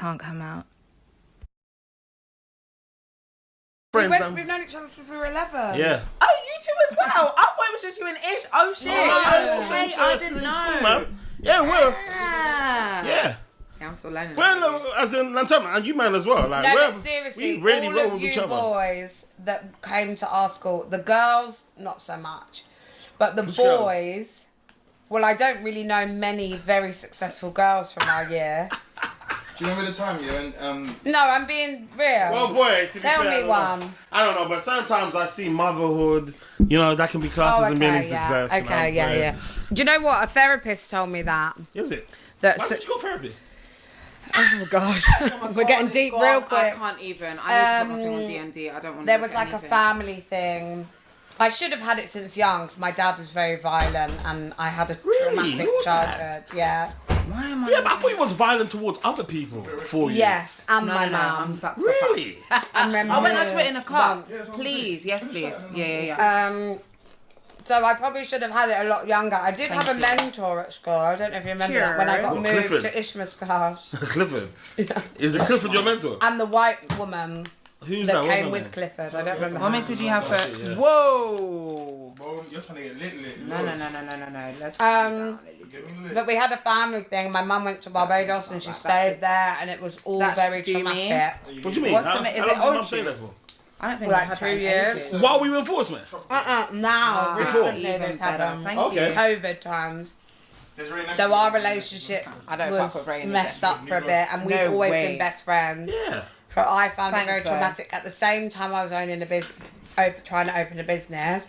can't come out. We've known each other since we were 11. Yeah. Oh, you two as well. I thought it was just you and Ish. Oh shit. I didn't know. Man. Yeah, well. Yeah, I'm still learning. Well, as in Lantana, and you man as well. Like, No, we're- but seriously, we really all roll of with you each other. boys that came to our school, the girls, not so much. But the Which boys, well, I don't really know many very successful girls from our year. Do you remember the time you went, No, I'm being real. Well, boy, to be Tell fair, me one. I don't know, but sometimes I see motherhood, you know, that can be classed as a mini success. you know what I'm saying? yeah. Do you know what? A therapist told me that. Is it? That Why did you go therapy? Oh, God. We're getting deep real I quick. can't even. I need to put nothing on D&D. I don't want to. There was like a family thing. I should have had it since young because my dad was very violent and I had a traumatic Your childhood. Yeah. Why am I? Yeah, but I thought he was violent towards other people for you. Yes, and No, my I'm mum. back to Really? I remember. Oh, when I put in a cup. Yeah, Please, yes, please. Yeah. So I probably should have had it a lot younger. I did have a mentor at school. I don't know if you remember that when I got What, moved Clifford? to Ishmael's class. Clifford. Is it Clifford your mentor? And the white woman Who's that that? What's came her with name? Clifford. I don't remember. What her mix name. did you have for? yeah. Whoa. bro, you're trying to get lit. No. Let's. Get me lit. But we had a family thing. My mum went to Barbados and she stayed there, and it was all That's very do you mean? traumatic. What do you mean? What's How- the- is how it long did your mum orange stay there juice? for? I don't think Like I've had 2 that in years. ages. While we were enforcement? Now, Before. recently Even this better. happened. Thank Okay. you. COVID times. There's rain So our relationship I don't was fuck with rain, is messed it? up for a bit, and we've No always way. been best friends. Yeah. So I found it Thanks, very though. traumatic. At the same time, I was owning a business, trying to open a business.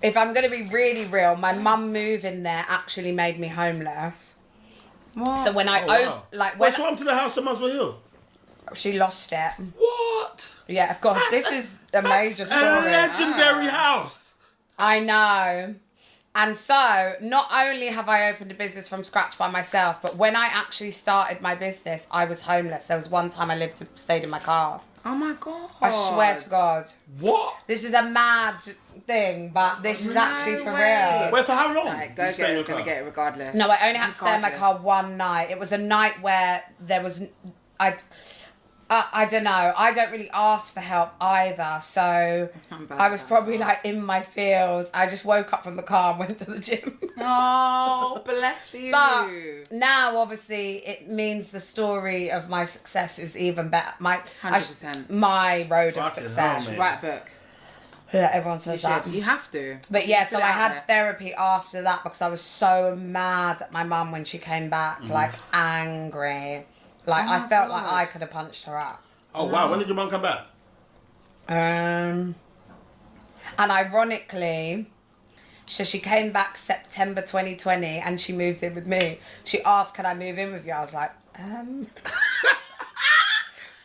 If I'm going to be really real, my mum moving there actually made me homeless. What? So when I Oh, wow. when What's wrong to the house at Muswell Hill? she lost it. What? Yeah, God, this is a major A story. legendary house. I know. And so, not only have I opened a business from scratch by myself, but when I actually started my business, I was homeless. There was one time I stayed in my car. Oh my god. I swear to God. What? This is a mad thing, but this is actually for real. Wait, for how long? Right, go You get stay in it. your It's gonna car? get it regardless. No, I only had to stay in my car one night. It was a night where there was... I don't know. I don't really ask for help either. So I was probably like in my feels. I just woke up from the car and went to the gym. Oh, bless you. But now, obviously, it means the story of my success is even better. 100%. My road of Fucking success. hell, man. Write a book. Yeah, everyone You says that. should. You have to. But yeah, Put so it I out had there. therapy after that because I was so mad at my mum when she came back, Mm-hmm. like angry. Like I felt like I could have punched her up. Oh, wow. When did your mum come back? And ironically, so she came back September 2020 and she moved in with me. She asked, can I move in with you? I was like,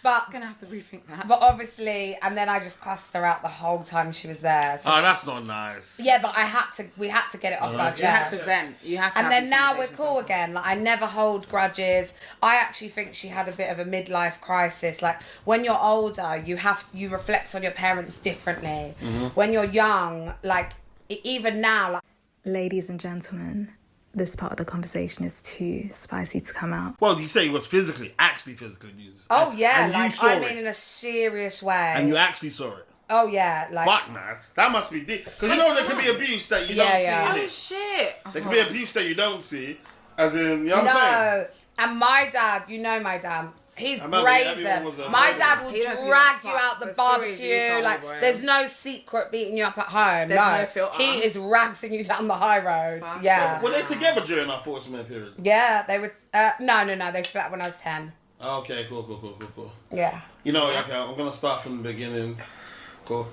But I'm gonna have to rethink that. But obviously, and then I just cussed her out the whole time she was there. So Oh, that's not nice. yeah, but we had to get it off our You have chest. to vent. You have to. And have then these now we're conversations cool sometimes. again. Like I never hold grudges. I actually think she had a bit of a midlife crisis. Like when you're older, you reflect on your parents differently. When you're young, like even now, like Ladies and gentlemen, this part of the conversation is too spicy to come out. Well, you say he was actually physically abused. oh yeah, And you like saw I it. mean in a serious way. And you actually saw it. oh yeah, like Fuck, man. That must be deep. Because you know there can be abuse that you Yeah, don't yeah. see. Oh innit? shit. There can be abuse that you don't see. As in, you know what I'm saying? no. And my dad, you know my dad. He's I remember brazen. everyone was My dad will He doesn't give a drag you fuck. out the The stories you barbecue. told me, Like, boy. there's no secret beating you up at home. There's no filter. He is raxing you down the high road. Fuck. Yeah. Were they together during our forcement period? Yeah, they were. No. They split up when I was 10. Okay, cool. Yeah. You know, okay, I'm going to start from the beginning. Cool.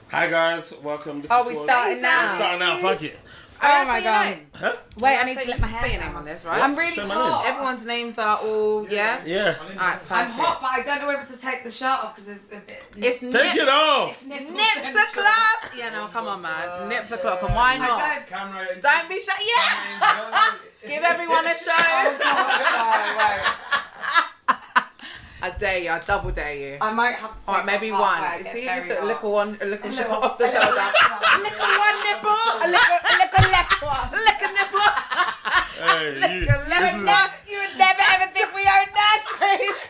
Hi, guys. Welcome. This Oh, is we for- starting now? We're starting now. Fuck it. Oh my god. Huh? Wait, I need to let my hair Say your down. name on this, right? I'm really Say my hot. Everyone's names are all yeah. Yeah. Alright, perfect. I'm hot, but I don't know whether to take the shirt off because it's a bit. It's Take it off. Nips Nips o'clock. Yeah, no, come on, man. Nips o'clock, and why not? I Camera. Don't be shy. Yeah. Give everyone a show. I dare you. I double dare you. I might have to. All right, maybe one. You See, you put a little one, a little shot off the shoulder. A Little one nipple. A little left one. Little nipple. Hey, you, Little this is, left. You would never ever think we own nurseries.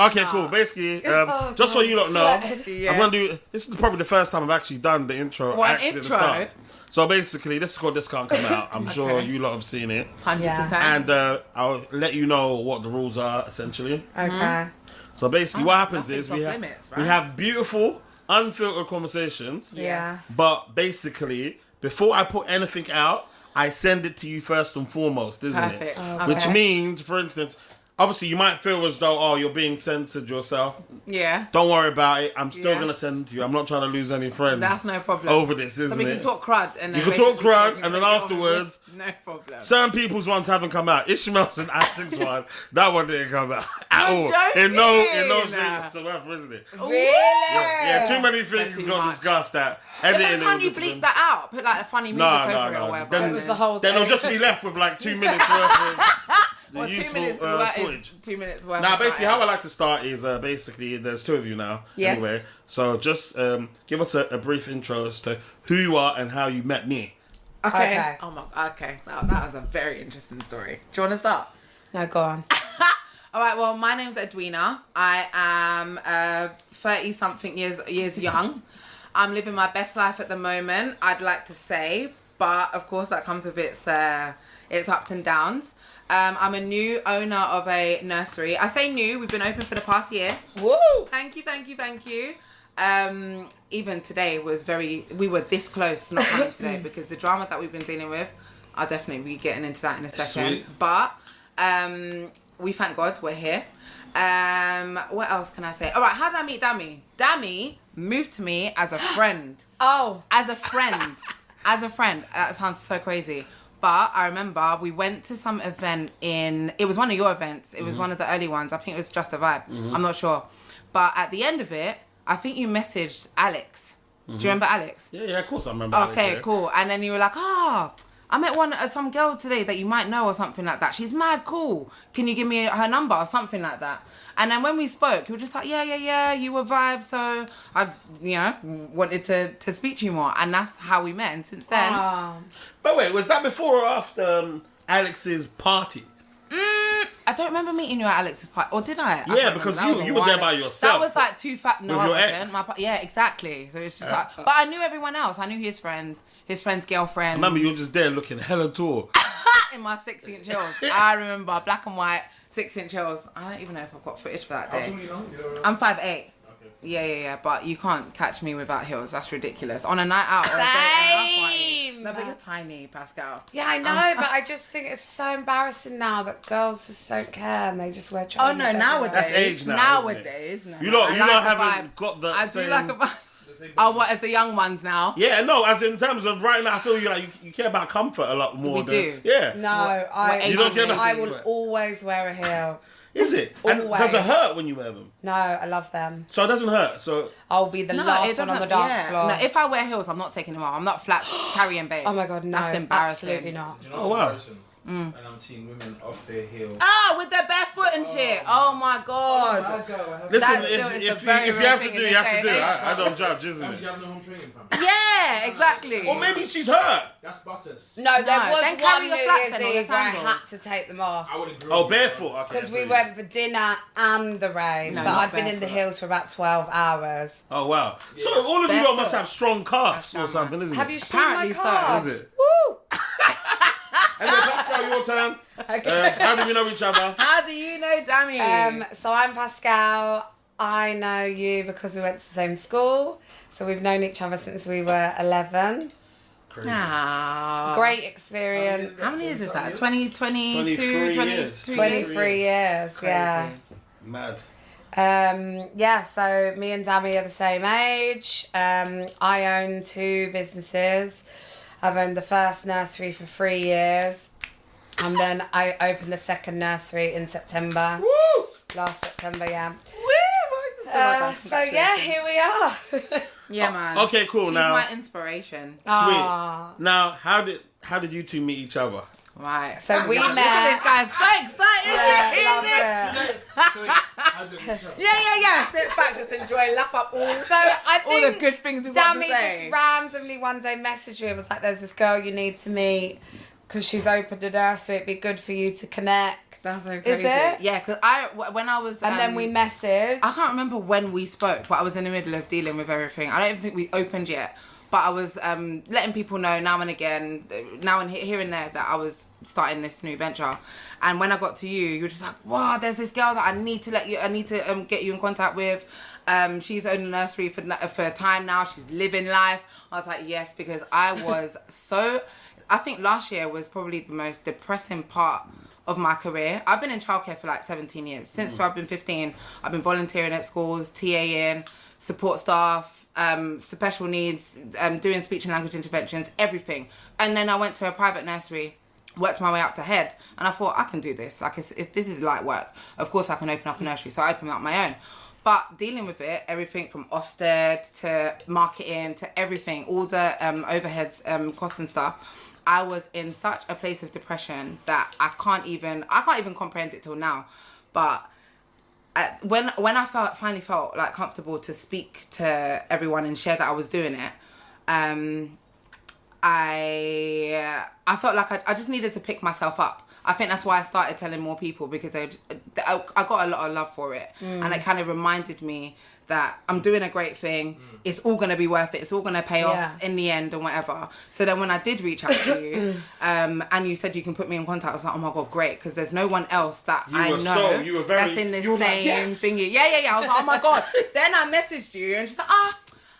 Okay, cool. Basically, just so you don't know, Yeah. I'm gonna do. This is probably the first time I've actually done the intro. What, an actually at the intro? start. So basically, this is called This Can't Come Out. I'm sure you lot have seen it, 100%. and I'll let you know what the rules are essentially. Okay. So basically, what happens nothing's is off we have limits, we right? have beautiful, unfiltered conversations. Yeah. But basically, before I put anything out, I send it to you first and foremost, isn't Perfect. it? Which means, for instance, obviously you might feel as though, you're being censored yourself. Yeah. Don't worry about it. I'm still Yeah. going to send you. I'm not trying to lose any friends. That's no problem. Over this, isn't So we it? can talk crud and then You can talk basically crud we can and then take it on afterwards- with- No problem. Certain people's ones haven't come out. Ishmael's and Isaac's one, that one didn't come out at all. joking. In no shape whatsoever, isn't it? Really? Yeah, too many things too got much. discussed that. Yeah, Editing but it can't was you just bleep that out? Put like a funny music over it or no. whatever. Then, It was the whole then thing. it'll just be left with like 2 minutes worth of the Well, 2 useful minutes because that footage. is 2 minutes worth. Now, of basically, something. how I like to start is basically there's two of you now. Yes. Anyway, so just give us a brief intro as to who you are and how you met me. Okay. Okay. Oh my. Okay. That was a very interesting story. Do you want to start? No, go on. All right. Well, my name's Edwina. I am 30-something years young. I'm living my best life at the moment, I'd like to say, but of course that comes with its ups and downs. I'm a new owner of a nursery. I say new. We've been open for the past year. Woo! Thank you. Even today we were this close to not coming today because the drama that we've been dealing with, I'll definitely be getting into that in a second. Sweet. But we thank God we're here. What else can I say? All right, how did I meet Dami? Dami moved to me as a friend. Oh. As a friend. That sounds so crazy. But I remember we went to some event it was one of your events. It was one of the early ones. I think it was Just a Vibe. I'm not sure. But at the end of it, I think you messaged Alex. Do you remember Alex? Yeah, of course I remember. Alex, Okay, yeah. cool. And then you were like, I met some girl today that you might know or something like that. She's mad cool. Can you give me her number or something like that? And then when we spoke, you were just like, yeah, you were vibe. So I, wanted to speak to you more. And that's how we met. And since then, But wait, was that before or after Alex's party? I don't remember meeting you at Alex's party. Or did I? Yeah, because you were there by yourself. That was like no, With I your wasn't. ex. Yeah, exactly. So it's just like, but I knew everyone else. I knew his friends' girlfriend. I remember you were just there looking hella tall. In my 6-inch heels. I remember black and white 6-inch heels. I don't even know if I've got footage for that How day. tall are you now? You don't know? I'm 5'8". Okay. Yeah. But you can't catch me without heels. That's ridiculous. On a night out or a day. Same. No, but you're tiny, Pascal. Yeah, I know, but I just think it's so embarrassing now that girls just don't care and they just wear trainers. Oh no, nowadays. That's age now, Nowadays. No, You lot I like the haven't vibe. got the I same... do like a vibe. Oh, what, as the young ones now? Yeah, no, as in terms of right now, I feel you care about comfort a lot more. We do. Yeah. No, You don't get I nothing will for it. always wear a heel. Is it? And Always. does it hurt when you wear them? No, I love them. So it doesn't hurt. So I'll be the No, last it one on the doesn't- dance floor. No, if I wear heels, I'm not taking them off. I'm not flat carrying bait. Oh my god, no. That's embarrassing. Absolutely not. Do you know Oh, wow. person? And I'm seeing women off their heels. With their barefoot and shit. Oh my god. listen, That's still- if it's a you very have real to thing do, in you this have to day do. and age. I don't judge, isn't Do it? you have no home training, fam? Yeah, exactly. Or maybe she's hurt. That's butters. No, there No, was then one carry New your flats Year's and all your Eve where I sandals. had to take them off. I would agree. Oh, barefoot. Okay. Because we went for dinner and the rain. No, so not I'd been in the barefoot. hills for about 12 hours. Oh wow. So all of you lot must Barefoot. have strong calves That's or something, isn't Have it? you seen Apparently my so. calves? Is it? Woo! Anyway, Pascal, your turn. How do we know each other? How do you know Dami? So I'm Pascal. I know you because we went to the same school. So we've known each other since we were 11. Crazy. Nah. Great experience. How many years is that? 20, 22, 23 23 years. 23 years, yeah. Mad. So me and Dami are the same age. I own 2 businesses. I've owned the first nursery for 3 years. And then I opened the second nursery in September. Woo! Last September, yeah. God, So yeah, here we are. Yeah, man. Okay, cool. She's Now, my inspiration. sweet. Aw. Now, how did you two meet each other? Right. So we Look at met. this guy's so excited. Yeah, love it. How's it with each other? Yeah. Sit back, just enjoy, lap up all, So I all the think good things we've got to Dami say. just randomly one day messaged me and was like, there's this girl you need to meet because she's opened a nursery. It'd be good for you to connect. That's so crazy. Is it? Yeah, because when I was... And then we messaged. I can't remember when we spoke, but I was in the middle of dealing with everything. I don't even think we opened yet, but I was letting people know now and again, now and here and there, that I was starting this new venture. And when I got to you were just like, wow, there's this girl that I need to get you in contact with. She's owned a nursery for a time now. She's living life. I was like, yes, because I was I think last year was probably the most depressing part of my career. I've been in childcare for like 17 years. Since I've been 15, I've been volunteering at schools, TAing, support staff, special needs, doing speech and language interventions, everything. And then I went to a private nursery, worked my way up to head, and I thought, I can do this. Like, this is light work. Of course I can open up a nursery. So I opened up my own. But dealing with it, everything from Ofsted to marketing to everything, all the overheads, costs and stuff, I was in such a place of depression that I can't even comprehend it till now. But when I finally felt like comfortable to speak to everyone and share that I was doing it, I felt like I just needed to pick myself up. I think that's why I started telling more people, because I got a lot of love for it. And it kind of reminded me that I'm doing a great thing. It's all going to be worth it. It's all going to pay off in the end and whatever. So then when I did reach out to you and you said you can put me in contact, I was like, oh my God, great. Because there's no one else that I know that's in the same thingy. Yeah. I was like, oh my God. Then I messaged you and she's like,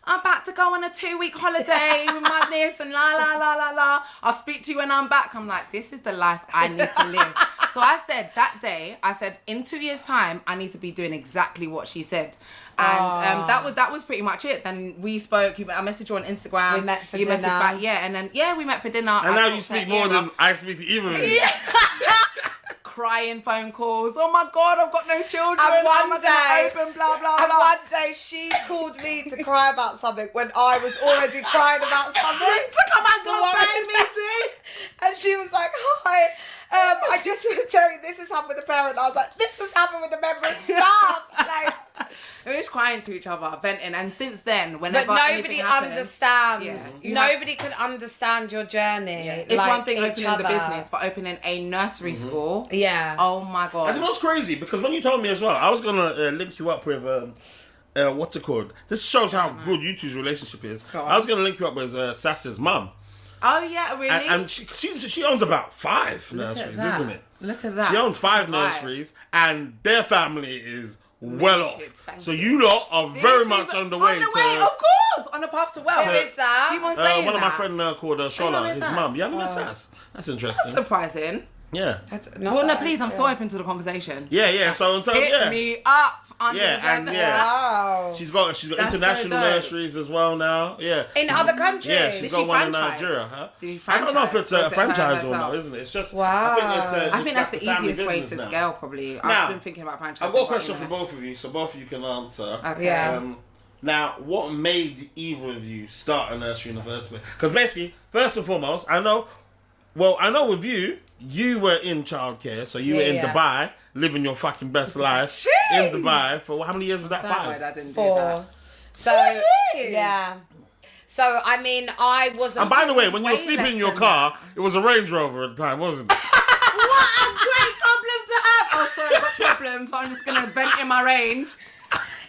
I'm about to go on a 2-week holiday with my niece and la. I'll speak to you when I'm back. I'm like, this is the life I need to live. So I said that day, in 2 years' time, I need to be doing exactly what she said. And that was pretty much it. Then we spoke. I messaged you on Instagram. We met for dinner. Messaged back, and then we met for dinner. And now you speak more than I speak to either of you. Crying phone calls. Oh my God, I've got no children. And one day, open, blah blah and blah. one day she called me to cry about something when I was already crying about something. Look how my God banged me too. And she was like, "Hi, I just want to tell you this has happened with a parent." I was like, "This has happened with a member of staff." Like, we were just crying to each other, venting, and since then, whenever but nobody understands. Yeah, nobody can understand your journey. Yeah. It's one thing opening the business, but opening a nursery school. Yeah. Oh my God. And it was crazy because when you told me as well, I was gonna link you up with what's it called? This shows how good you two's relationship is. I was gonna link you up with Sass's mum. Oh yeah, really? And she owns about 5 nurseries, isn't it? Look at that. She owns 5 nurseries, and their family is well off. So you lot are very much on the way to... Of course, on the path to wealth. Who is that? Keep on saying one of that. my friends called Shola, his mum. Yeah, I mean, that's interesting. That's surprising. Yeah. Well, no, please, I'm so open to the conversation. Yeah. So until Hit me up. Wow. She's got international nurseries as well now. Yeah. In other countries. Yeah, she's got one in Nigeria. Huh? I don't know if it's a franchise or not, isn't it? It's just wow. I think that's the easiest way to scale. Probably. I've been thinking about franchise. I've got a question for both of you, so both of you can answer. Okay. Yeah. Now, what made either of you start a nursery in the first place? Because basically, first and foremost, I know with you were in childcare, so you were in Dubai, living your fucking best life in Dubai for how many years was that? 5? 4. So 4 years. Yeah. So I mean, I wasn't. And by the way, when you were sleeping in your car, it was a Range Rover at the time, wasn't it? What a great problem to have! Oh, sorry, I've got problems, so I'm just gonna vent in my range.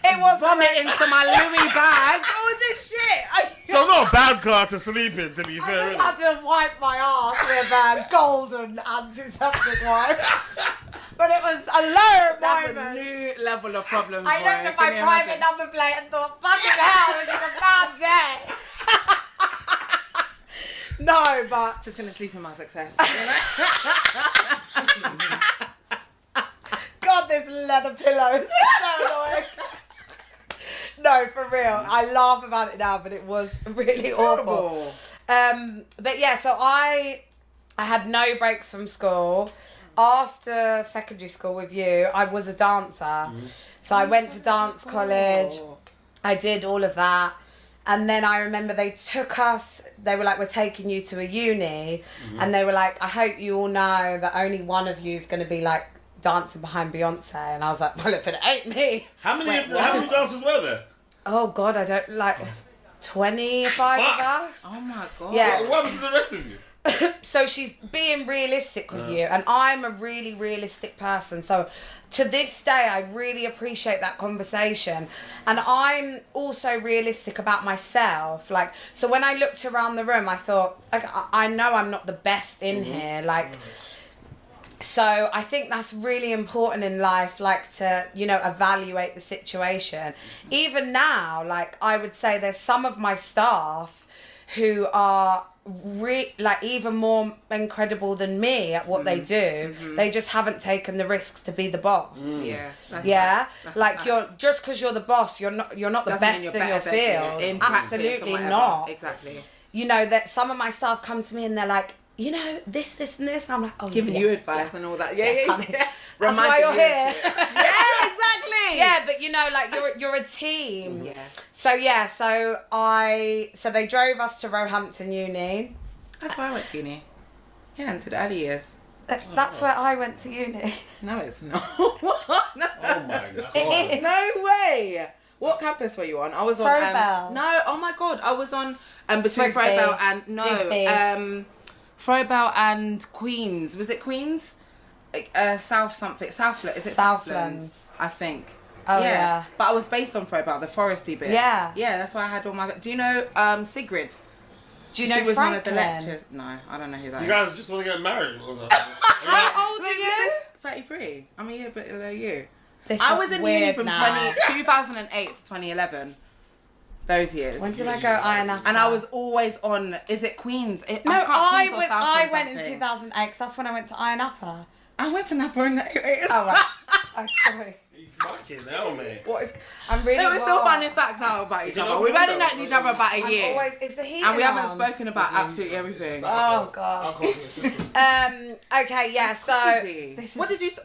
It was vomit into my Louis bag. Oh, this shit! So not a bad car to sleep in, to be fair. I just had to wipe my ass with golden antiseptic wipes. But it was a low moment. That's a new level of problems. I looked at my private number plate and thought, fucking hell, this is a bad day. No, but... Just gonna sleep in my success. God, this leather pillow is so annoying. No, for real. I laugh about it now, but it was really awful. But yeah, so I had no breaks from school. After secondary school with you, I was a dancer. So I went to dance college. I did all of that. And then I remember they took us, they were like, we're taking you to a uni. And they were like, I hope you all know that only one of you is going to be like dancing behind Beyonce. And I was like, well, if it ain't me. How many dancers were there? Oh God, I don't like 25 of us. Oh my God. Yeah. What happened to the rest of you? so she's being realistic with you, and I'm a really realistic person, so to this day I really appreciate that conversation. And I'm also realistic about myself, like, so when I looked around the room I thought, okay, I know I'm not the best in here, like, so I think that's really important in life, like, to, you know, evaluate the situation. Even now, like, I would say there's some of my staff who are like even more incredible than me at what they do. They just haven't taken the risks to be the boss. Yeah. That's That's like you're just because you're the boss, you're not the Doesn't best mean in you're your better than field. in practice or Absolutely whatever. not. Exactly. You know that some of my staff come to me and they're like, you know, this, and this, and I'm like, oh, Giving yeah, you advice and all that. Yeah, Yes, yeah, honey. yeah. That's why you're here. Yeah, exactly. Yeah, but you know, like you're a team. Yeah. So so they drove us to Roehampton Uni. That's where I went to uni. Yeah, into the early years. That's where I went to uni. No, it's not. No. Oh my god. It is. No way. What campus were you on? I was on Throwbell. no, oh my god, I was on between Throwbell. Throwbell and Digby. Throwbell and Queens. Was it Queens? South something. Southland. Is it Southlands? I think. Oh, yeah. But I was based on Throwbell, the foresty bit. Yeah. Yeah, that's why I had all my. Do you know Sigrid? Do you know She was Franklin? one of the lecturers. No, I don't know who that You is. guys just want to get married? Or something? How old are you? 33. I'm a year bit below you. This I is was in uni weird from now. 2008 to 2011. Those years. When did I go Iron Apple? And I was always on. Is it Queens? No, I Southland went in something. 2008 because that's when I went to Iron Apple. I went to Napa in that. Oh, right. I'm sorry. Fucking hell, mate. What is? I'm really. No, we're still raw. finding facts out about each You other. know, We've only no. known each other about a I'm year, always, is the heat and we on? haven't spoken about absolutely everything. Oh god. Okay, yeah. That's so crazy. this is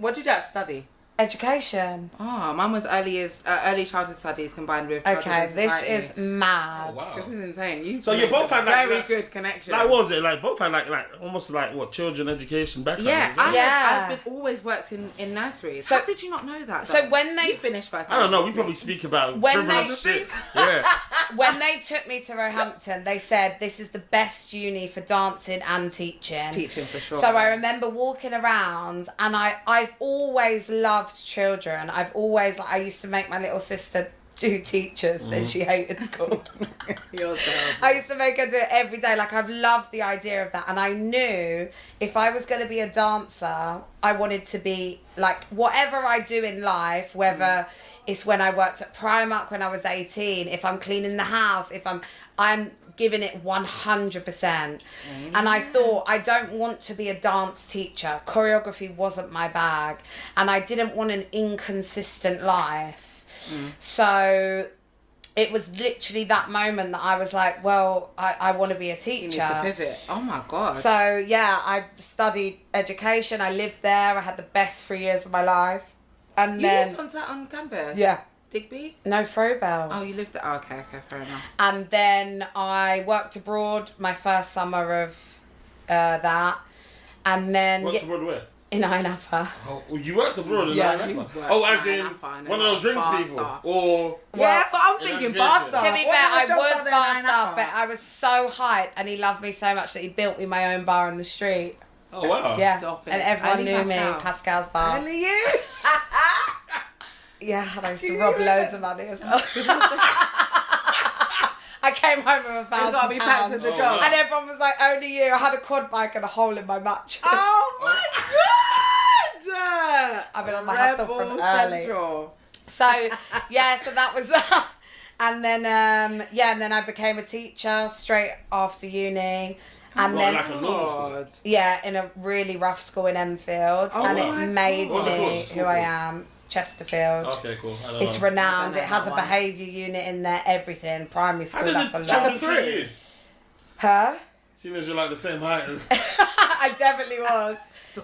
What did you actually study? education. Oh, mine was early childhood studies combined with childhood Okay, and this society. is mad. Oh, wow. This is insane. So you both had like very good connection. Like what was it? Like both had like almost like what children education background. Yeah, as well? Yeah. I've always worked in nurseries. So- How did you not know that? So though? when they- you finished first, I don't know. We probably speak about When frivolous they- shit. Yeah. When they took me to Roehampton, they said this is the best uni for dancing and teaching. Teaching for sure. So I remember walking around, and I've always loved children. I've always, like, I used to make my little sister do teachers, and she hated school. You're terrible. I used to make her do it every day. Like, I've loved the idea of that. And I knew if I was going to be a dancer, I wanted to be, like, whatever I do in life, whether it's when I worked at Primark when I was 18, if I'm cleaning the house, if I'm giving it 100%. And I thought, I don't want to be a dance teacher. Choreography wasn't my bag. And I didn't want an inconsistent life. So it was literally that moment that I was like, well, I want to be a teacher. You need to pivot. Oh my god. So yeah, I studied education. I lived there. I had the best 3 years of my life. And you then lived on campus? yeah, Digby? no Throwbell. Oh, you lived there? Oh, okay, fair enough. And then I worked abroad my first summer of that. And then Worked abroad where? in Iron Apple. Oh, you worked abroad in Yeah, Iron you Apple? worked Oh, in as in Iron Apple and one of those drinks bar people? staff. Or... Yeah, that's what I'm in thinking. education. Bar staff. To be What fair, other I jobs was are there in bar Iron staff, Apple? but I was so hyped and he loved me so much that he built me my own bar in the street. Oh, wow. Yeah, Stop it. and everyone Only knew me, Pascal. Pascal's bar. Only you? Yeah, and I used to rob loads of money as well. I came home with gotta be packed £1,000 with the Oh, job. wow. and everyone was like, only you. I had a quad bike and a hole in my mattress. Oh my god! I've been on my hustle from Rebel early. Central. So, yeah, so that was that. And then, and then I became a teacher straight after uni. And What, then, like a normal school? God. yeah, in a really rough school in Enfield. Oh and my it made God. What was it me called? who I am. Chesterfield. Okay, cool. I don't It's know. renowned. I don't know It has that a one. behaviour unit in there, everything. Primary How school, did that's the a lot. children treat you? Huh? Seeing as you're like the same height as... I definitely was.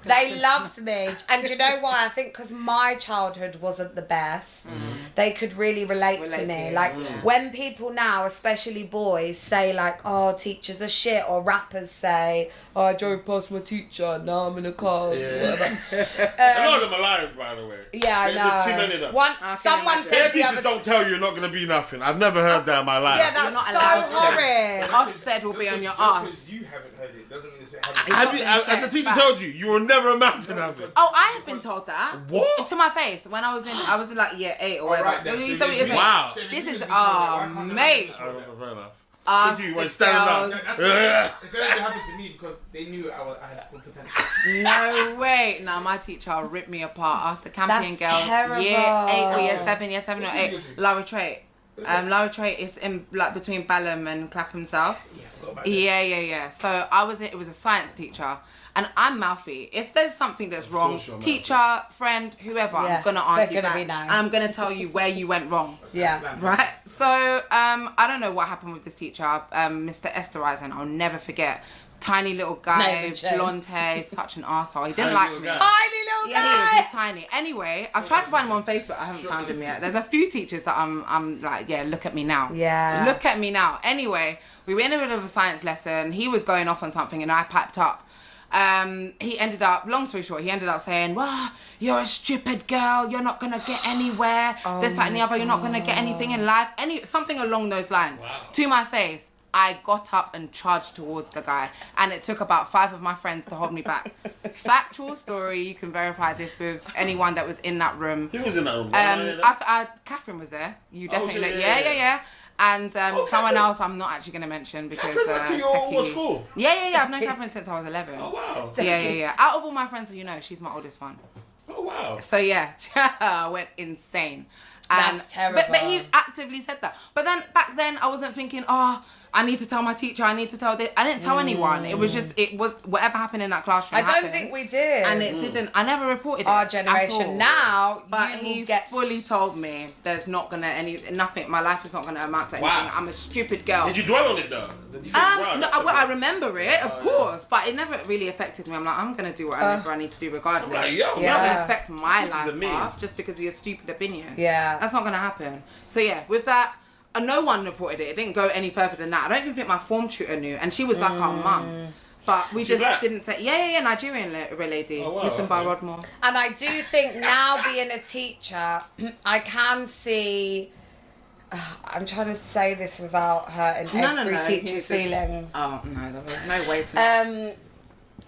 They loved me. And do you know why? I think because my childhood wasn't the best. they could really relate to Relate to me. you. Like when people now, especially boys, say like, "Oh, teachers are shit," or rappers say, "Oh, I drove past my teacher, now I'm in a car." Whatever. A lot of them are liars, by the way. Yeah, I know. There's too many of them. Someone imagine. Their said the teachers other. don't tell you you're not going to be nothing. I've never heard that in my life. Yeah, You're that's not so allowed to. horrid. Ofsted will be on your Just ass. because you haven't heard it doesn't mean it's Have you, as a teacher told you, you will never amount to nothing. Oh, I have been told that. What? To my face when I was in like year 8 or whatever. Alright then, You so see what you're saying? Wow. This is mate. mate. Oh, fair enough. Us, Thank you, the when standing up. girls. It's going to happen to me because they knew I had full potential. No way. No, my teacher ripped me apart. Us, the Campion That's girls. terrible. Year 8 or year 7 or Which 8. one is it? Lara Trait. Lara Trait is in like between Balham and Clapham South. Yeah, I forgot about that. Yeah. So it was a science teacher. And I'm mouthy. If there's something that's wrong, course you're teacher, friend, whoever, Yeah, I'm gonna they're argue gonna back. be no. And I'm gonna tell you where you went wrong. Yeah. Right? So, I don't know what happened with this teacher, Mr. Esterisen, I'll never forget. Tiny little guy, Name and shame. blonde hair, such an arsehole. He didn't Tiny like little me. guy. Tiny little Yeah, he is. guy. He's tiny. Anyway, I've tried to find him on Facebook. I haven't found him yet. There's a few teachers that I'm like, yeah, look at me now. Yeah. Look at me now. Anyway, we were in the middle of a science lesson. He was going off on something and I piped up. He ended up, long story short, he ended up saying, "Well, you're a stupid girl. You're not gonna get anywhere. This, that, and the other. You're not gonna get anything in life." Something along those lines. Wow. To my face. I got up and charged towards the guy, and it took about 5 of my friends to hold me back. Factual story. You can verify this with anyone that was in that room. Who was in that room? Catherine was there. You Oh, definitely, shit, yeah. And someone Catherine. else I'm not actually going to mention because Catherine went to your techie. what school? Yeah. I've known Catherine since I was 11. Oh, wow. Yeah. Out of all my friends, she's my oldest one. Oh, wow. So yeah, I went insane. And, That's terrible. But he actively said that. But then back then I wasn't thinking, oh, I need to tell my teacher. I need to tell this. I didn't tell anyone. It was whatever happened in that classroom. I don't happened. think we did. And it didn't. I never reported Our it. generation. At all. Now, But you he will get fully told me there's not gonna nothing. My life is not gonna amount to anything. Wow. I'm a stupid girl. Did you dwell on it, though? Did you think, wow, No, that's I remember it, of course, but it never really affected me. I'm like, I'm gonna do whatever I need to do regardless. Right, yo, It's yeah. not gonna affect my This is life a meme. path just because of your stupid opinion. Yeah. That's not gonna happen. So yeah, with that, no one reported it. It didn't go any further than that. I don't even think my form tutor knew, and she was like our mum. But we She just black? didn't say. Yeah, Nigerian lady. Oh, wow, Listen by okay. Rodmore. And I do think now being a teacher, I can see. I'm trying to say this without hurting every teacher's feelings. Oh no, there was no way to.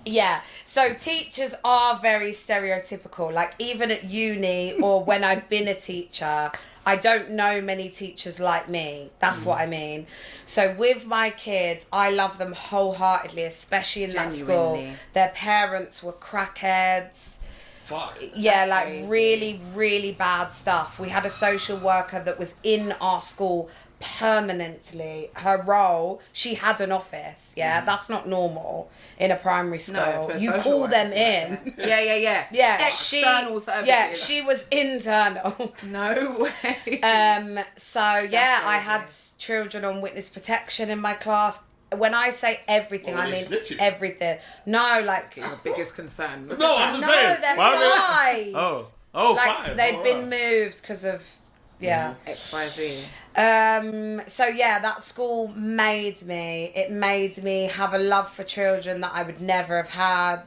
Yeah, so teachers are very stereotypical. Like even at uni or when I've been a teacher, I don't know many teachers like me. That's what I mean. So with my kids, I love them wholeheartedly, especially in that school. Genuinely. Their parents were crackheads. Fuck. Yeah, That's like crazy. really, really bad stuff. We had a social worker that was in our school permanently. Her role, she had an office. Yeah, that's not normal in a primary school. No, for a you social call worker them to work in. there. Yeah. Yeah, External services. Yeah, she was internal. No way. So yeah, I crazy. had children on witness protection in my class. When I say everything, Oh, I they mean snitching? everything. No, like Your biggest concern. No, I'm just no, saying. they're Why would- five. Oh, Like fine. they'd Oh, been right. moved because of XYZ. So yeah, that school made me. It made me have a love for children that I would never have had.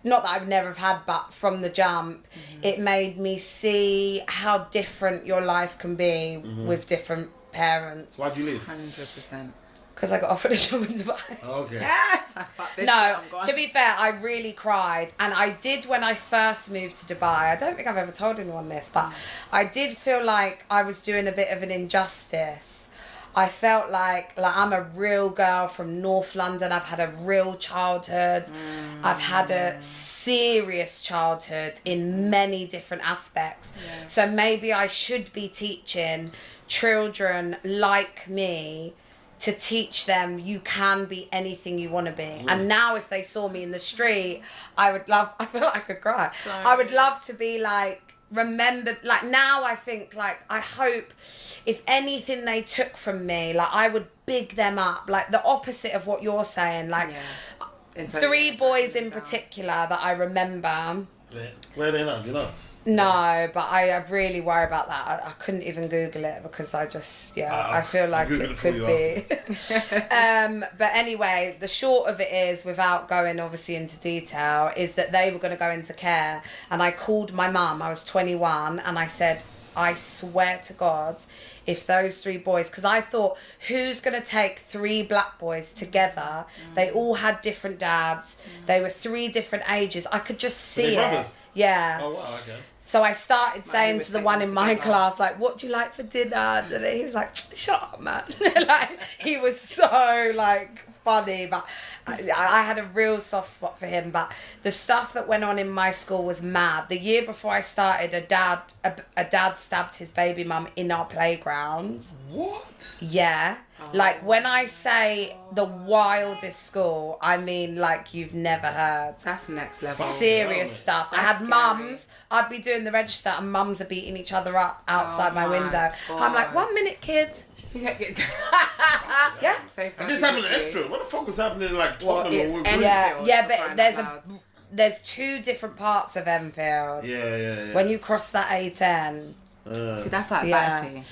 Not that I would never have had, but from the jump, it made me see how different your life can be with different parents. Why'd you leave? 100%. Because I got offered a job in Dubai. Okay. Yes! I fucked this shit, No, I'm gone. to be fair, I really cried. And I did when I first moved to Dubai. I don't think I've ever told anyone this, but I did feel like I was doing a bit of an injustice. I felt like I'm a real girl from North London. I've had a real childhood. I've had a serious childhood in many different aspects. Yeah. So maybe I should be teaching children like me to teach them you can be anything you want to be. And now if they saw me in the street, I feel like I could cry. I would love to be like, remembered. Like now I think like, I hope if anything they took from me, like I would big them up. Like the opposite of what you're saying. Like Yeah. 3 boys in particular that I remember. Where are they now? Do you know? No, but I really worry about that. I couldn't even Google it because I just, I feel like Google it could be. But anyway, the short of it is, without going obviously into detail, is that they were going to go into care. And I called my mum, I was 21, and I said, I swear to God, if those 3 boys, because I thought, who's going to take 3 black boys together? They all had different dads. They were 3 different ages. I could just see it. Brothers? Yeah. Oh, wow, okay. So I started saying to the one in my together. class, like, what do you like for dinner? And he was like, shut up, man. Like, he was so, like, funny. But I had a real soft spot for him. But the stuff that went on in my school was mad. The year before I started, a dad stabbed his baby mum in our playgrounds. What? Yeah. Like, when I say the wildest school, I mean, like, you've never heard. That's next level. Serious stuff. I had That's mums. I'd be doing the register and mums are beating each other up outside my window. I'm like, 1 minute, kids. Yeah. And this happened in Enfield. What the fuck was happening in like Tottenham it's or Enfield. Yeah, for but crying there's 2 different parts of Enfield. Yeah. When you cross that A10. See, that's like Yeah. Battersea.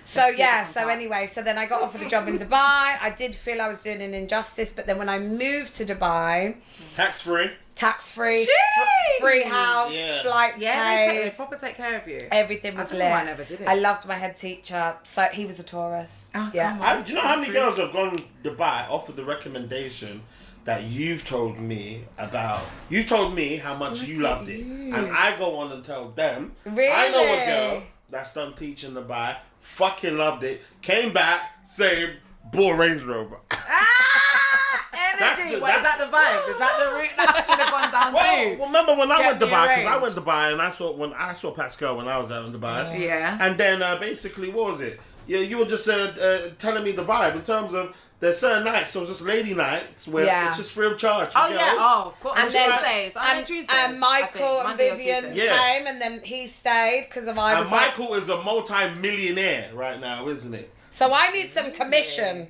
So There's 2 yeah, different so parts. anyway, so then I got offered a job in Dubai. I did feel I was doing an injustice, but then when I moved to Dubai, Tax-free. tax-free, Jeez! free house, Yeah. flights Yeah, paid. they proper take care of you. Everything I was don't lit. know why I never did it. I loved my head teacher. So he was a tourist. Oh, yeah. come on. Do you know how many girls have gone to Dubai off of the recommendation that you've told me about? You told me how much you loved it. And I go on and tell them. Really? I know a girl that's done teaching Dubai, fucking loved it, came back, same, bought Range Rover. Energy. the- What, is that the vibe? Is that the route that I should have gone down to? Well, remember when I Get went me Dubai? Because I arranged. went Dubai and I saw Pascal when I was out in Dubai. Yeah. And then basically, what was it? Yeah, you were just telling me the vibe in terms of there's certain nights, so it's just lady nights where Yeah. it's just free of charge. for Oh girls. yeah, oh, of course. And And then Tuesdays. and, Tuesdays. and Michael and Monday or Vivian Tuesday. Yeah. came, and then he stayed because of I And was like, Michael is a multi-millionaire right now, isn't it? so I need some commission.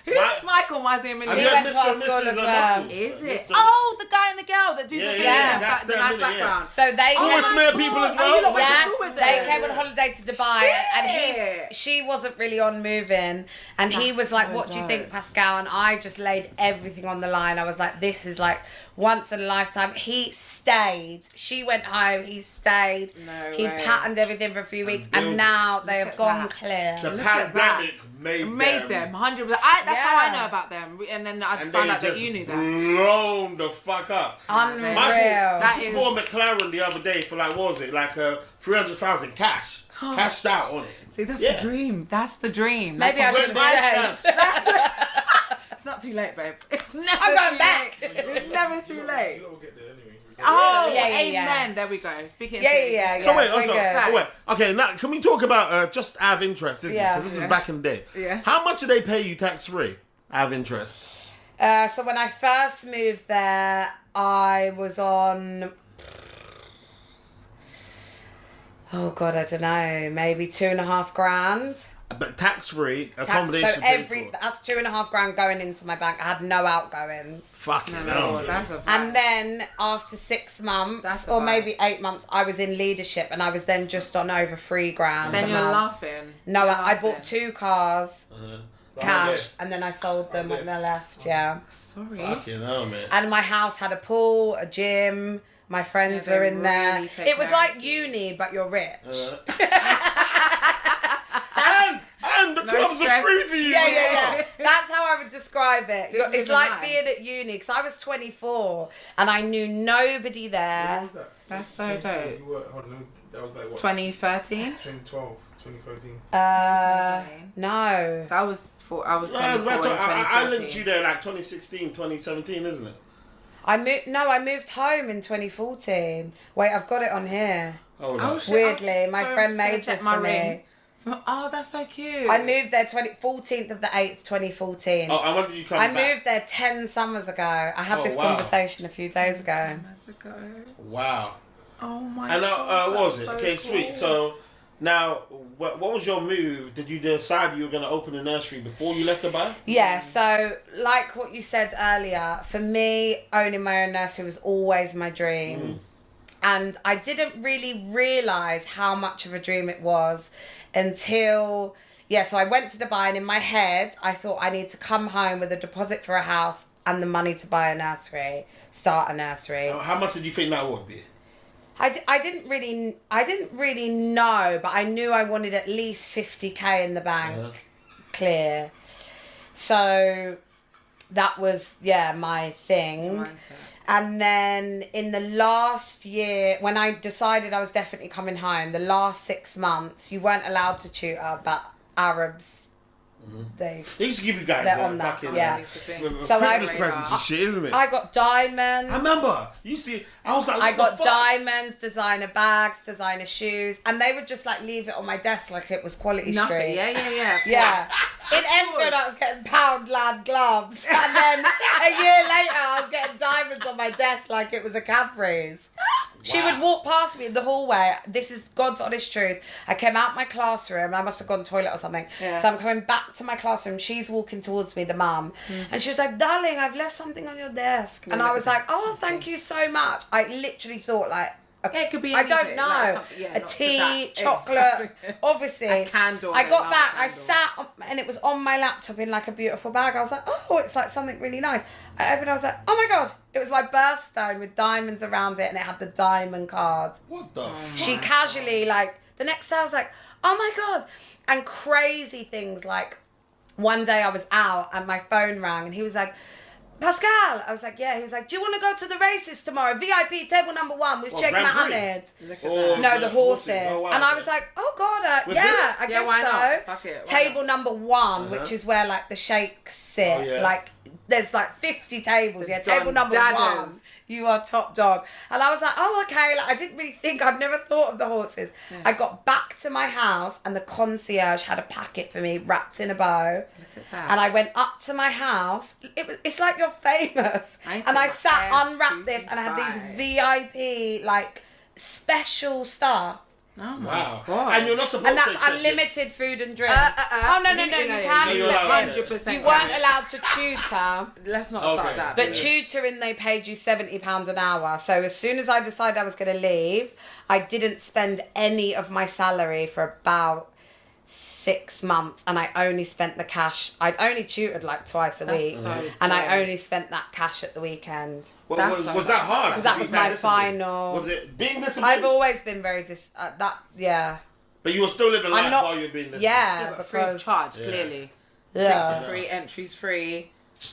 Who's Michael Mazzy Have He you went had to our Mr. and school Mrs. as and well. Muscles? Is it? Mr. Oh, the guy and the girl that do Yeah, the yeah, thing, that's the them, nice innit? Yeah. background. So they Oh, came, it's Smear people as Oh, well? you lot went to yeah, school with they them. came on holiday to Dubai, and she wasn't really on moving, and he That's was like, so "What do you dope. think, Pascal?" And I just laid everything on the line. I was like, "This is like once in a lifetime." He stayed. She went home. He stayed. No he way. patterned everything for a few weeks, building. and now they have at gone that. clear. The Look at pandemic made them 100%. That's how I Yeah. know about them, and then I And found they out that just you knew that. blown the fuck up. Unreal. Michael That just is- bought a McLaren the other day for like, what was it? Like 300,000 cash. Cashed out on it. See, that's Yeah. the dream. That's the dream. Maybe That's I what- should Where's have stayed. my It's not too late, babe. It's never I'm going too back. late. It's never too late. You lot will get there anyway. Oh, Yeah, yeah, amen. yeah. There we go. Speaking. Yeah. So wait, we're also, good. wait, okay, now can we talk about just out of interest, isn't it? Yeah. Because this is back in the day. Yeah. How much do they pay you tax free out of interest? So when I first moved there, I was on, oh God, I don't know, maybe $2,500. But tax free So accommodation. paid for. that's $2,500 going into my bank. I had no outgoings. Fucking No, hell. that's a And then after 6 months, That's a or vibe. maybe 8 months, I was in leadership, and I was then just on over $3,000. then a you're month. laughing. No, You're I bought laughing. 2 cars, cash, yeah. and then I sold them when I left. Yeah. Sorry. Fucking hell, man. And my house had a pool, a gym. My friends Yeah, were they in there. really take It was care like of you. uni, but you're rich. And the clubs are stress. free for you. Yeah. That's how I would describe it. Just It's living like life. being at uni, because I was 24 and I knew nobody What there. was that? That's so dope. You were, hold on, that was like what? 2013. 2012, 2013. No. So I was No, I, was 24 in about to, I linked 2014. you there like 2016, 2017, isn't it? I moved home in 2014. Wait, I've got it on here. Hold Oh, on. shit. Weirdly, I'm my so- friend just gonna made check this my for ring. me. Oh, that's so cute. I moved there 14th of the 8th, 2014. Oh, and when did you come I back? moved there 10 summers ago. I had Oh, this wow. conversation a few days ago. Summers ago. Wow. Oh my And god. what was it? that's Okay, so sweet. cool. So now, what was your move? Did you decide you were going to open a nursery before you left Dubai? Yeah, so like what you said earlier, for me, owning my own nursery was always my dream. And I didn't really realise how much of a dream it was until, so I went to Dubai, and in my head, I thought I need to come home with a deposit for a house and the money to buy a nursery, start a nursery. How much did you think that would be? I didn't really know, but I knew I wanted at least 50k in the bank, clear. So that was, my thing. And then in the last year, when I decided I was definitely coming home, the last 6 months, you weren't allowed to tutor, but Arabs, they used to give you guys on that, So Christmas presents and shit, isn't it? I got diamonds. I remember. I was like, I got diamonds, designer bags, designer shoes, and they would just like leave it on my desk like it was Quality Street. Yeah. Yeah. In Enfield, I was getting Poundland gloves, and then a year later, I was getting diamonds on my desk like it was a Cadbury's. She would walk past me in the hallway. This is God's honest truth. I came out my classroom. I must have gone to the toilet or something. Yeah. So I'm coming back to my classroom. She's walking towards me, the mum. And she was like, darling, I've left something on your desk. And I was like, oh, thank you so much. I literally thought like, okay, it could be anything. I don't know. Like a tea, chocolate, obviously. A candle. I got back, I sat, and it was on my laptop in like a beautiful bag. I was like, oh, it's like something really nice. I opened it, I was like, oh my God. It was my birthstone with diamonds around it, and it had the diamond card. What the She casually, like, the next day I was like, oh my God. And crazy things like, one day I was out and my phone rang and he was like, Pascal. I was like, yeah. He was like, do you want to go to the races tomorrow? VIP table number 1 with Sheikh Mohammed. No, the horses. Oh, wow, and I was like, oh God, I guess why so. Not? Fuck it, table number 1, which is where like the sheikhs sit. Oh, yeah. Like there's like 50 tables. Table number 1. You are top dog. And I was like, oh, okay. Like, I didn't really think, I'd never thought of the horses. Yeah. I got back to my house and the concierge had a packet for me wrapped in a bow. Look at that. And I went up to my house. It's like you're famous. And I sat, unwrapped this, and I had these VIP, like, special stuff. Oh my God. And you're not supposed to. And that's accept unlimited food and drink. Oh, no, you can accept 100%. You weren't allowed to tutor. Let's not start that. But tutoring, they paid you £70 an hour. So as soon as I decided I was going to leave, I didn't spend any of my salary for about 6 months, and I only spent the cash. I'd only tutored like twice a week, and I only spent that cash at the weekend. Was that hard? Because that was my final. Was it being disciplined? I've always been very But you were still living life while you were being disciplined. Yeah, but free of charge, clearly. Yeah. Drinks are free, entries free.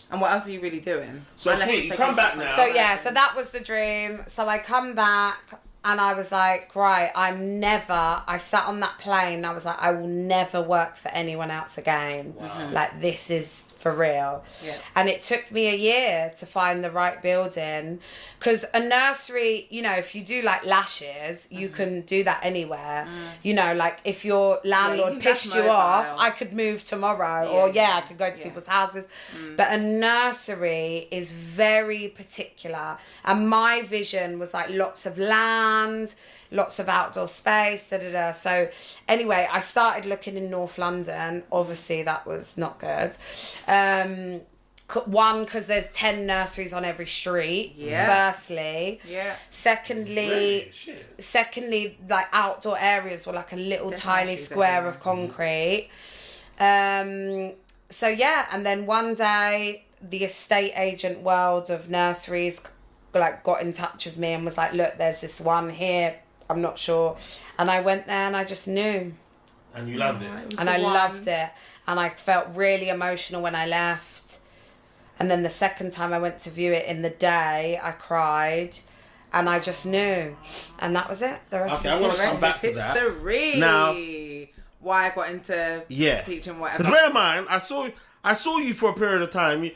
And what else are you really doing? So you come back now. So so that was the dream. So I come back. And I was like, right, I sat on that plane and I was like, I will never work for anyone else again. Wow. Like, this is for real. Yeah. And it took me a year to find the right building. Because a nursery, you know, if you do like lashes, you can do that anywhere. You know, like if your landlord pissed you off, I could move tomorrow. Or I could go to people's houses. But a nursery is very particular. And my vision was like lots of land, lots of outdoor space, So anyway, I started looking in North London. Obviously, that was not good. One, because there's 10 nurseries on every street. Yeah. Firstly. Yeah. Secondly, like outdoor areas were like a little tiny square of concrete. And then one day the estate agent world of nurseries like got in touch with me and was like, look, there's this one here. I'm not sure. And I went there and I just knew. And you loved it. And I loved it. And I felt really emotional when I left. And then the second time I went to view it in the day, I cried. And I just knew. And that was it. The rest is history. Now, why I got into teaching whatever. Because bear in mind, I saw you for a period of time.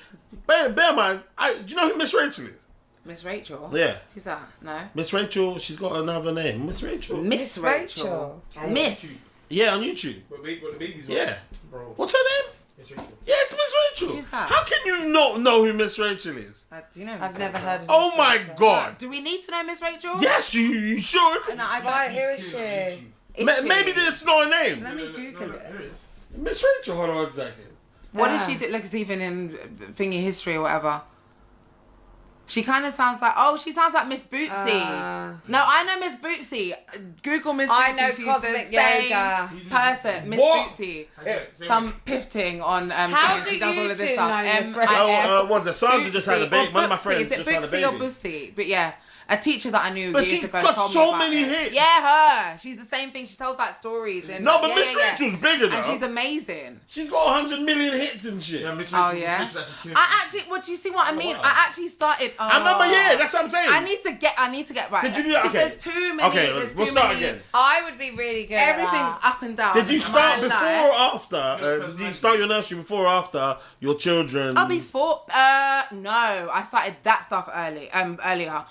Bear in mind, do you know who Miss Rachel is? Miss Rachel? Yeah. Who's that? No. Miss Rachel, she's got another name. Miss Rachel. Miss Rachel. Miss. Yeah, on YouTube. But the baby's bro. What's her name? Miss Rachel. Yeah, it's Miss Rachel. Who's that? How can you not know who Miss Rachel is? Do you know? I've never heard of Oh my God. Do we need to know Miss Rachel? Yes, you should. No, I don't. Who is she? Maybe it's not her name. Let me Google it. Miss Rachel, hold on one second. What did she do? Like, it's even in thingy history or whatever. She kind of sounds like, she sounds like Miss Bootsy. No, I know Miss Bootsy. Google Miss Bootsy. I know She's Cosmic the same Yoga. person. Miss What? Bootsy. Say Some what? pivoting on How things. She do does you all of this two stuff. know Miss M-I-S. What's it? Sandra just had a baby. One of my friends Is it just had a Bootsy or baby. Bootsy? But yeah. A teacher that I knew But years she ago got told so me about many it. hits. Yeah, her. She's the same thing. She tells like stories and No, but Miss Rachel's bigger though. and she's amazing. She's got 100 million hits and shit. Yeah, Miss Oh Rachel, yeah. Miss Rachel's actually I actually, what do you see what I mean? wow. I actually started. I remember, yeah, that's what I'm saying. I need to get right. Did you do that? Because Okay. there's too many. Okay, there's we'll too start many. again. I would be really good at Everything's that. up and down. Did you in start my before life. or after? Did you start your nursery before or after your children? Oh, before? No, I started that stuff earlier.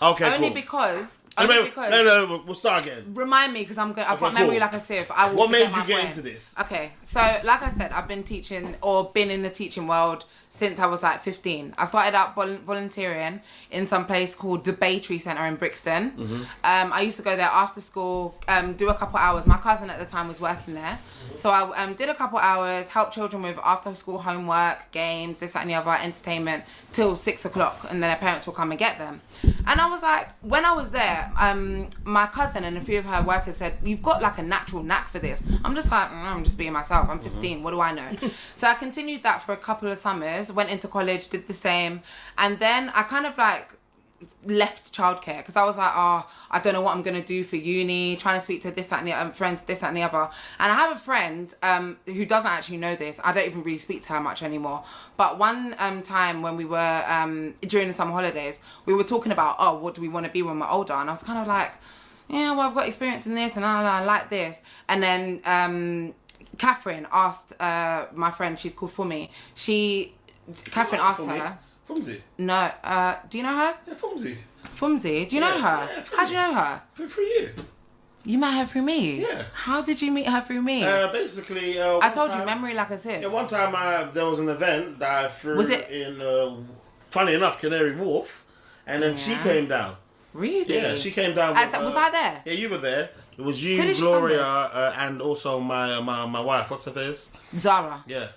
Okay, Only cool. because. No, we'll start again. Remind me, because I've got memory cool. like a sieve. I will What made forget you my get brain. into this? Okay, so like I said, I've been teaching or been in the teaching world since I was like 15. I started out volunteering in some place called the Baytree Centre in Brixton. Mm-hmm. I used to go there after school, do a couple hours. My cousin at the time was working there. So I did a couple hours, helped children with after school homework, games, this, that and the other, entertainment, till 6 o'clock. And then their parents will come and get them. And I was like, when I was there, my cousin and a few of her workers said, you've got like a natural knack for this. I'm just like, I'm just being myself. I'm 15. What do I know? So I continued that for a couple of summers, went into college, did the same. And then I kind of like left childcare because I was like, I don't know what I'm going to do for uni, trying to speak to this, that and the other, friends, this, that and the other. And I have a friend who doesn't actually know this. I don't even really speak to her much anymore. But one time when we were, during the summer holidays, we were talking about, what do we want to be when we're older? And I was kind of like, yeah, well, I've got experience in this and I like this. And then Catherine asked my friend, she's called Fumi. Catherine asked her. Fumsy. No, do you know her? Yeah, Fumsy. Fumsy, do you know her? Yeah, How do you know her? For you. You met her through me? Yeah. How did you meet her through me? Basically, I told you, memory like a sieve. Yeah, one time there was an event that I threw Was it- in, funny enough, Canary Wharf, and then she came down. Really? Yeah, she came down. Was I there? Yeah, you were there. It was Who you, did she Gloria, and also my wife. What's her face? Zara. Yeah.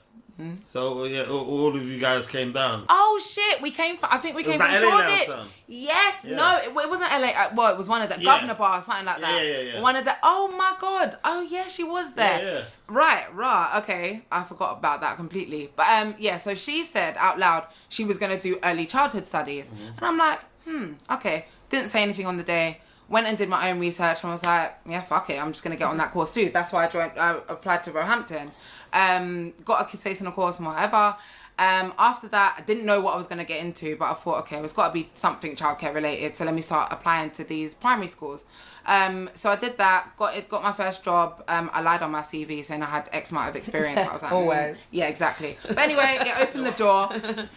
So yeah, all of you guys came down. Oh shit! I think we came was from that LA now, Shoreditch. son? Yes. Yeah. No, it wasn't LA. Well, it was one of the Governor Bar, something like that. Yeah. One of the. Oh my god. Oh yeah, she was there. Yeah. Right. Okay, I forgot about that completely. But yeah, so she said out loud she was gonna do early childhood studies, and I'm like, okay. Didn't say anything on the day. Went and did my own research and was like, yeah, fuck it, I'm just gonna get on that course too. That's why I applied to Roehampton. Got a kids facing a course and whatever. After that, I didn't know what I was gonna get into, but I thought, okay, it's got to be something childcare related. So let me start applying to these primary schools. So I did that. Got my first job. I lied on my CV saying I had X amount of experience. I was like, Always. yeah, exactly. But anyway, it opened the door.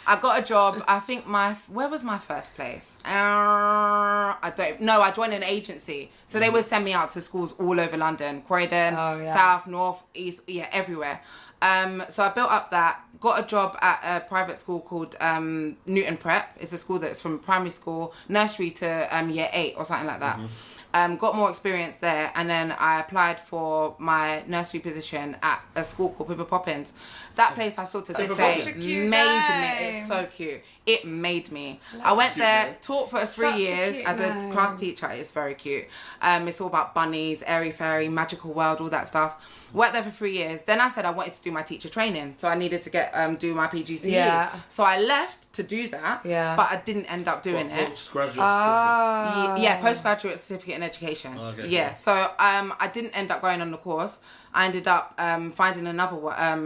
I got a job. I think where was my first place? I joined an agency. So they would send me out to schools all over London, Croydon, South, North, East, yeah, everywhere. So I built up that, got a job at a private school called Newton Prep. It's a school that's from primary school, nursery to year 8 or something like that. Got more experience there, and then I applied for my nursery position at a school called Pippa Poppins. That place I still to this day Such a cute made name. me. It's so cute. It made me. I went there, taught for 3 Such a years cute as a name. class teacher. It's very cute. It's all about bunnies, airy fairy, magical world, all that stuff. Worked there for 3 years. Then I said I wanted to do my teacher training, so I needed to get do my PGCE. Yeah. So I left to do that. Yeah. But I didn't end up doing it. Postgraduate Yeah, postgraduate certificate in education. Okay, Yeah, cool. so I didn't end up going on the course. I ended up finding another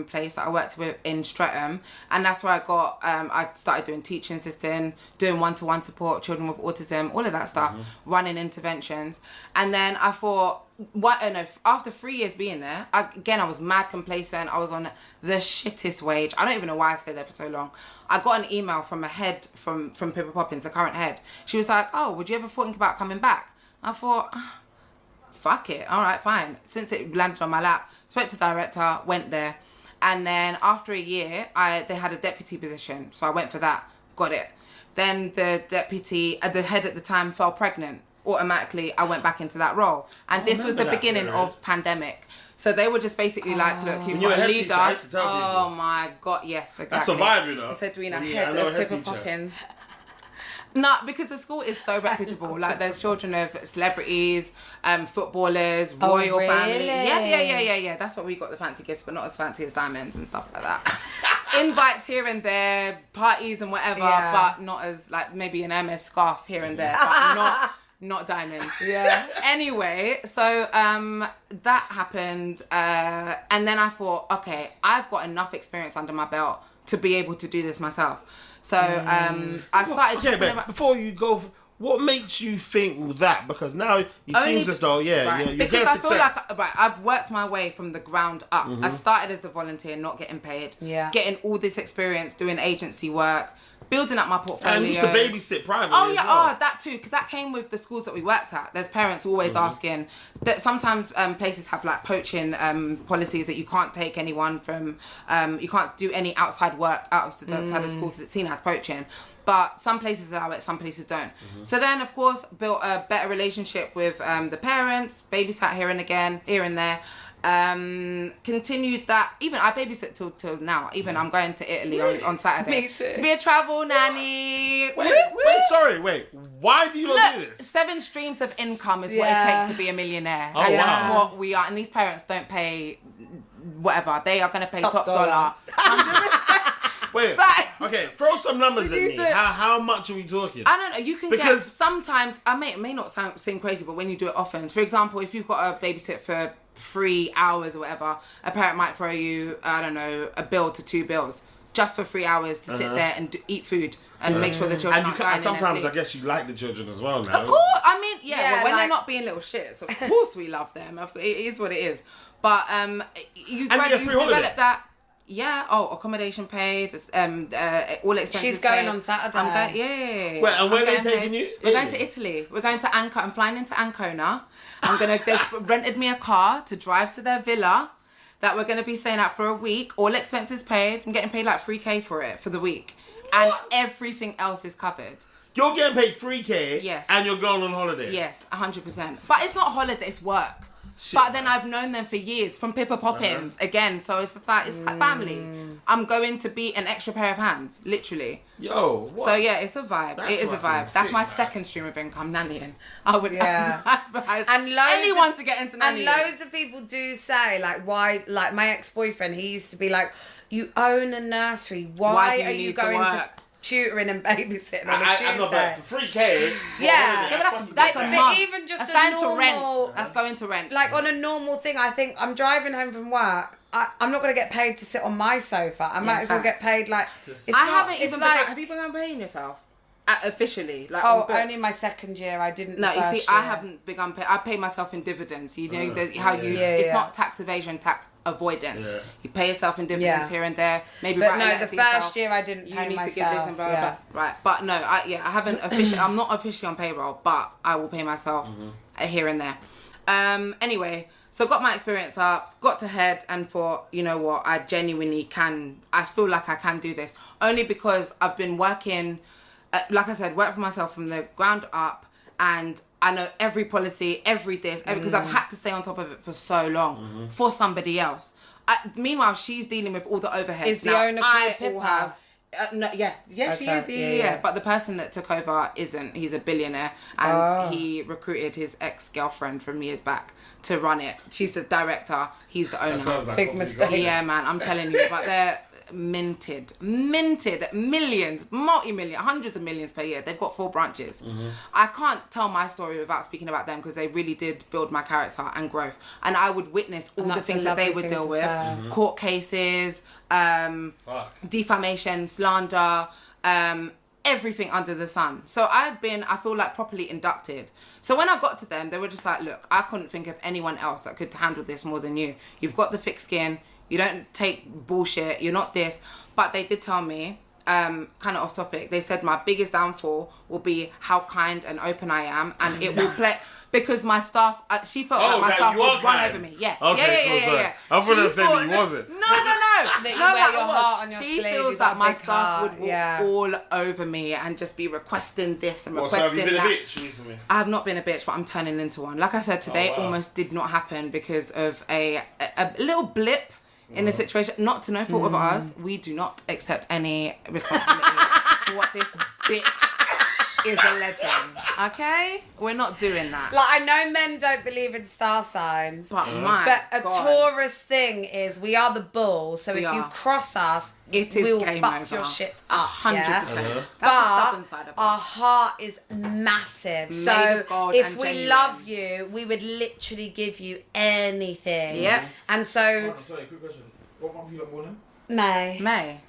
place that I worked with in Streatham, and that's where I started doing teaching assistant, doing one-to-one support, children with autism, all of that stuff, running interventions. And then I thought, after 3 years being there, I was mad complacent. I was on the shittest wage. I don't even know why I stayed there for so long. I got an email from a head from Pippa Poppins, the current head. She was like, oh, would you ever think about coming back? I thought, fuck it, all right, fine. Since it landed on my lap, spoke to the director, went there. And then after a year, they had a deputy position. So I went for that, got it. Then the deputy, the head at the time, fell pregnant. Automatically, I went back into that role. And this was the remember that beginning period. of pandemic. So they were just basically like, look, you've you were got a to head lead teacher, I used us. to tell Oh people. my God, yes, exactly. That's a vibe, you know. It's Edwina, Yeah, I head know a of head Pippa teacher. Poppins. No, because the school is so reputable. Like, there's children of celebrities, footballers, royal family. really? Yeah. That's what we got, the fancy gifts, but not as fancy as diamonds and stuff like that. Invites here and there, parties and whatever, but not as, like, maybe an MS scarf here and there, but not diamonds. Yeah. Anyway, so that happened, and then I thought, okay, I've got enough experience under my belt to be able to do this myself. So I started. Okay, but before you go, what makes you think that? Because now it seems as though, you're because getting I success. feel like I've worked my way from the ground up. I started as a volunteer, not getting paid. Yeah. Getting all this experience doing agency work, building up my portfolio. And you used to babysit privately. Oh yeah, as well. that too, because that came with the schools that we worked at. There's parents always asking that sometimes places have like poaching policies that you can't take anyone from, you can't do any outside work outside of school because it's seen as poaching. But some places allow it, some places don't. So then, of course, built a better relationship with the parents, babysat here and there. Continued that. Even I babysit till now. Even I'm going to Italy on Saturday. Me too. To be a travel nanny. Wait. Why do you not do Look, this? 7 streams of income is what it Yeah. takes to be a millionaire. Oh, and wow. that's what we are. And these parents don't pay whatever. They are going to pay top dollar. Wait. Facts. Okay, throw some numbers at me. How much are we talking? I don't know. You can get Because- sometimes. It may not seem crazy, but when you do it often, for example, if you've got a babysit for 3 hours or whatever, a parent might throw you, I don't know, a bill to 2 bills just for 3 hours to sit there and eat food and make sure the children And aren't dying in their sometimes sleep. I guess you like the children as well now. Of course, I mean, Yeah, when like- they're not being little shits, of course we love them. It is what it is. But you get gradually free holiday. develop that. Yeah. Oh, accommodation paid. All expenses. She's going paid. on Saturday. I'm going. Yeah. Where- and where I'm are they going taking you? We're going to Italy. We're going to Ancona. I'm flying into Ancona. They've rented me a car to drive to their villa that we're going to be staying at for a week. All expenses paid. I'm getting paid like 3K for it for the week, and everything else is covered. You're getting paid 3K. Yes. And you're going on holiday. Yes, 100%. But it's not holiday, it's work. Shit, But then I've known them for years, from Pippa Poppins, again, so it's just like, it's family. I'm going to be an extra pair of hands, literally. Yo. What? So yeah, it's a vibe. That's it is a fucking vibe. That's sick, my man. second stream of income, nannying. I would advise And loads anyone of- to get into And nannying. loads of people do say, like, why, like, my ex-boyfriend, he used to be like, you own a nursery. Why do you are you need to going to work? tutoring and babysitting on a Tuesday? I know, but for 3K. Yeah. Yeah, but But that's a month. even just That's a going normal, to rent. That's going to rent. like on a normal thing, I think I'm driving home from work. I'm not going to get paid to sit on my sofa. I might as well get paid like. Have you begun paying yourself? Officially, like on books? Only my second year. I didn't. No, the you see, first I year. haven't begun pay. I pay myself in dividends. You know Yeah, it's yeah. not tax evasion, tax avoidance. Yeah. You pay yourself in dividends here and there. Maybe But write a no, letter the to first yourself. year I didn't You pay need myself. to give this and blah blah yeah. blah. Right, but no, I haven't officially. I'm not officially on payroll, but I will pay myself here and there. Anyway. So got my experience up, got to head and thought, you know what, I genuinely can, I feel like I can do this. Only because I've been working, like I said, work for myself from the ground up, and I know every policy, every this, because I've had to stay on top of it for so long for somebody else. Meanwhile, she's dealing with all the overheads. Is the Now, owner called Pippa? No, she Okay, is. Yeah. But the person that took over isn't. He's a billionaire, and he recruited his ex-girlfriend from years back to run it. She's the director. He's the owner. That sounds like Big what we mistake. got. Yeah, man, I'm telling you. But they're minted millions, multi-million, hundreds of millions per year. They've got 4 branches. I can't tell my story without speaking about them, because they really did build my character and growth, and I would witness all the that's a things that they lovely would thing deal to with, say. court cases, defamation, slander, everything under the sun. So I feel like properly inducted. So when I got to them, they were just like, look, I couldn't think of anyone else that could handle this more than you. You've got the thick skin. You don't take bullshit. You're not this. But they did tell me, kind of off topic, they said my biggest downfall will be how kind and open I am. And it will play... Because my staff, she felt like my staff would run over me. Yeah. Okay, cool, sorry. I thought I said you wasn't. No. That you wear your heart on your She sleeve, feels you got like a my big staff heart, would walk yeah. all over me and just be requesting this and Well, so have requesting you been a that. bitch recently? I have not been a bitch, but I'm turning into one. Like I said, today wow. almost did not happen because of a little blip in the situation. Not to no fault of ours. We do not accept any responsibility for what this bitch is a legend. Okay? We're not doing that. Like, I know men don't believe in star signs, But my but a God. Taurus thing is we are the bull, so We if you are. cross us, It is we'll game fuck over. your shit up. 100%. Yeah? That's But the stubborn side of our us. heart is massive. Made So of gold if and we genuine. love you, we would literally give you anything. Yep. And so, Oh, sorry, quick question. What month are you lot born in? May. May.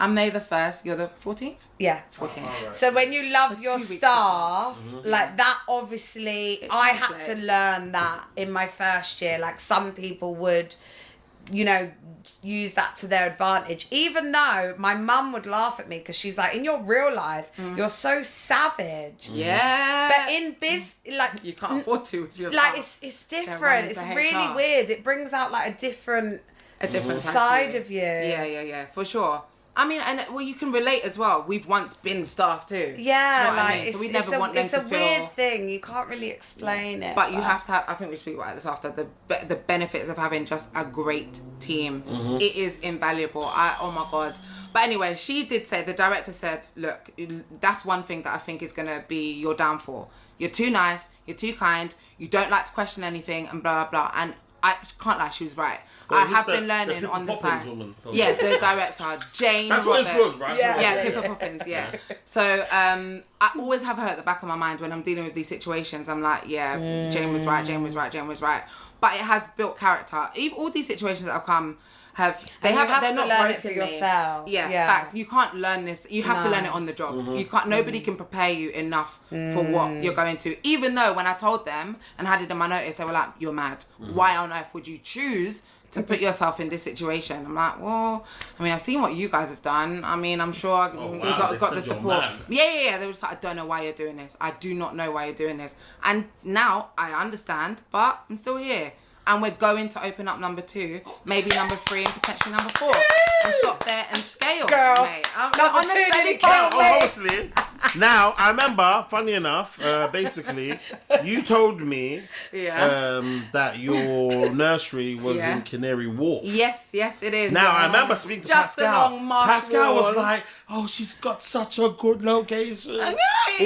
I'm May the 1st. You're the 14th? Yeah. 14th. Alright. So when you love For your 2 weeks staff, like that, obviously, It I had to translates. learn that in my first year. Like some people would, you know, use that to their advantage. Even though my mum would laugh at me because she's like, in your real life, you're so savage. Yeah. But in like you can't afford to if you're like staff. it's They're different. running It's for really HR. weird. It brings out like a different side to of you. Yeah, for sure. I mean, and well, you can relate as well. We've once been staff too. Yeah, Do you know what like I mean? So we it's never want them it's to a feel. weird thing. You can't really explain it. But you have to have. I think we speak about this after the benefits of having just a great team. It is invaluable. Oh my God. But anyway, she did say, the director said, look, that's one thing that I think is gonna be your downfall. You're too nice. You're too kind. You don't like to question anything, and blah blah blah. And I can't lie, she was right. Well, I is have this been the learning Pippa on the Poppins side. woman? Yeah, the director, Jane That's what Roberts. it's called, right? Yeah. Pippa Poppins, yeah. So I always have her at the back of my mind when I'm dealing with these situations. I'm like, yeah, Jane was right, Jane was right, Jane was right. But it has built character. Even all these situations that have come they're to not learn it for broken me. yourself. Yeah, Yeah. facts. You can't learn this. You have to No. learn it on the job. You can't. Nobody can prepare you enough for what you're going to. Even though when I told them and had it in my notice, they were like, "You're mad. Why on earth would you choose to put yourself in this situation?" I'm like, well, I mean, I've seen what you guys have done. I mean, I'm sure Oh, we wow, they got said the you're support. mad. Yeah. They were just like, I don't know why you're doing this. I do not know why you're doing this. And now I understand, but I'm still here. And we're going to open up number 2, maybe number 3, and potentially number 4. And stop there and scale, Girl, mate. number on a 2 steady didn't pace. count, mate. Obviously. Now, I remember, funny enough, basically, you told me that your nursery was Yeah. in Canary Wharf. Yes, it is. Now, I remember speaking to Just Pascal. along Marsh Pascal was Wall. like, oh, she's got such a good location. it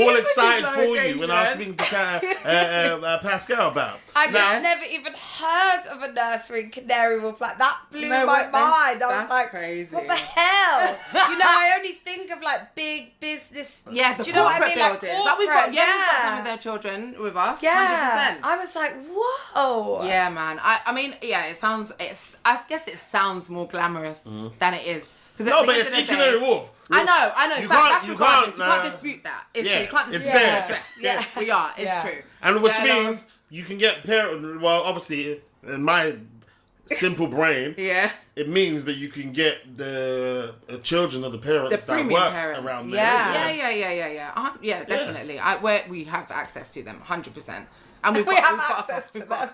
All is a excited good for you when I was location. speaking to Pascal about. I've Now- just never even heard of a nursery in Canary Wharf. Like, that blew No, my that's- mind. I was that's like, crazy. what the hell? You know, I only think of like big business. Yeah, the do you know what I corporate mean? Like buildings. Like we've got, corporate, we've got some of their children with us. Yeah. 100%. I was like, whoa. Yeah, man. I mean, yeah, I guess it sounds more glamorous than it is. No, but it's in Canary Wharf. I know. You Fact, can't- that's you regardless. You can't, can't dispute that. It's yeah, true. You can't it's dispute there. the address. Yeah. We are. It's Yeah. true. And which Yeah, no. means you can get parent. Well, obviously, in my simple brain, Yeah. it means that you can get the children of the parents The that premium work parents. around there. Yeah. Yeah, definitely. We have access to them, 100%. And We got have a access couple. to them.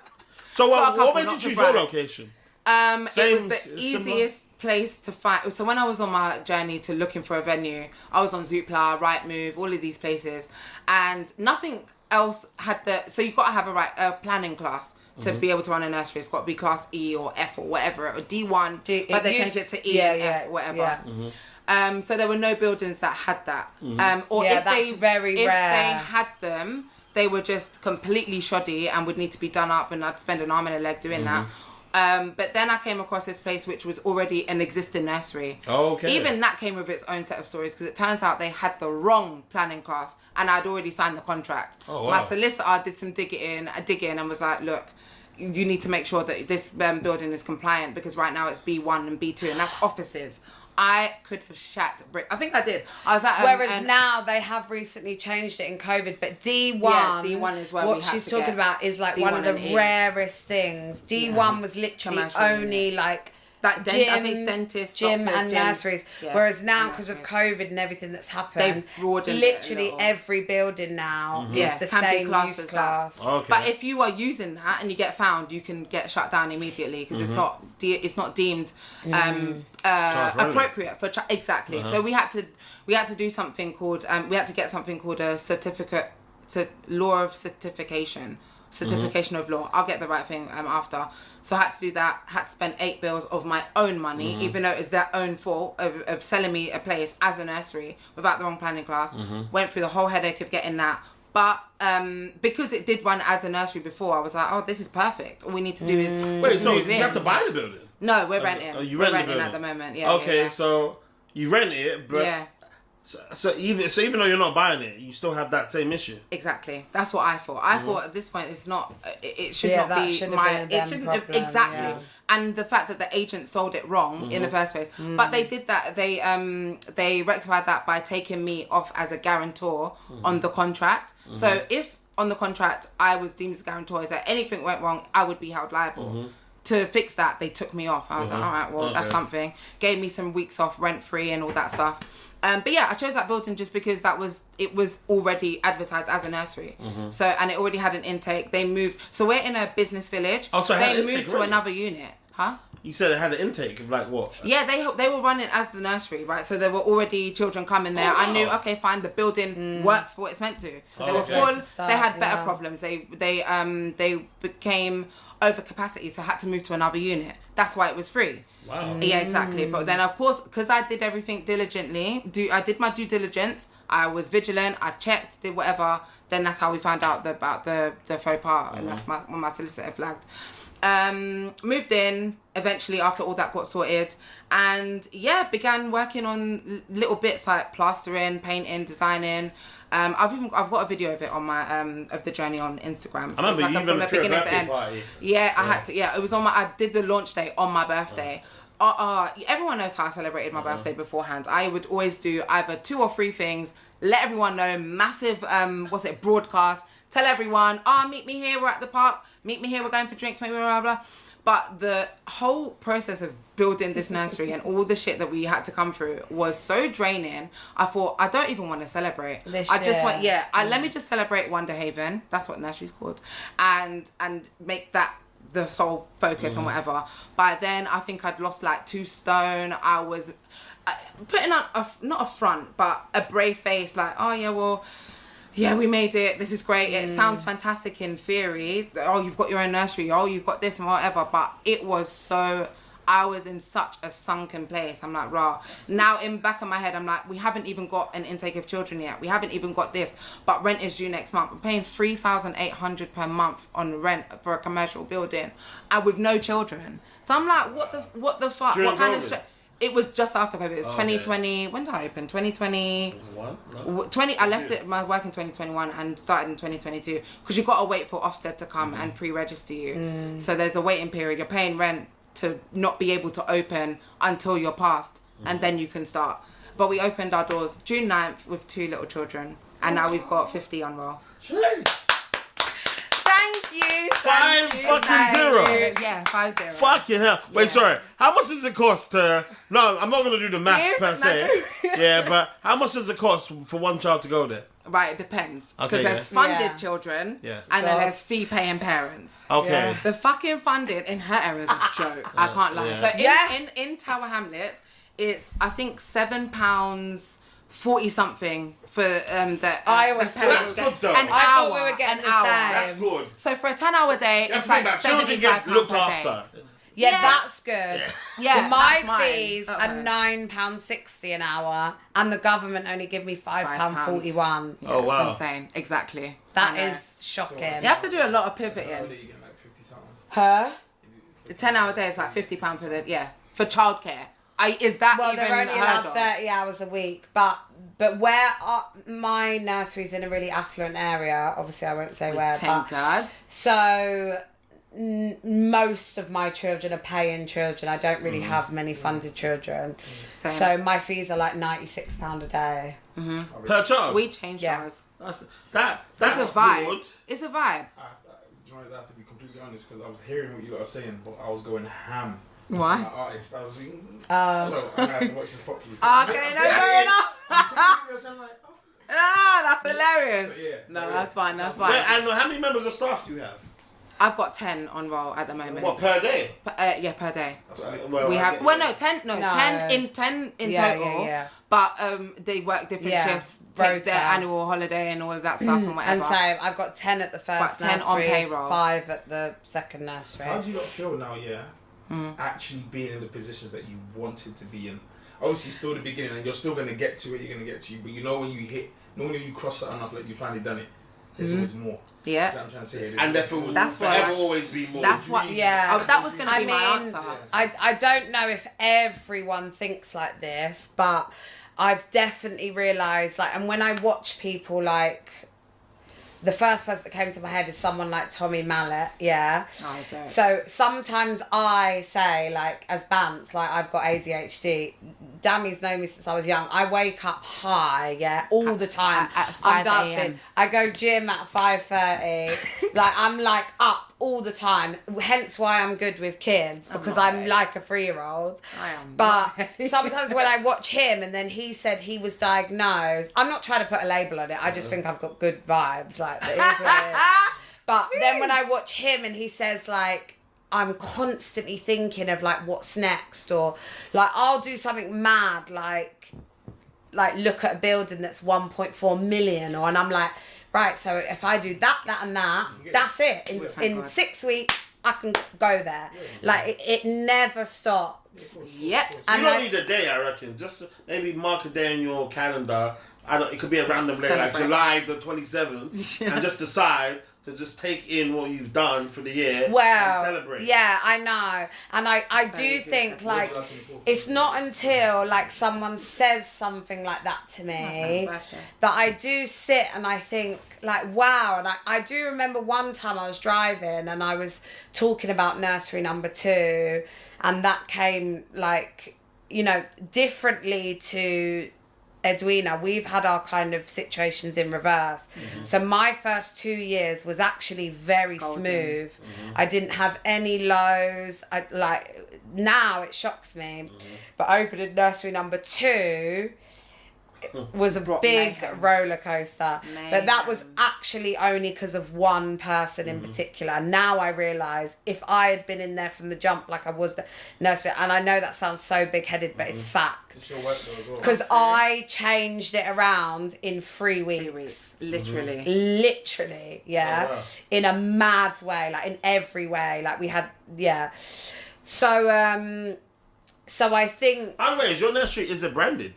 So Got a what couple, made you not to choose your brag. location? It Same, was the similar? easiest place to find. So when I was on my journey to looking for a venue, I was on Zoopla, Rightmove, all of these places, and nothing else had the. So you've got to have a planning class to be able to run a nursery. It's got to be class E or F or whatever, or D1, but they changed it to E and F, whatever. Yeah. So there were no buildings that had that. Or Yeah, if that's they, very if rare. they had them, they were just completely shoddy and would need to be done up, and I'd spend an arm and a leg doing that. But then I came across this place which was already an existing nursery. Oh, okay. Even that came with its own set of stories, because it turns out they had the wrong planning class and I'd already signed the contract. Oh, wow. My solicitor did some digging and was like, look, you need to make sure that this building is compliant, because right now it's B1 and B2 and that's offices. I could have shat brick. I think I did. I was at Whereas now they have recently changed it in COVID, but D1, D1 is where what we had she's to talking get about is like D1 one of the and E. rarest things. D1 was literally Commercial only units. like I think gym, it's dentists, gym doctors, and gyms. nurseries. Yeah, Whereas now, and because of nurseries. COVID and everything that's happened, They've broadened it a literally little. every building now Yeah, is the can be same classed use as that. class. Okay. But if you are using that and you get found, you can get shut down immediately, because it's not deemed appropriate for exactly. So we had to do something called we had to get something called a certificate, law of certification certification of law. I'll get the right thing after. So I had to do that. Had to spend 8 bills of my own money, even though it's their own fault of selling me a place as a nursery without the wrong planning class. Went through the whole headache of getting that. But because it did run as a nursery before, I was like, oh, this is perfect. All we need to do is Wait, so move you in. have to buy the building? No, we're renting. Oh, you we're rent the renting building at the moment. Yeah. Okay, yeah. so you rent it, but Yeah. So even though you're not buying it, you still have that same issue. Exactly. That's what I thought. I thought at this point it's not. It should Yeah, not that be shouldn't my. have been a It shouldn't them have problem, exactly. yeah. And the fact that the agent sold it wrong in the first place, but they did that. They rectified that by taking me off as a guarantor on the contract. So if on the contract I was deemed as a guarantor, is that anything went wrong, I would be held liable. To fix that, they took me off. I was like, all right, well, that's something. Gave me some weeks off rent free and all that stuff. But yeah, I chose that building just because it was already advertised as a nursery. So, and it already had an intake. They moved. So we're in a business village. Oh, so it had they an moved intake to already? another unit. Huh? You said it had an intake of like what? Yeah, they were running as the nursery, right? So there were already children coming there. Oh, wow. I knew, okay, fine, the building works for what it's meant to. So they were okay. full. They had better problems. They became over capacity, so had to move to another unit. That's why it was free. Wow. Yeah, exactly. But then, of course, because I did everything diligently, I did my due diligence. I was vigilant. I checked, did whatever. Then that's how we found out about the faux pas, and that's what my solicitor flagged. Moved in eventually after all that got sorted, and yeah, began working on little bits like plastering, painting, designing. I've got a video of it on my of the journey on Instagram. So I remember you even from threw a beginning to birthday end. party. Yeah, I had to. Yeah, it was on my. I did the launch day on my birthday. Everyone knows how I celebrated my birthday beforehand. I would always do either 2 or 3 things. Let everyone know. Massive. Broadcast. Tell everyone. Meet me here. We're at the park. Meet me here. We're going for drinks. Maybe blah blah. But the whole process of building this nursery and all the shit that we had to come through was so draining. I thought, I don't even want to celebrate. Let me just celebrate Wonder Haven. That's what nursery's called. And make that the sole focus and whatever. By then, I think I'd lost like 2 stone. I was putting on, not a front, but a brave face like, oh yeah, well... yeah, we made it. This is great. It sounds fantastic in theory. Oh, you've got your own nursery. Oh, you've got this and whatever. But it was so... I was in such a sunken place. I'm like, rah. Now, in back of my head, I'm like, we haven't even got an intake of children yet. We haven't even got this. But rent is due next month. I'm paying $3,800 per month on rent for a commercial building. And with no children. So I'm like, what the fuck? During what kind COVID? of... It was just after COVID. It was 2020. When did I open? 2020. I left my work in 2021 and started in 2022 because you got to wait for Ofsted to come and pre-register you. So there's a waiting period. You're paying rent to not be able to open until you're passed, and then you can start. But we opened our doors June 9th with 2 little children, and now we've got 50 on roll. Thank you. 5 fucking 0. Yeah, 5-0. Fucking hell. Wait, sorry. How much does it cost to... No, I'm not going to do the math per se. Yeah, but how much does it cost for one child to go there? Right, it depends. Because Okay, there's funded children, and then there's fee-paying parents. Okay. Yeah. The fucking funding in her area is a joke. I can't lie. Yeah. So in Tower Hamlets, it's I think £7.40 something for the I was the parents That's good, get though. an I thought hour. we were getting an the hour. same. That's good. So for a 10-hour day, You have it's to think like about children get £75 looked per day. after. Yeah, that's good. Yeah, So my that's mine. fees Okay. are £9.60 an hour, and the government only give me £5.41. Oh, wow. It's insane. Exactly. That I know. is shocking. You have to do a lot of How pivoting. do you get like 50 something? Her? The 10-hour day is like £50 per day. Yeah, for childcare. Is that Well, even they're only heard allowed of? 30 hours a week, but where my nursery's in a really affluent area, obviously I won't say where, Thank but God. so most of my children are paying children. I don't really have many funded children. Same. So my fees are like £96 a day. Per child? We changed Yeah. ours. That's It's a vibe. good. It's a vibe. I have to be completely honest because I was hearing what you were saying, but I was going ham. Why? My artist, I was singing. So I'm gonna have to watch this properly. Okay, no, fair enough. I'm like, Ah, that's hilarious. So, yeah. No, Yeah. that's fine. That's Wait, fine. and how many members of staff do you have? I've got 10 on roll at the moment. What, per day? Yeah, per day. Well, We have 10 No. 10 in Yeah, total. yeah. But they work different shifts, take their Rota. annual holiday and all of that stuff and whatever. And same, I've got 10 at the first But 10 nursery, on payroll. 5 at the second nursery. How do you not feel now, actually being in the positions that you wanted to be in? Obviously, still the beginning, and you're still going to get to it, but you know when you hit, normally when you cross that enough, like you finally done it, there's always more. Yeah. That's what I'm trying to say. And there will That's what forever always be more. That's what. Yeah. Oh, that was going to be my mean, answer. I don't know if everyone thinks like this, but I've definitely realised, like, and when I watch people, like, the first person that came to my head is someone like Tommy Mallet, yeah? Oh, I don't. So sometimes I say, like, as Bants, like, I've got ADHD. Dammy's known me since I was young. I wake up high, yeah, all the time. At I'm 5 dancing. a.m. I go gym at 5:30. Like, I'm, like, up all the time. Hence why I'm good with kids, because I'm like a 3-year-old. I am But not. sometimes when I watch him and then he said he was diagnosed, I'm not trying to put a label on it. I just think I've got good vibes. Like, it is what it is. But then when I watch him and he says, like, I'm constantly thinking of, like, what's next, or, like, I'll do something mad, like look at a building that's 1.4 million, and I'm like, right, so if I do that and that, that's it. In 6 weeks, I can go there. Like, it never stops. Yep. And You don't need a day, I reckon. Just maybe mark a day in your calendar. It could be a random day, like July the 27th, and just decide to just take in what you've done for the year and celebrate. Yeah, I know. And I do think, like, it's not until, like, someone says something like that to me that I do sit and I think, like, wow. And I do remember one time I was driving and I was talking about nursery number 2, and that came, like, you know, differently to Edwina. We've had our kind of situations in reverse. So my first 2 years was actually very smooth. I didn't have any lows. Now it shocks me. But opening nursery number 2 was a big roller coaster. But that was actually only because of one person in particular. Now I realise if I had been in there from the jump, like I was the nursery, and I know that sounds so big-headed, but it's fact. It's your work though as well. Because I changed it around in 3 weeks. Literally, yeah. Oh, wow. In a mad way, like in every way. Like we had, yeah. So I think... By the way, is your nursery, is it branded?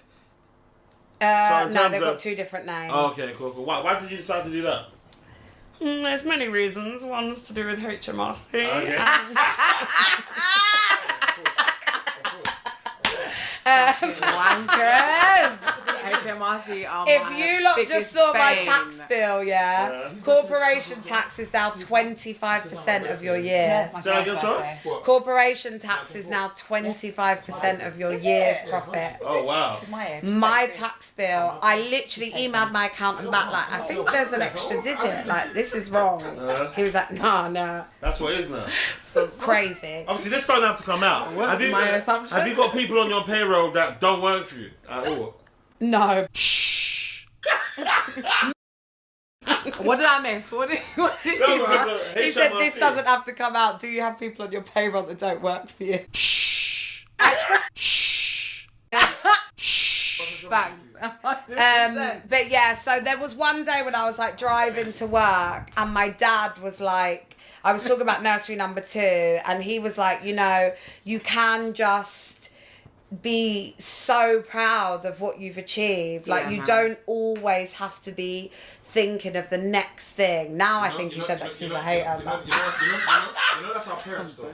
no, they've got 2 different names. Oh, okay, cool. Why did you decide to do that? There's many reasons. One's to do with HMRC. Okay. Wankers. HMRC are If my you lot just biggest saw my bane. tax bill, yeah, corporation tax is now 25% of your year. So I can talk? Corporation tax is now 25% of your year's profit. Oh, wow. My tax bill, I literally emailed my accountant back, like, I think there's an extra digit, like, this is wrong. He was like, no. That's what it is now. So crazy. Obviously, this don't have to come out. What's my assumption? Have you got people on your payroll that don't work for you at all? No. What did I miss? What did No, he because, He said HMRC. this doesn't have to come out. Do you have people on your payroll that don't work for you? Facts. But yeah, so there was one day when I was like driving to work and my dad was like, I was talking about nursery number 2 and he was like, you know, you can just be so proud of what you've achieved. Like, you don't always have to be thinking of the next thing. Now I think he said that because he's a hater. You know that's our parents though.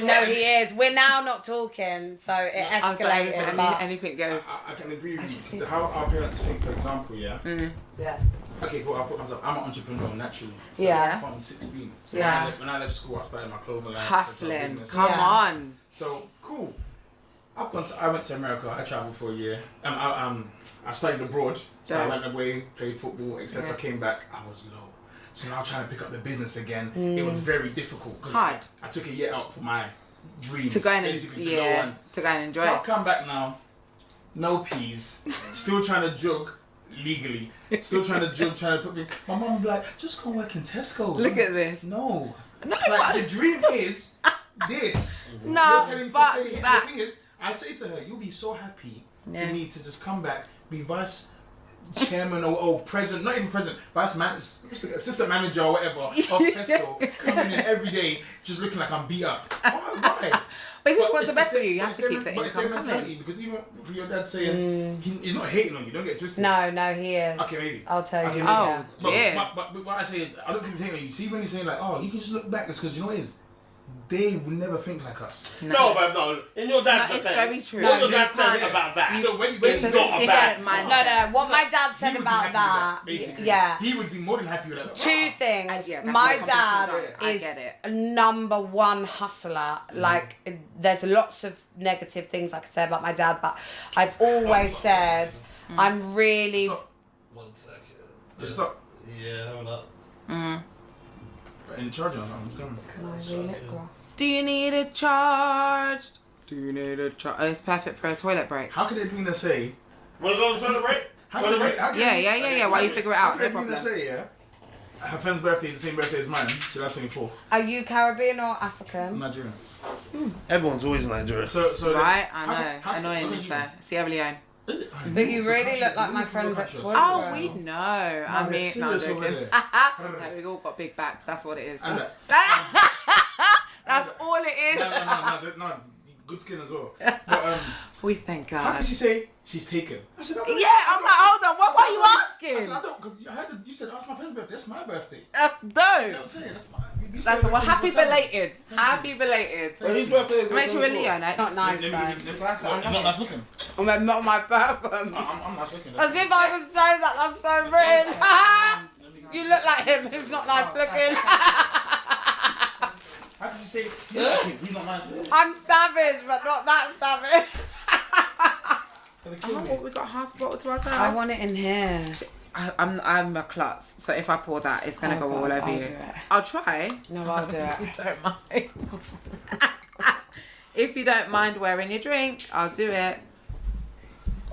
No, he is. We're now not talking, so it escalated. But Anything goes. I can agree with you. How our parents think, for example, yeah. yeah. Okay, cool. I'll put myself. I'm an entrepreneur naturally. So Yeah. From 16. So Yeah. when I left school, I started my clothing line. Hustling. business. Come on. So cool. I went to America. I traveled for a year. I studied abroad, so I went away, played football, etc. Came back, I was low. So now trying to pick up the business again, it was very difficult. Hard. I took a year out for my dreams. To go and basically, to yeah, go and to go and enjoy so it. I've come back now, no peas, still trying to jug legally. Still trying to put me. My mum would be like, just go work in Tesco's. Look at this. No. No, Like, the dream is this. No, You're telling me to fuck stay here. that. The thing is, I say to her, you'll be so happy Yeah. for me to just come back, be vice chairman or president, not even president, assistant manager or whatever of Tesco, coming in every day just looking like I'm beat up. Why? But he But wants it's the best the for you. You same- have to but keep it's the their income mentality, coming. because even for your dad saying he's not hating on you, don't get twisted. No, he is. Okay, maybe. I'll tell you. Okay, Yeah. Oh, dear. But what I say is, I don't think he's hating on you. See when he's saying like, oh, you can just look back, it's because you know what it is? They will never think like us. No, but no. In your dad's No, it's defense, very true. what your No, dad you said can't. about that. So when It's a not a different bad- mindset. No. What my dad he said would be about happy that. with basically. Yeah. He would be more than happy with that. Two things. Yeah, that's My what dad competition does. I is get it. a number one hustler. Like, there's lots of negative things I could say about my dad, but I've always said I'm really. Stop. 1 second. Stop. Yeah, hold up. In charge of I'm just going. Can I read it, Ross? Do you need a charge? Do you need a charge? Oh, it's perfect for a toilet break. How could Edwina say? Want to go on the toilet break? How Toilet break? Yeah. While you figure it How out, could no Edwina problem. say, yeah? Her friend's birthday is the same birthday as mine, July 24th. Are you Caribbean or African? Nigerian. Everyone's always in Nigeria. So Right, I how- know. how- Annoying, how is could there? Sierra Leone. Is it? I But know, you the really country- look like my the friend's country. ex-wife. Oh, Wow. we know. I they're mean, no, I'm serious over joking. there. No, we all got big backs. That's what it is. And That's all it is. no, good skin as well. But We thank how God. can she say she's taken? I said, Yeah, I'm like, hold on. What were you I asking? said, I don't, because I heard that you said, oh, it's my friend's birthday. That's my birthday. That's You know what dope. I'm saying? That's my. That's well. Happy belated. Happy belated. Well, whose birthday is it? Make sure we're Leo, no? Not nice, He's though. not nice looking. On my birthday. I'm nice looking. As if I would say that, that's so rude. You look like him, he's not nice looking. How can she say he's not nice looking? I'm savage, but not that savage. Oh, we got half a bottle to ourselves. I want it in here. I'm a klutz, so if I pour that, it's gonna Oh go God, all over I'll you. do it. I'll try. No, I'll do it. Don't mind. If you don't mind wearing your drink, I'll do it.